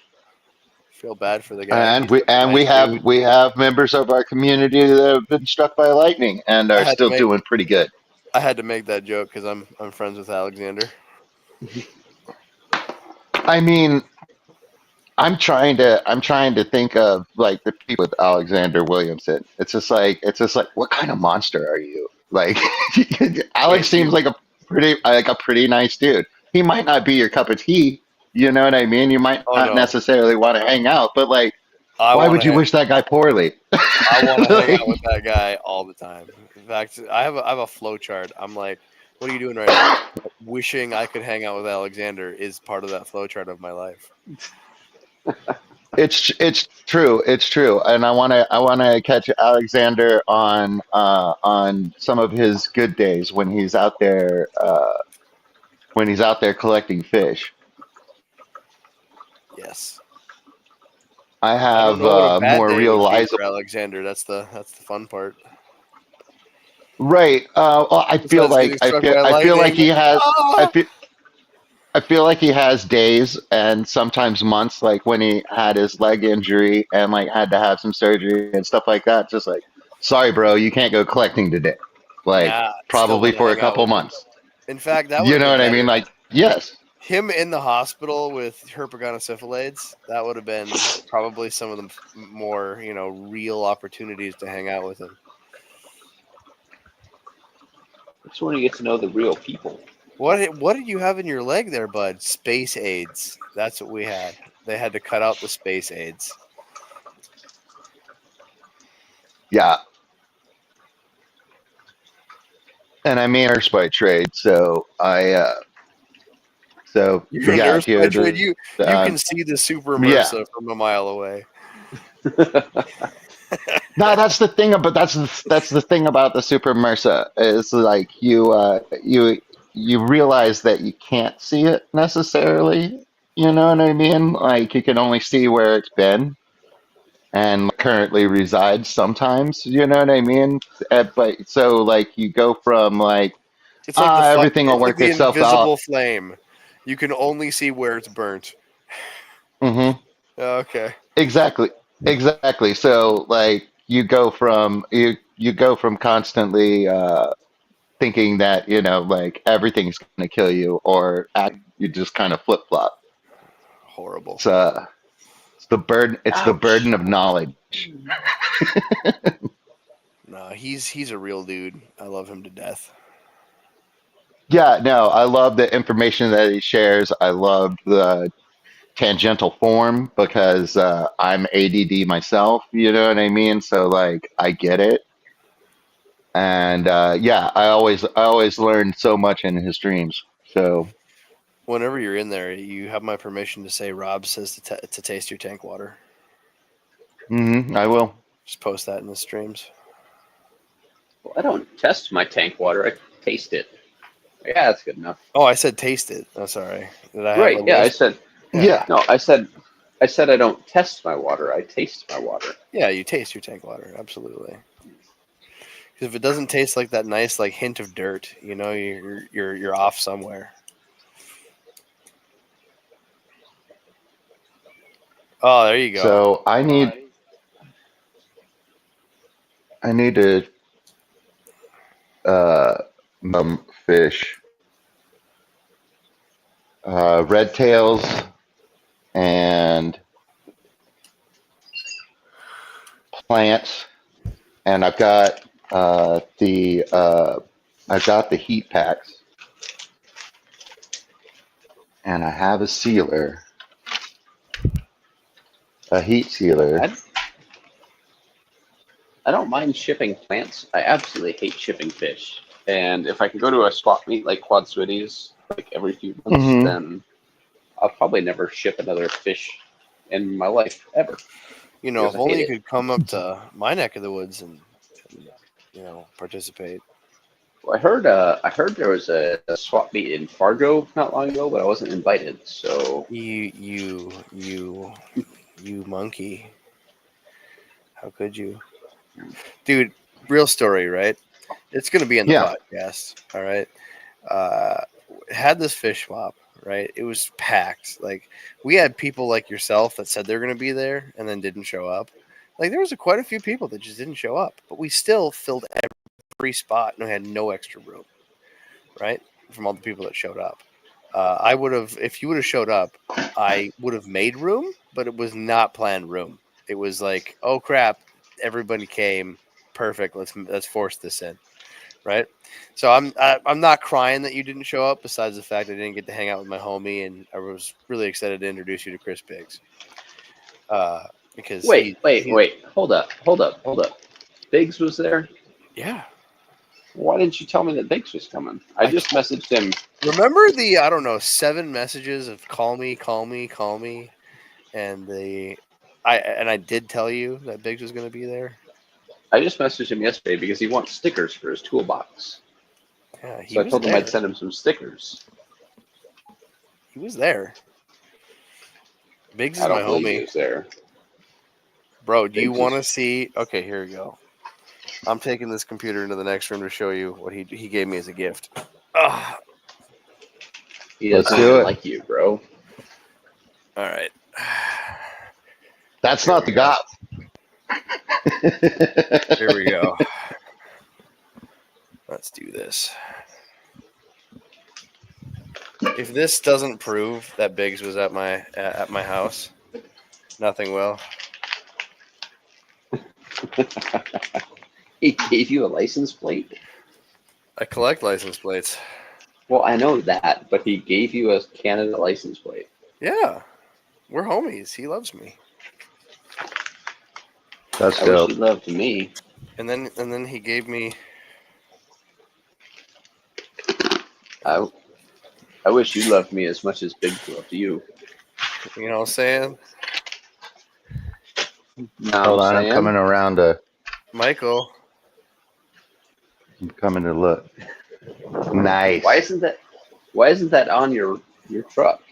Speaker 2: Feel bad for the guy.
Speaker 3: And
Speaker 2: He's such a nice dude.
Speaker 3: we have members of our community that have been struck by lightning and
Speaker 2: I
Speaker 3: are
Speaker 2: had to
Speaker 3: still
Speaker 2: make
Speaker 3: doing pretty good.
Speaker 2: I had to make that joke because I'm friends with Alexander.
Speaker 3: I mean, I'm trying to think of like the people with Alexander Williamson. It's just like what kind of monster are you? Like Alex
Speaker 2: Wait,
Speaker 3: seems like a pretty nice dude. He might not be your cup of tea, you know what I mean? You might
Speaker 2: oh
Speaker 3: not
Speaker 2: no,
Speaker 3: necessarily want to hang out, but like
Speaker 2: I
Speaker 3: why
Speaker 2: want
Speaker 3: would
Speaker 2: to
Speaker 3: you wish that guy poorly?
Speaker 2: I want to hang out with
Speaker 3: Like,
Speaker 2: that guy all the time. In fact, I have a flow chart. I'm like, what are you doing right now? Wishing I could hang out with Alexander is part of that flow chart of my life.
Speaker 3: it's true. It's true. And I want to catch Alexander on some of his good days when he's out there collecting fish.
Speaker 2: Yes.
Speaker 3: I
Speaker 2: I don't
Speaker 3: have
Speaker 2: know what a bad
Speaker 3: more
Speaker 2: day would be for
Speaker 3: realizable.
Speaker 2: Alexander. That's the fun part.
Speaker 3: Right. Well,
Speaker 2: Besides getting struck by
Speaker 3: I feel like
Speaker 2: lightning.
Speaker 3: he has. I
Speaker 2: Ah!
Speaker 3: feel I feel like he has days and sometimes months, like when he had his leg injury and like had to have some surgery and stuff like that. Just like, sorry, bro, you can't go collecting today. Like,
Speaker 2: Nah, still
Speaker 3: probably
Speaker 2: want to
Speaker 3: for a
Speaker 2: hang out
Speaker 3: couple
Speaker 2: with him.
Speaker 3: months.
Speaker 2: In fact, that would
Speaker 3: You
Speaker 2: have
Speaker 3: know
Speaker 2: been
Speaker 3: what I mean?
Speaker 2: better.
Speaker 3: Like, yes,
Speaker 2: Him in the hospital with herpetogonosyphilis, that would have been probably some of the more, real opportunities to hang out with him.
Speaker 1: That's when you get to know the real people.
Speaker 2: What did you have in your leg there, bud? Space aids. That's what we had. They had to cut out the space aids.
Speaker 3: yeah. And I'm a nurse by trade, so
Speaker 2: You're a
Speaker 3: yeah,
Speaker 2: nurse by
Speaker 3: here
Speaker 2: trade.
Speaker 3: the
Speaker 2: You can see the super
Speaker 3: yeah.
Speaker 2: MRSA from a mile away.
Speaker 3: No, that's the thing about that's the thing about the Super MRSA is like you realize that you can't see it necessarily. You know what I mean? Like you can only see where it's been and currently resides sometimes. You know what I mean? But so like you go from like
Speaker 2: It's like the fuck.
Speaker 3: everything will
Speaker 2: It's like
Speaker 3: work
Speaker 2: the
Speaker 3: itself out.
Speaker 2: invisible flame. You can only see where it's burnt.
Speaker 3: Hmm.
Speaker 2: Okay.
Speaker 3: Exactly. Exactly. So like you go from constantly thinking that like everything's going to kill you or you just kind of flip flop.
Speaker 2: Horrible.
Speaker 3: It's the burden. It's the burden
Speaker 1: Ouch.
Speaker 3: of knowledge.
Speaker 2: No, he's a real dude. I love him to death.
Speaker 3: Yeah, no, I love the information that he shares. I love the tangential form because I'm ADD myself. You know what I mean? So like I get it. And yeah, I always learn so much in his streams. So
Speaker 2: Whenever you're in there, you have my permission to say Rob says to taste your tank water.
Speaker 3: I will.
Speaker 2: Just post that in the streams.
Speaker 1: Well, I don't test my tank water. I taste it. Yeah, that's good enough.
Speaker 2: Oh, I said taste it. Oh, sorry. Did I have
Speaker 1: Right.
Speaker 2: a
Speaker 1: Yeah, I
Speaker 2: list?
Speaker 1: said
Speaker 2: Yeah.
Speaker 3: Yeah.
Speaker 1: no. I said I don't test my water. I taste my water.
Speaker 2: Yeah, you taste your tank water. Absolutely. Because if it doesn't taste like that nice hint of dirt, you're off somewhere. Oh, there you go.
Speaker 3: So I need to fish red tails and plants, and I've got the heat packs, and I have a heat sealer.
Speaker 1: I don't mind shipping plants. I absolutely hate shipping fish. And if I can go to a swap meet like Quad Cities like every few months,
Speaker 3: Hmm.
Speaker 1: then I'll probably never ship another fish in my life ever
Speaker 2: You know,
Speaker 1: because
Speaker 2: if
Speaker 1: I
Speaker 2: only
Speaker 1: hate
Speaker 2: you
Speaker 1: it.
Speaker 2: could come up to my neck of the woods and participate.
Speaker 1: Well, I heard there was a swap meet in Fargo not long ago, but I wasn't invited. So
Speaker 2: You monkey. How could you? Dude, real story, right? It's going to be in the
Speaker 3: Yeah.
Speaker 2: podcast, all right? Uh, had this fish swap, right? It was packed. Like, we had people like yourself that said they're going to be there and then didn't show up. Like, there was quite a few people that just didn't show up, but we still filled every spot and we had no extra room, right? From all the people that showed up. I would have, if you would have showed up, I would have made room, but it was not planned room. It was like, oh crap, everybody came, perfect. Let's force this in, right? So I'm not crying that you didn't show up. Besides the fact I didn't get to hang out with my homie, and I was really excited to introduce you to Chris Biggs, because
Speaker 1: wait, wait,
Speaker 2: he
Speaker 1: wait, hold up. Biggs was there.
Speaker 2: yeah.
Speaker 1: Why didn't you tell me that Biggs was coming? I
Speaker 2: I
Speaker 1: just messaged him.
Speaker 2: remember the I don't know 7 messages of call me, call me, call me, and I did tell you that Biggs was going to be there.
Speaker 1: I just messaged him yesterday because he wants stickers for his toolbox.
Speaker 2: Yeah, he
Speaker 1: So I
Speaker 2: was
Speaker 1: told him I'd
Speaker 2: there.
Speaker 1: send him some stickers.
Speaker 2: He was there. Biggs is
Speaker 1: I
Speaker 2: my
Speaker 1: don't believe he
Speaker 2: homie,
Speaker 1: was there.
Speaker 2: bro. Do you
Speaker 1: Biggs
Speaker 2: want to
Speaker 1: is.
Speaker 2: see? Okay, here we go. I'm taking this computer into the next room to show you what he gave me as a gift. Ugh.
Speaker 1: He
Speaker 3: Let's
Speaker 1: doesn't
Speaker 3: do
Speaker 1: even
Speaker 3: it.
Speaker 1: like you, bro.
Speaker 2: All right.
Speaker 3: That's
Speaker 2: Here
Speaker 3: not
Speaker 2: we
Speaker 3: the
Speaker 2: go.
Speaker 3: goth.
Speaker 2: Here we go. Let's do this. If this doesn't prove that Biggs was at my house, nothing will.
Speaker 1: He gave you a license plate?
Speaker 2: I collect license plates.
Speaker 1: Well, I know that, but he gave you a Canada license plate.
Speaker 2: Yeah, we're homies. He loves me.
Speaker 3: That's
Speaker 1: I wish
Speaker 3: dope.
Speaker 1: he loved me.
Speaker 2: And then he gave me.
Speaker 1: I, I wish you loved me as much as Biggs loved you.
Speaker 2: You know what I'm saying?
Speaker 1: You know what
Speaker 3: Hold
Speaker 1: I'm
Speaker 3: on, I'm
Speaker 1: saying?
Speaker 3: coming around to.
Speaker 2: Michael.
Speaker 3: I'm coming to look.
Speaker 1: Why
Speaker 3: Nice.
Speaker 1: isn't that? Why isn't that on your truck?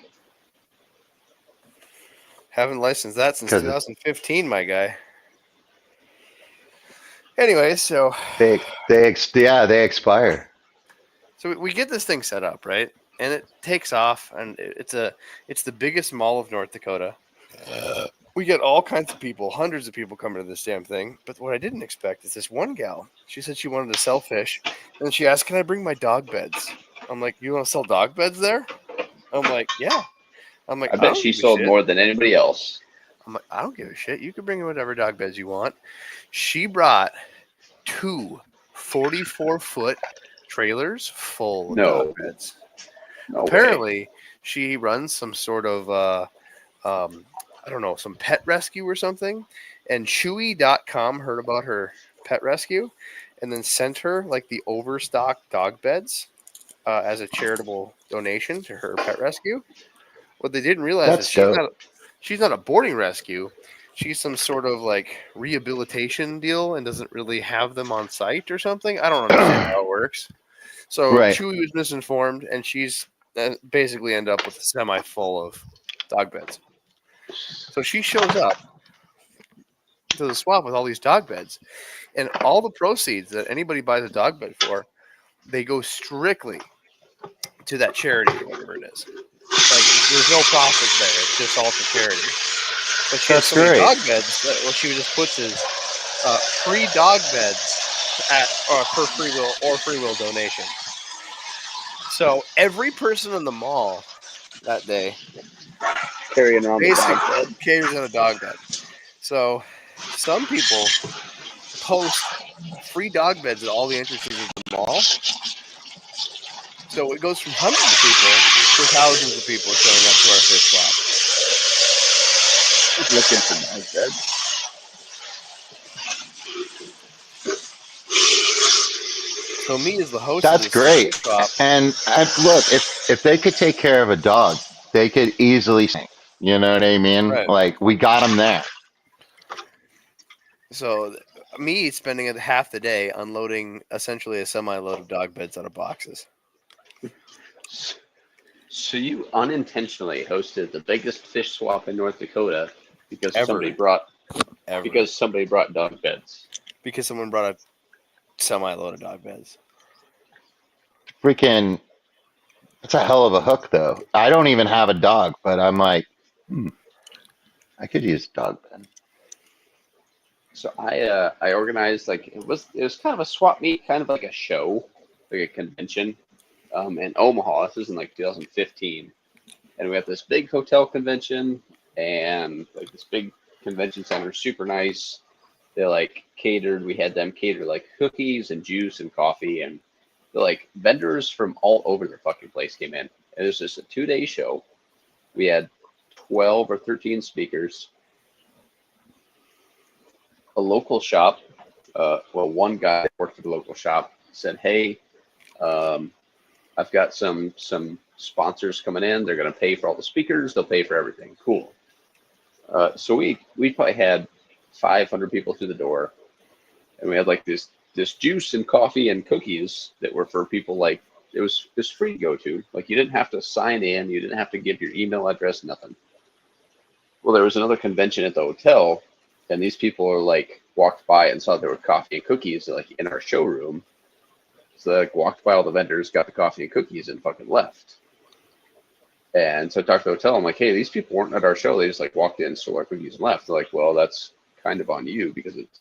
Speaker 2: Haven't licensed that since
Speaker 3: Because
Speaker 2: 2015, my guy. Anyway, so
Speaker 3: they expire.
Speaker 2: we get this thing set up, right? And it takes off, and it's the biggest mall of North Dakota. We get all kinds of people, hundreds of people coming to this damn thing. But what I didn't expect is this one gal. She said she wanted to sell fish, and she asked, "Can I bring my dog beds?" I'm like, "You want to sell dog beds there?" I'm like, "Yeah." I'm like,
Speaker 1: I
Speaker 2: "I
Speaker 1: bet
Speaker 2: don't
Speaker 1: she
Speaker 2: give a
Speaker 1: sold
Speaker 2: shit."
Speaker 1: more than anybody else.
Speaker 2: I'm like, "I don't give a shit. You can bring whatever dog beds you want." She brought two 44-foot trailers full of dog
Speaker 1: No,
Speaker 2: beds.
Speaker 1: no way.
Speaker 2: Apparently, she runs some sort of I don't know, some pet rescue or something. And Chewy.com heard about her pet rescue and then sent her like the overstocked dog beds as a charitable donation to her pet rescue. What they didn't realize is
Speaker 3: That's dope.
Speaker 2: she's not a boarding rescue. She's some sort of like rehabilitation deal and doesn't really have them on site or something. I don't understand how it works. So
Speaker 3: Right.
Speaker 2: Chewy was misinformed, and she's basically end up with a semi full of dog beds. So she shows up to the swap with all these dog beds, and all the proceeds that anybody buys a dog bed for, they go strictly to that charity or whatever it is. Like there's no profit there; it's just all to charity. But she has
Speaker 3: That's
Speaker 2: so many
Speaker 3: great.
Speaker 2: dog beds that what she just puts is free dog beds at for free will donation. So every person in the mall that day
Speaker 1: Carrying around the
Speaker 2: basic
Speaker 1: dog bed.
Speaker 2: caters on a dog bed. So some people post free dog beds at all the entrances of the mall. So it goes from hundreds of people to thousands of people showing up to our fish swap.
Speaker 1: Looking for dog beds.
Speaker 2: So me as the host
Speaker 3: That's
Speaker 2: of this
Speaker 3: great.
Speaker 2: shop,
Speaker 3: And look, if they could take care of a dog, they could easily sink. You know what I mean?
Speaker 2: right?
Speaker 3: Like we got them there.
Speaker 2: So me spending half the day unloading essentially a semi-load of dog beds out of boxes.
Speaker 1: So you unintentionally hosted the biggest fish swap in North Dakota because
Speaker 2: Ever.
Speaker 1: somebody brought
Speaker 2: Ever.
Speaker 1: dog beds.
Speaker 2: Because someone brought a semi-load of dog beds.
Speaker 3: Freaking, it's a hell of a hook, though. I don't even have a dog, but I'm like, I could use a dog bed.
Speaker 1: So I organized like it was kind of a swap meet, kind of like a show, like a convention, in Omaha. This was in like 2015, and we had this big hotel convention and like this big convention center, super nice. They like catered. We had them cater like cookies and juice and coffee, and the like vendors from all over the fucking place came in. And it was just a 2-day show. We had 12 or 13 speakers. A local shop, one guy that worked at the local shop said, "Hey, I've got some sponsors coming in. They're going to pay for all the speakers. They'll pay for everything. Cool." So we probably had 500 people through the door, and we had like this juice and coffee and cookies that were for people like it was free to go to. Like you didn't have to sign in, you didn't have to give your email address, nothing. Well, there was another convention at the hotel, and these people are like walked by and saw there were coffee and cookies like in our showroom. So they like walked by all the vendors, got the coffee and cookies, and fucking left. And so I talked to the hotel. I'm like, hey, these people weren't at our show. They just like walked in, stole our cookies, and left. They're like, well, that's kind of on you because it's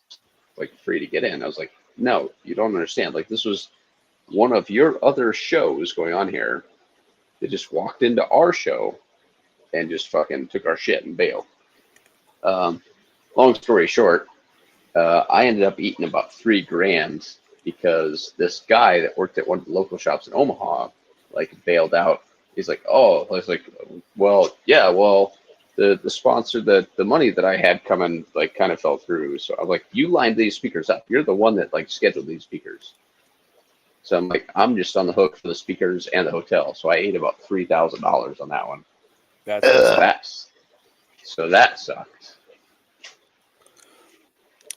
Speaker 1: like free to get in. I was like, no, you don't understand. Like this was one of your other shows going on here. They just walked into our show and just fucking took our shit and bailed. Long story short, I ended up eating about $3,000 because this guy that worked at one of the local shops in Omaha, like bailed out. He's like, oh, I was like, well, yeah, well, the sponsor, the money that I had coming, like kind of fell through. So I'm like, you lined these speakers up. You're the one that like scheduled these speakers. So I'm like, I'm just on the hook for the speakers and the hotel. So I ate about $3,000 on that one. So that sucked.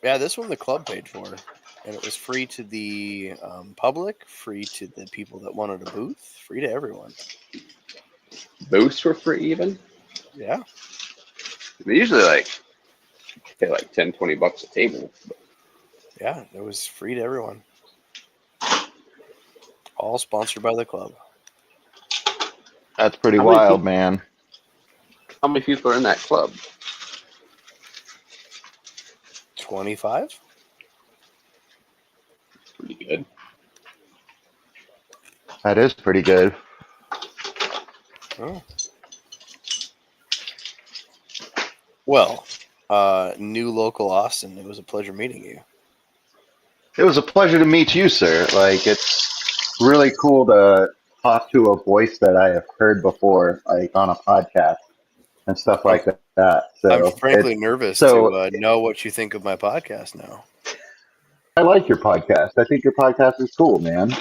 Speaker 2: Yeah, this one the club paid for, and it was free to the public, free to the people that wanted a booth, free to everyone.
Speaker 1: Booths were free even?
Speaker 2: Yeah.
Speaker 1: They usually like pay like $10-20 a table.
Speaker 2: Yeah, it was free to everyone. All sponsored by the club.
Speaker 3: That's pretty
Speaker 1: How many
Speaker 3: wild,
Speaker 1: people-
Speaker 3: man.
Speaker 1: How many people are in that club?
Speaker 2: 25?
Speaker 1: Pretty good.
Speaker 3: That is pretty good.
Speaker 2: Oh. Well, new local Austin, it was a pleasure meeting you.
Speaker 3: It was a pleasure to meet you, sir. Like, it's really cool to talk to a voice that I have heard before, like on a podcast and stuff like that.
Speaker 2: I'm
Speaker 3: So
Speaker 2: frankly nervous to know what you think of my podcast now.
Speaker 3: I like your podcast. I think your podcast is cool, man.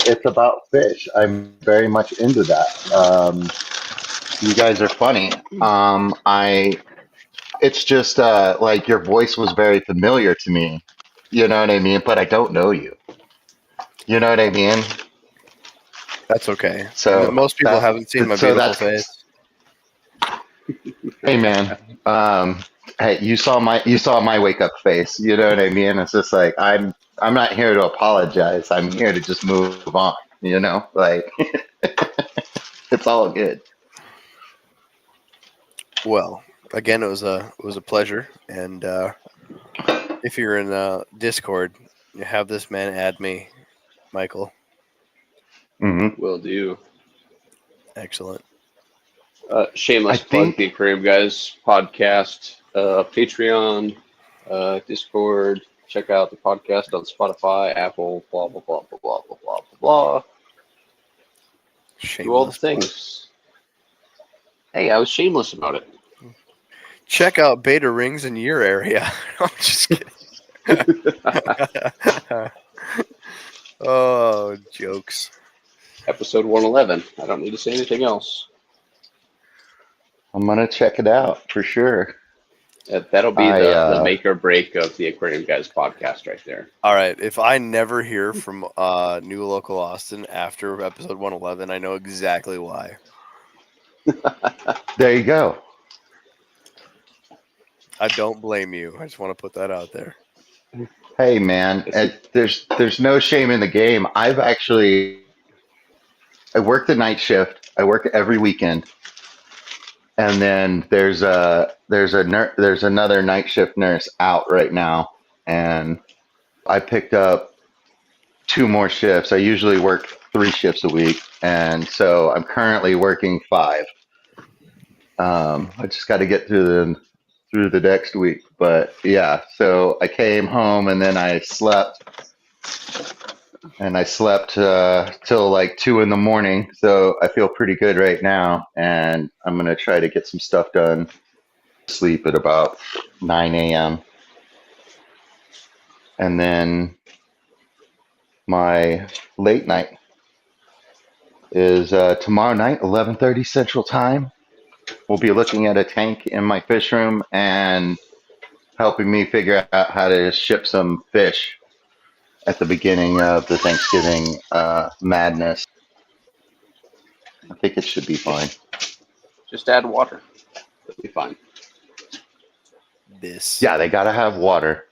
Speaker 3: It's about fish. I'm very much into that. You guys are funny. It's just like your voice was very familiar to me. You know what I mean? But I don't know you. You know what I mean?
Speaker 2: That's okay.
Speaker 3: So
Speaker 2: most people haven't seen my beautiful face.
Speaker 3: Hey, man. Hey, you saw my wake up face. You know what I mean? It's just like I'm not here to apologize. I'm here to just move on. You know, like it's all good.
Speaker 2: Well, again, it was a pleasure, and if you're in Discord, you have this man add me, Michael.
Speaker 3: Mm-hmm.
Speaker 1: Will do.
Speaker 2: Excellent.
Speaker 1: Shameless plug, the Aquarium Guys podcast, Patreon, Discord. Check out the podcast on Spotify, Apple, blah, blah, blah, blah, blah, blah, blah, blah.
Speaker 2: Shameless.
Speaker 1: Do all the things. Hey, I was shameless about it.
Speaker 2: Check out beta rings in your area. I'm just kidding. Oh, jokes.
Speaker 1: Episode 111. I don't need to say anything else.
Speaker 3: I'm gonna check it out for sure.
Speaker 1: That'll be
Speaker 3: I
Speaker 1: the make or break of the Aquarium Guys podcast right there.
Speaker 2: All right. If I never hear from New Local Austin after episode 111, I know exactly why.
Speaker 3: there you go.
Speaker 2: I don't blame you. I just want to put that out there.
Speaker 3: Hey man, there's no shame in the game. I work the night shift. I work every weekend, and then there's another night shift nurse out right now, and I picked up 2 more shifts. I usually work 3 shifts a week, and so I'm currently working 5. I just got to get through the next week, but yeah. So I came home and then I slept till like 2 in the morning. So I feel pretty good right now, and I'm gonna try to get some stuff done. Sleep at about 9 a.m. and then my late night is tomorrow night, 11:30 Central Time. We'll be looking at a tank in my fish room and helping me figure out how to ship some fish at the beginning of the Thanksgiving madness. I think it should be fine.
Speaker 1: Just add water. It'll be fine.
Speaker 3: Yeah, they gotta have water.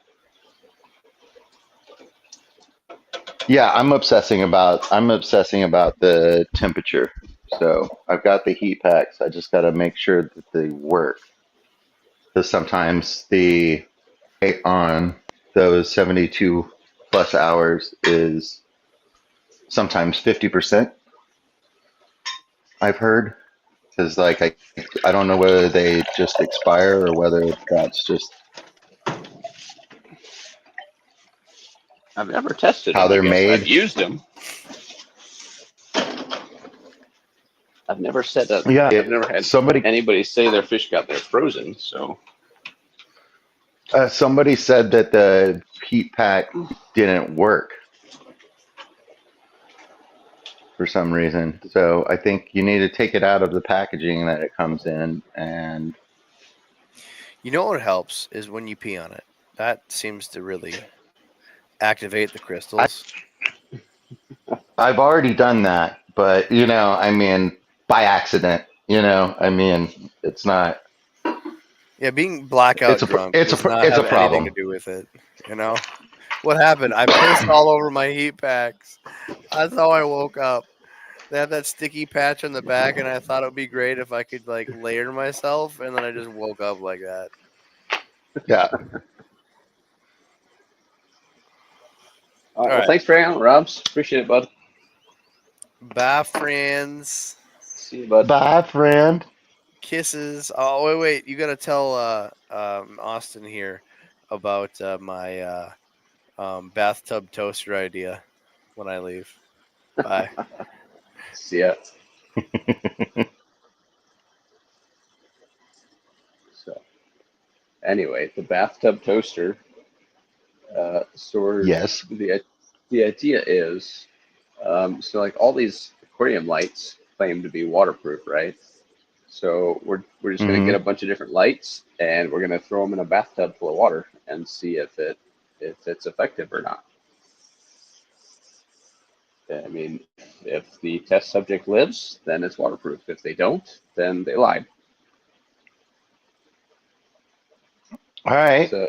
Speaker 3: Yeah, I'm obsessing about the temperature. So I've got the heat packs. I just gotta make sure that they work. Because sometimes the rate on those 72 plus hours is sometimes 50%. I've heard. Because like I don't know whether they just expire or whether that's just
Speaker 1: I've never tested
Speaker 3: how
Speaker 1: them.
Speaker 3: they're
Speaker 1: I guess
Speaker 3: made.
Speaker 1: I've used them. I've never said that.
Speaker 3: Yeah,
Speaker 1: I've never had anybody say their fish got there frozen. So
Speaker 3: somebody said that the heat pack didn't work for some reason. So I think you need to take it out of the packaging that it comes in. And
Speaker 2: you know what helps is when you pee on it. That seems to really activate the crystals.
Speaker 3: I've already done that, but I mean, by accident. It's not.
Speaker 2: Yeah, being blackout drunk does not have anything to do with it. What happened? I pissed all over my heat packs. That's how I woke up. They have that sticky patch on the back, and I thought it would be great if I could like layer myself, and then I just woke up like that.
Speaker 3: Yeah.
Speaker 1: all right. Well, thanks for hanging out, Robs. Appreciate it, bud.
Speaker 2: Bye, friends.
Speaker 1: See you, bud.
Speaker 3: Bye, friend.
Speaker 2: Kisses. Oh, wait. You got to tell Austin here about my bathtub toaster idea when I leave. Bye.
Speaker 1: See ya. So, anyway, the bathtub toaster.
Speaker 3: Yes.
Speaker 1: The idea is, so like all these aquarium lights claim to be waterproof, right? So we're just going to get a bunch of different lights, and we're going to throw them in a bathtub full of water and see if it's effective or not. I mean, if the test subject lives, then it's waterproof. If they don't, then they lied.
Speaker 3: All right.
Speaker 1: So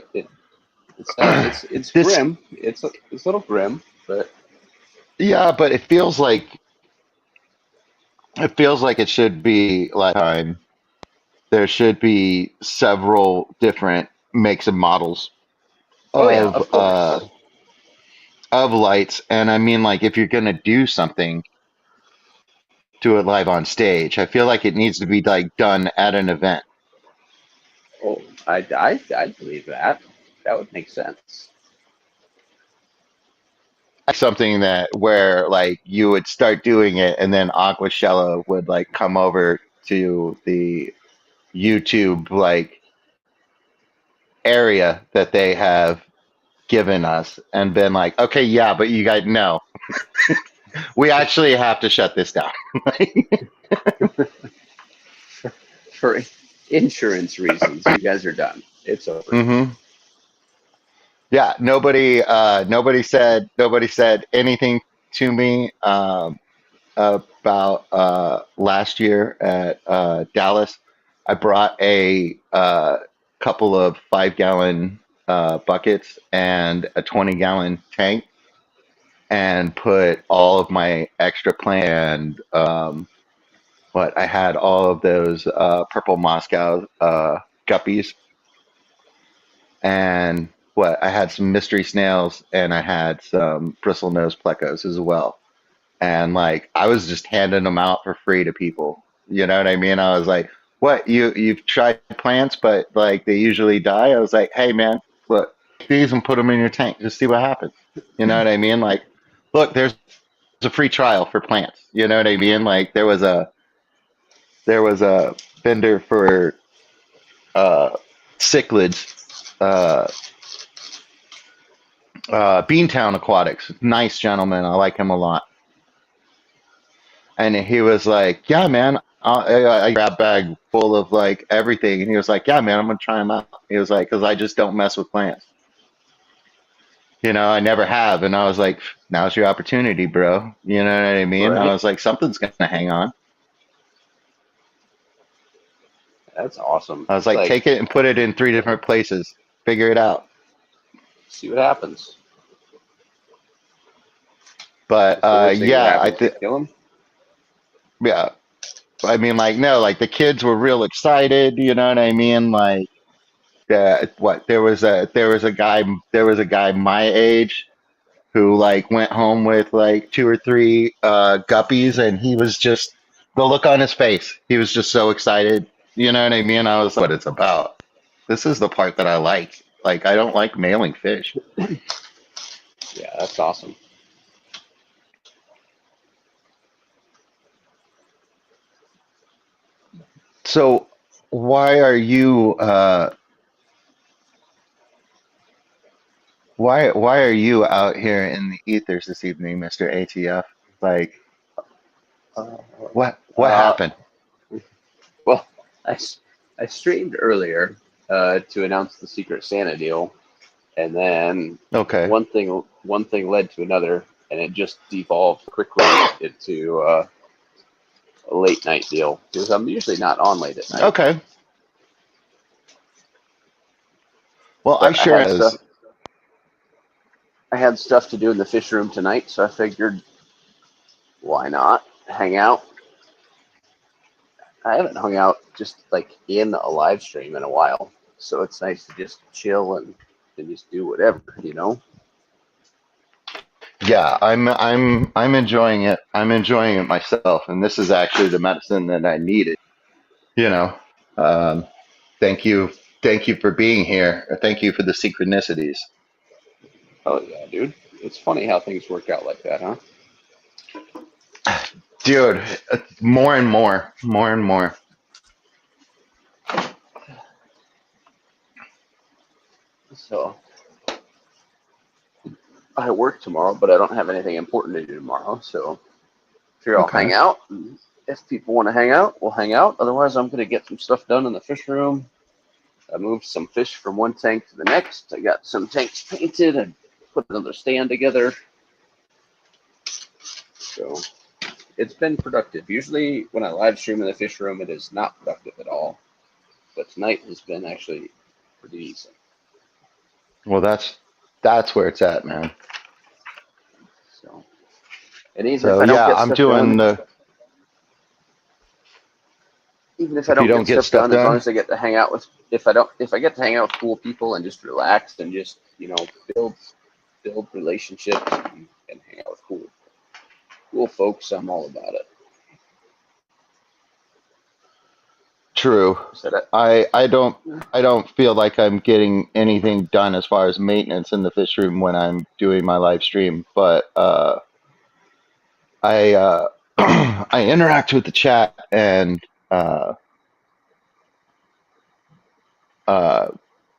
Speaker 1: it's grim. It's a little grim, but
Speaker 3: yeah, but it feels like it should be like time. There should be several different makes and models of lights, and I mean, like, if you're gonna do something, do it live on stage. I feel like it needs to be like done at an event.
Speaker 1: Oh, I believe that. That would make sense.
Speaker 3: Something that where like you would start doing it, and then Aquashella would like come over to the YouTube like area that they have given us and been like, okay, yeah, but you guys know. We actually have to shut this down.
Speaker 1: For insurance reasons, you guys are done. It's over.
Speaker 3: Hmm. Yeah, nobody said anything to me about last year at Dallas. I brought a couple of 5 gallon buckets and a 20-gallon tank, and put all of my extra plant and what I had all of those purple Moscow guppies, and what I had some mystery snails, and I had some bristlenose plecos as well. And like I was just handing them out for free to people. You know what I mean? I was like, "What, you've tried plants, but like they usually die?" I was like, "Hey man, look, take these and put them in your tank. Just see what happens." You know what I mean? Like, look, there's a free trial for plants. You know what I mean? Like there was a vendor for uh cichlids, uh Beantown Aquatics. Nice gentleman. I like him a lot. And he was like, "Yeah, man." I grabbed a bag full of like everything, and he was like, "Yeah, man, I'm gonna try them out." He was like, "Cause I just don't mess with plants. I never have." And I was like, "Now's your opportunity, bro." You know what I mean? I
Speaker 1: Right?
Speaker 3: was like, "Something's gonna hang on."
Speaker 1: That's awesome.
Speaker 3: I was
Speaker 1: It's
Speaker 3: like,
Speaker 1: like,
Speaker 3: "Take it and put it in 3 different places. Figure it out."
Speaker 1: see what happens.
Speaker 3: But
Speaker 1: What's the worst thing that
Speaker 3: yeah, I
Speaker 1: happens? You
Speaker 3: think
Speaker 1: kill them?
Speaker 3: yeah. I mean, like no, like the kids were real excited. You know what I mean? Like what there was a guy my age who like went home with like 2 or 3 guppies, and he was just the look on his face. He was just so excited. You know what I mean? I was like, what it's about. This is the part that I like. Like I don't like mailing fish.
Speaker 1: Yeah, that's awesome.
Speaker 3: So why are you why are you out here in the ethers this evening, Mr. ATF? Like
Speaker 1: Uh,
Speaker 3: what
Speaker 1: uh,
Speaker 3: happened?
Speaker 1: well, I streamed earlier to announce the Secret Santa deal, and then
Speaker 3: Okay.
Speaker 1: one thing led to another, and it just devolved quickly into a late night deal because I'm usually not on late at night.
Speaker 3: Okay. Well, I
Speaker 1: But
Speaker 3: sure as
Speaker 1: I had stuff to do in the fish room tonight, so I figured why not hang out. I haven't hung out just like in a live stream in a while, so it's nice to just chill and just do whatever.
Speaker 3: yeah, I'm enjoying it. I'm enjoying it myself, and this is actually the medicine that I needed. You know, um, thank you for being here. Thank you for the synchronicities,
Speaker 1: Oh yeah, dude. It's funny how things work out like that, huh?
Speaker 3: dude. More and more, more and more.
Speaker 1: So I work tomorrow, but I don't have anything important to do tomorrow. So figure I'll
Speaker 3: Okay.
Speaker 1: hang out. And if people want to hang out, we'll hang out. Otherwise, I'm gonna get some stuff done in the fish room. I moved some fish from one tank to the next. I got some tanks painted and put another stand together. So it's been productive. Usually, when I live stream in the fish room, it is not productive at all. But tonight has been actually pretty decent.
Speaker 3: Well, that's where it's at, man.
Speaker 1: So, and even if
Speaker 3: So
Speaker 1: I don't
Speaker 3: yeah,
Speaker 1: get
Speaker 3: I'm
Speaker 1: stuff
Speaker 3: doing
Speaker 1: done,
Speaker 3: the.
Speaker 1: even if I
Speaker 3: If you
Speaker 1: don't
Speaker 3: don't
Speaker 1: get
Speaker 3: get
Speaker 1: stuff
Speaker 3: stuff
Speaker 1: done, as long
Speaker 3: done,
Speaker 1: as I get to hang out with, if I get to hang out with cool people and just relax and just build relationships and hang out with cool folks, I'm all about it.
Speaker 3: true.
Speaker 1: So that,
Speaker 3: I don't feel like I'm getting anything done as far as maintenance in the fish room when I'm doing my live stream, but I I interact with the chat, and uh, uh,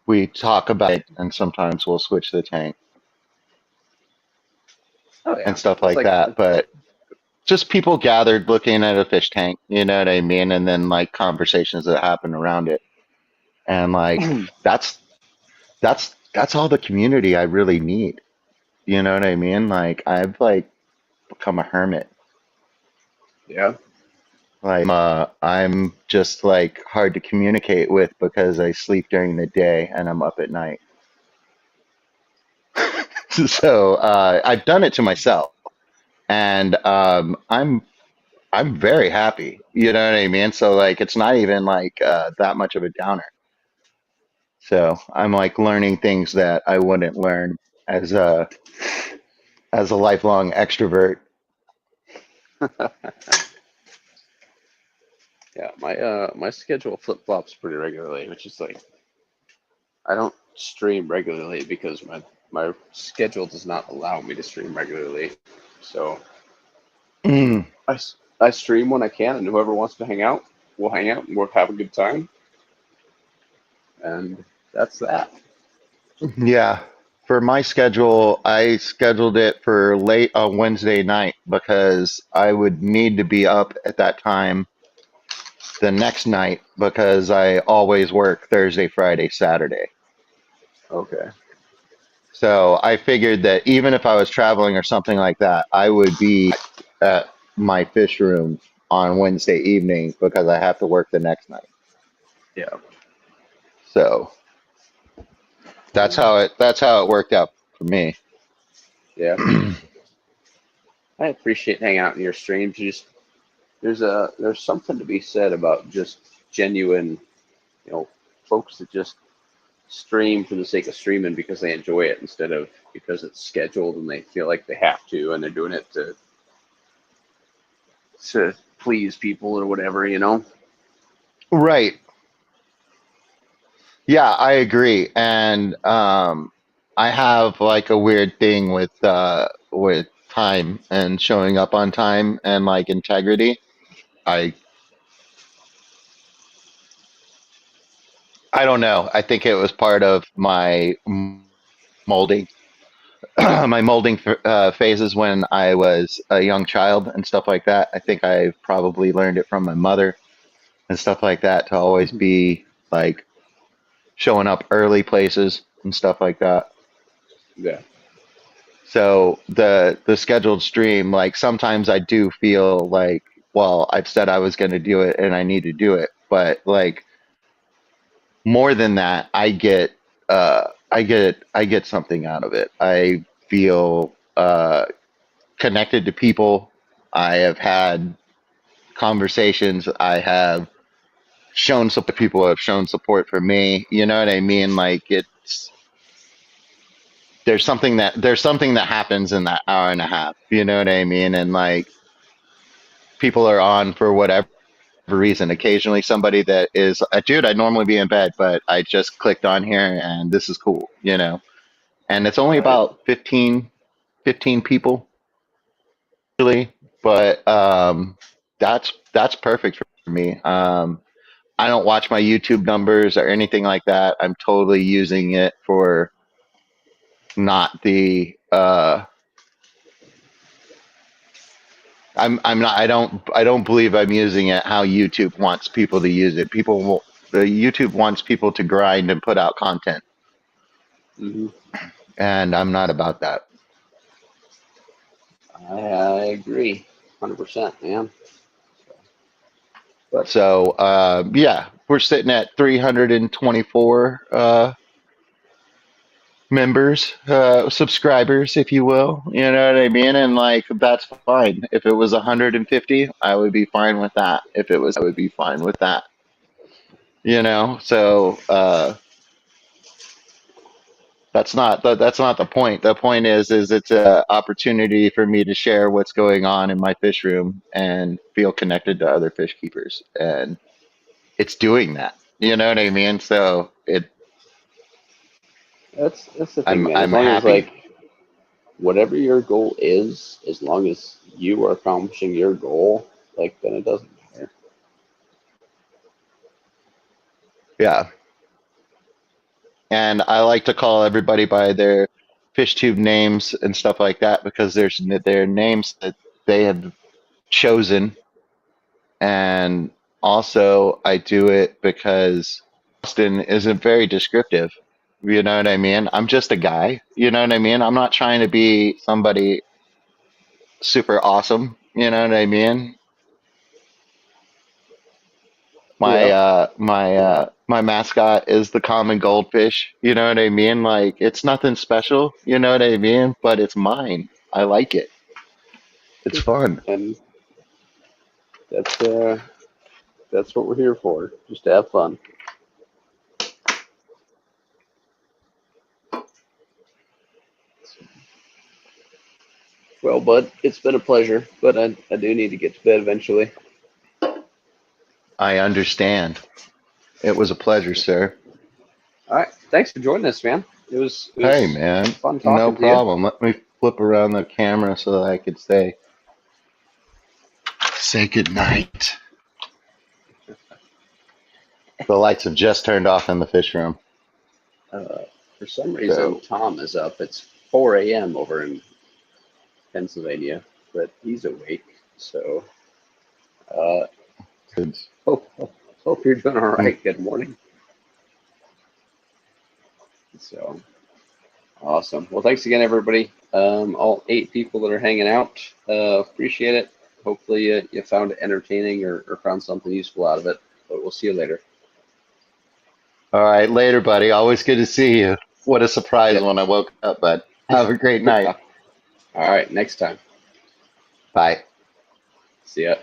Speaker 3: we talk about it, and sometimes we'll switch the tank.
Speaker 1: Oh yeah,
Speaker 3: and stuff
Speaker 1: it's
Speaker 3: like
Speaker 1: like
Speaker 3: that. But just people gathered looking at a fish tank, you know what I mean? And then like conversations that happen around it. And like that's that's all the community I really need. You know what I mean? Like I've like become a hermit.
Speaker 1: yeah.
Speaker 3: Like I'm just like hard to communicate with because I sleep during the day and I'm up at night. So I've done it to myself, and I'm very happy. You know what I mean? So like it's not even like that much of a downer. So I'm like learning things that I wouldn't learn as a lifelong extrovert.
Speaker 1: Yeah, my schedule flip flops pretty regularly, which is like I don't stream regularly because my schedule does not allow me to stream regularly. So
Speaker 3: Mm,
Speaker 1: I stream when I can, and whoever wants to hang out, we'll hang out and we'll have a good time, and that's that.
Speaker 3: yeah. For my schedule, I scheduled it for late on Wednesday night because I would need to be up at that time the next night because I always work Thursday, Friday, Saturday.
Speaker 1: Okay.
Speaker 3: So I figured that even if I was traveling or something like that, I would be at my fish room on Wednesday evening because I have to work the next night.
Speaker 1: Yeah.
Speaker 3: So that's how it worked out for me.
Speaker 1: Yeah. I appreciate hanging out in your streams. You just there's something to be said about just genuine, you know, folks that just stream for the sake of streaming because they enjoy it instead of because it's scheduled and they feel like they have to and they're doing it to please people or whatever, you know?
Speaker 3: Right. Yeah, I agree. And I have like a weird thing with time and showing up on time and like integrity. I I don't know. I think it was part of my molding, my molding phases when I was a young child and stuff like that. I think I probably learned it from my mother and stuff like that to always be like showing up early places and stuff like that.
Speaker 1: Yeah.
Speaker 3: So the scheduled stream, like sometimes I do feel like, well, I've said I was going to do it and I need to do it, but like more than that, I get something out of it. I feel connected to people. I have had conversations. I have shown support. People have shown support for me. You know what I mean? Like it's there's something that happens in that hour and a half. You know what I mean? And like people are on for whatever reason. Occasionally, somebody that is, dude, I'd normally be in bed, but I just clicked on here and this is cool. You know, and it's only
Speaker 1: Right.
Speaker 3: about 15 people really, but that's perfect for me. I don't watch my YouTube numbers or anything like that. I'm totally using it for not the I'm not I don't believe I'm using it how YouTube wants people to use it. The YouTube wants people to grind and put out content,
Speaker 1: Hmm.
Speaker 3: and I'm not about that.
Speaker 1: I agree. 100%, man. But
Speaker 3: So yeah, we're sitting at 324 members, subscribers, if you will. You know what I mean? And like that's fine. If it was 150, I would be fine with that. If it was, I would be fine with that. You know, so that's not the point. The point is it's a opportunity for me to share what's going on in my fish room and feel connected to other fish keepers, and it's doing that. You know what I mean? So
Speaker 1: that's the thing,
Speaker 3: I'm
Speaker 1: man. As
Speaker 3: I'm
Speaker 1: long as
Speaker 3: happy.
Speaker 1: like whatever your goal is, as long as you are accomplishing your goal, like then it doesn't matter.
Speaker 3: Yeah. And I like to call everybody by fish tube names and stuff like that because they're names that they have chosen. And also I do it because Austin isn't very descriptive. You know what I mean? I'm just a guy. You know what I mean? I'm not trying to be somebody super awesome. You know what I mean? My
Speaker 1: Yeah.
Speaker 3: my mascot is the common goldfish. You know what I mean? Like it's nothing special. You know what I mean? But it's mine. I like it. It's fun.
Speaker 1: And that's what we're here for, just to have fun. Well, bud, it's been a pleasure, but I do need to get to bed eventually.
Speaker 3: I understand. It was a pleasure, sir.
Speaker 1: All right, thanks for joining us, man. It
Speaker 3: Hey,
Speaker 1: was
Speaker 3: man.
Speaker 1: fun
Speaker 3: No
Speaker 1: talking to you.
Speaker 3: problem. Let me flip around the camera so that I could say good night. The lights have just turned off in the fish room.
Speaker 1: For some reason,
Speaker 3: So
Speaker 1: Tom is up. It's 4 a.m. over in Pennsylvania, but he's awake. So uh,
Speaker 3: it's,
Speaker 1: hope you're doing all
Speaker 3: mm,
Speaker 1: right. Good morning. So awesome. Well, thanks again, everybody. All 8 people that are hanging out. Appreciate it. Hopefully, you found it entertaining or found something useful out of it. But we'll see you later.
Speaker 3: all right, later, buddy. Always good to see you. What a surprise
Speaker 1: Yep.
Speaker 3: when I woke up, bud. Have a great night.
Speaker 1: All right. Next time.
Speaker 3: Bye.
Speaker 1: See ya.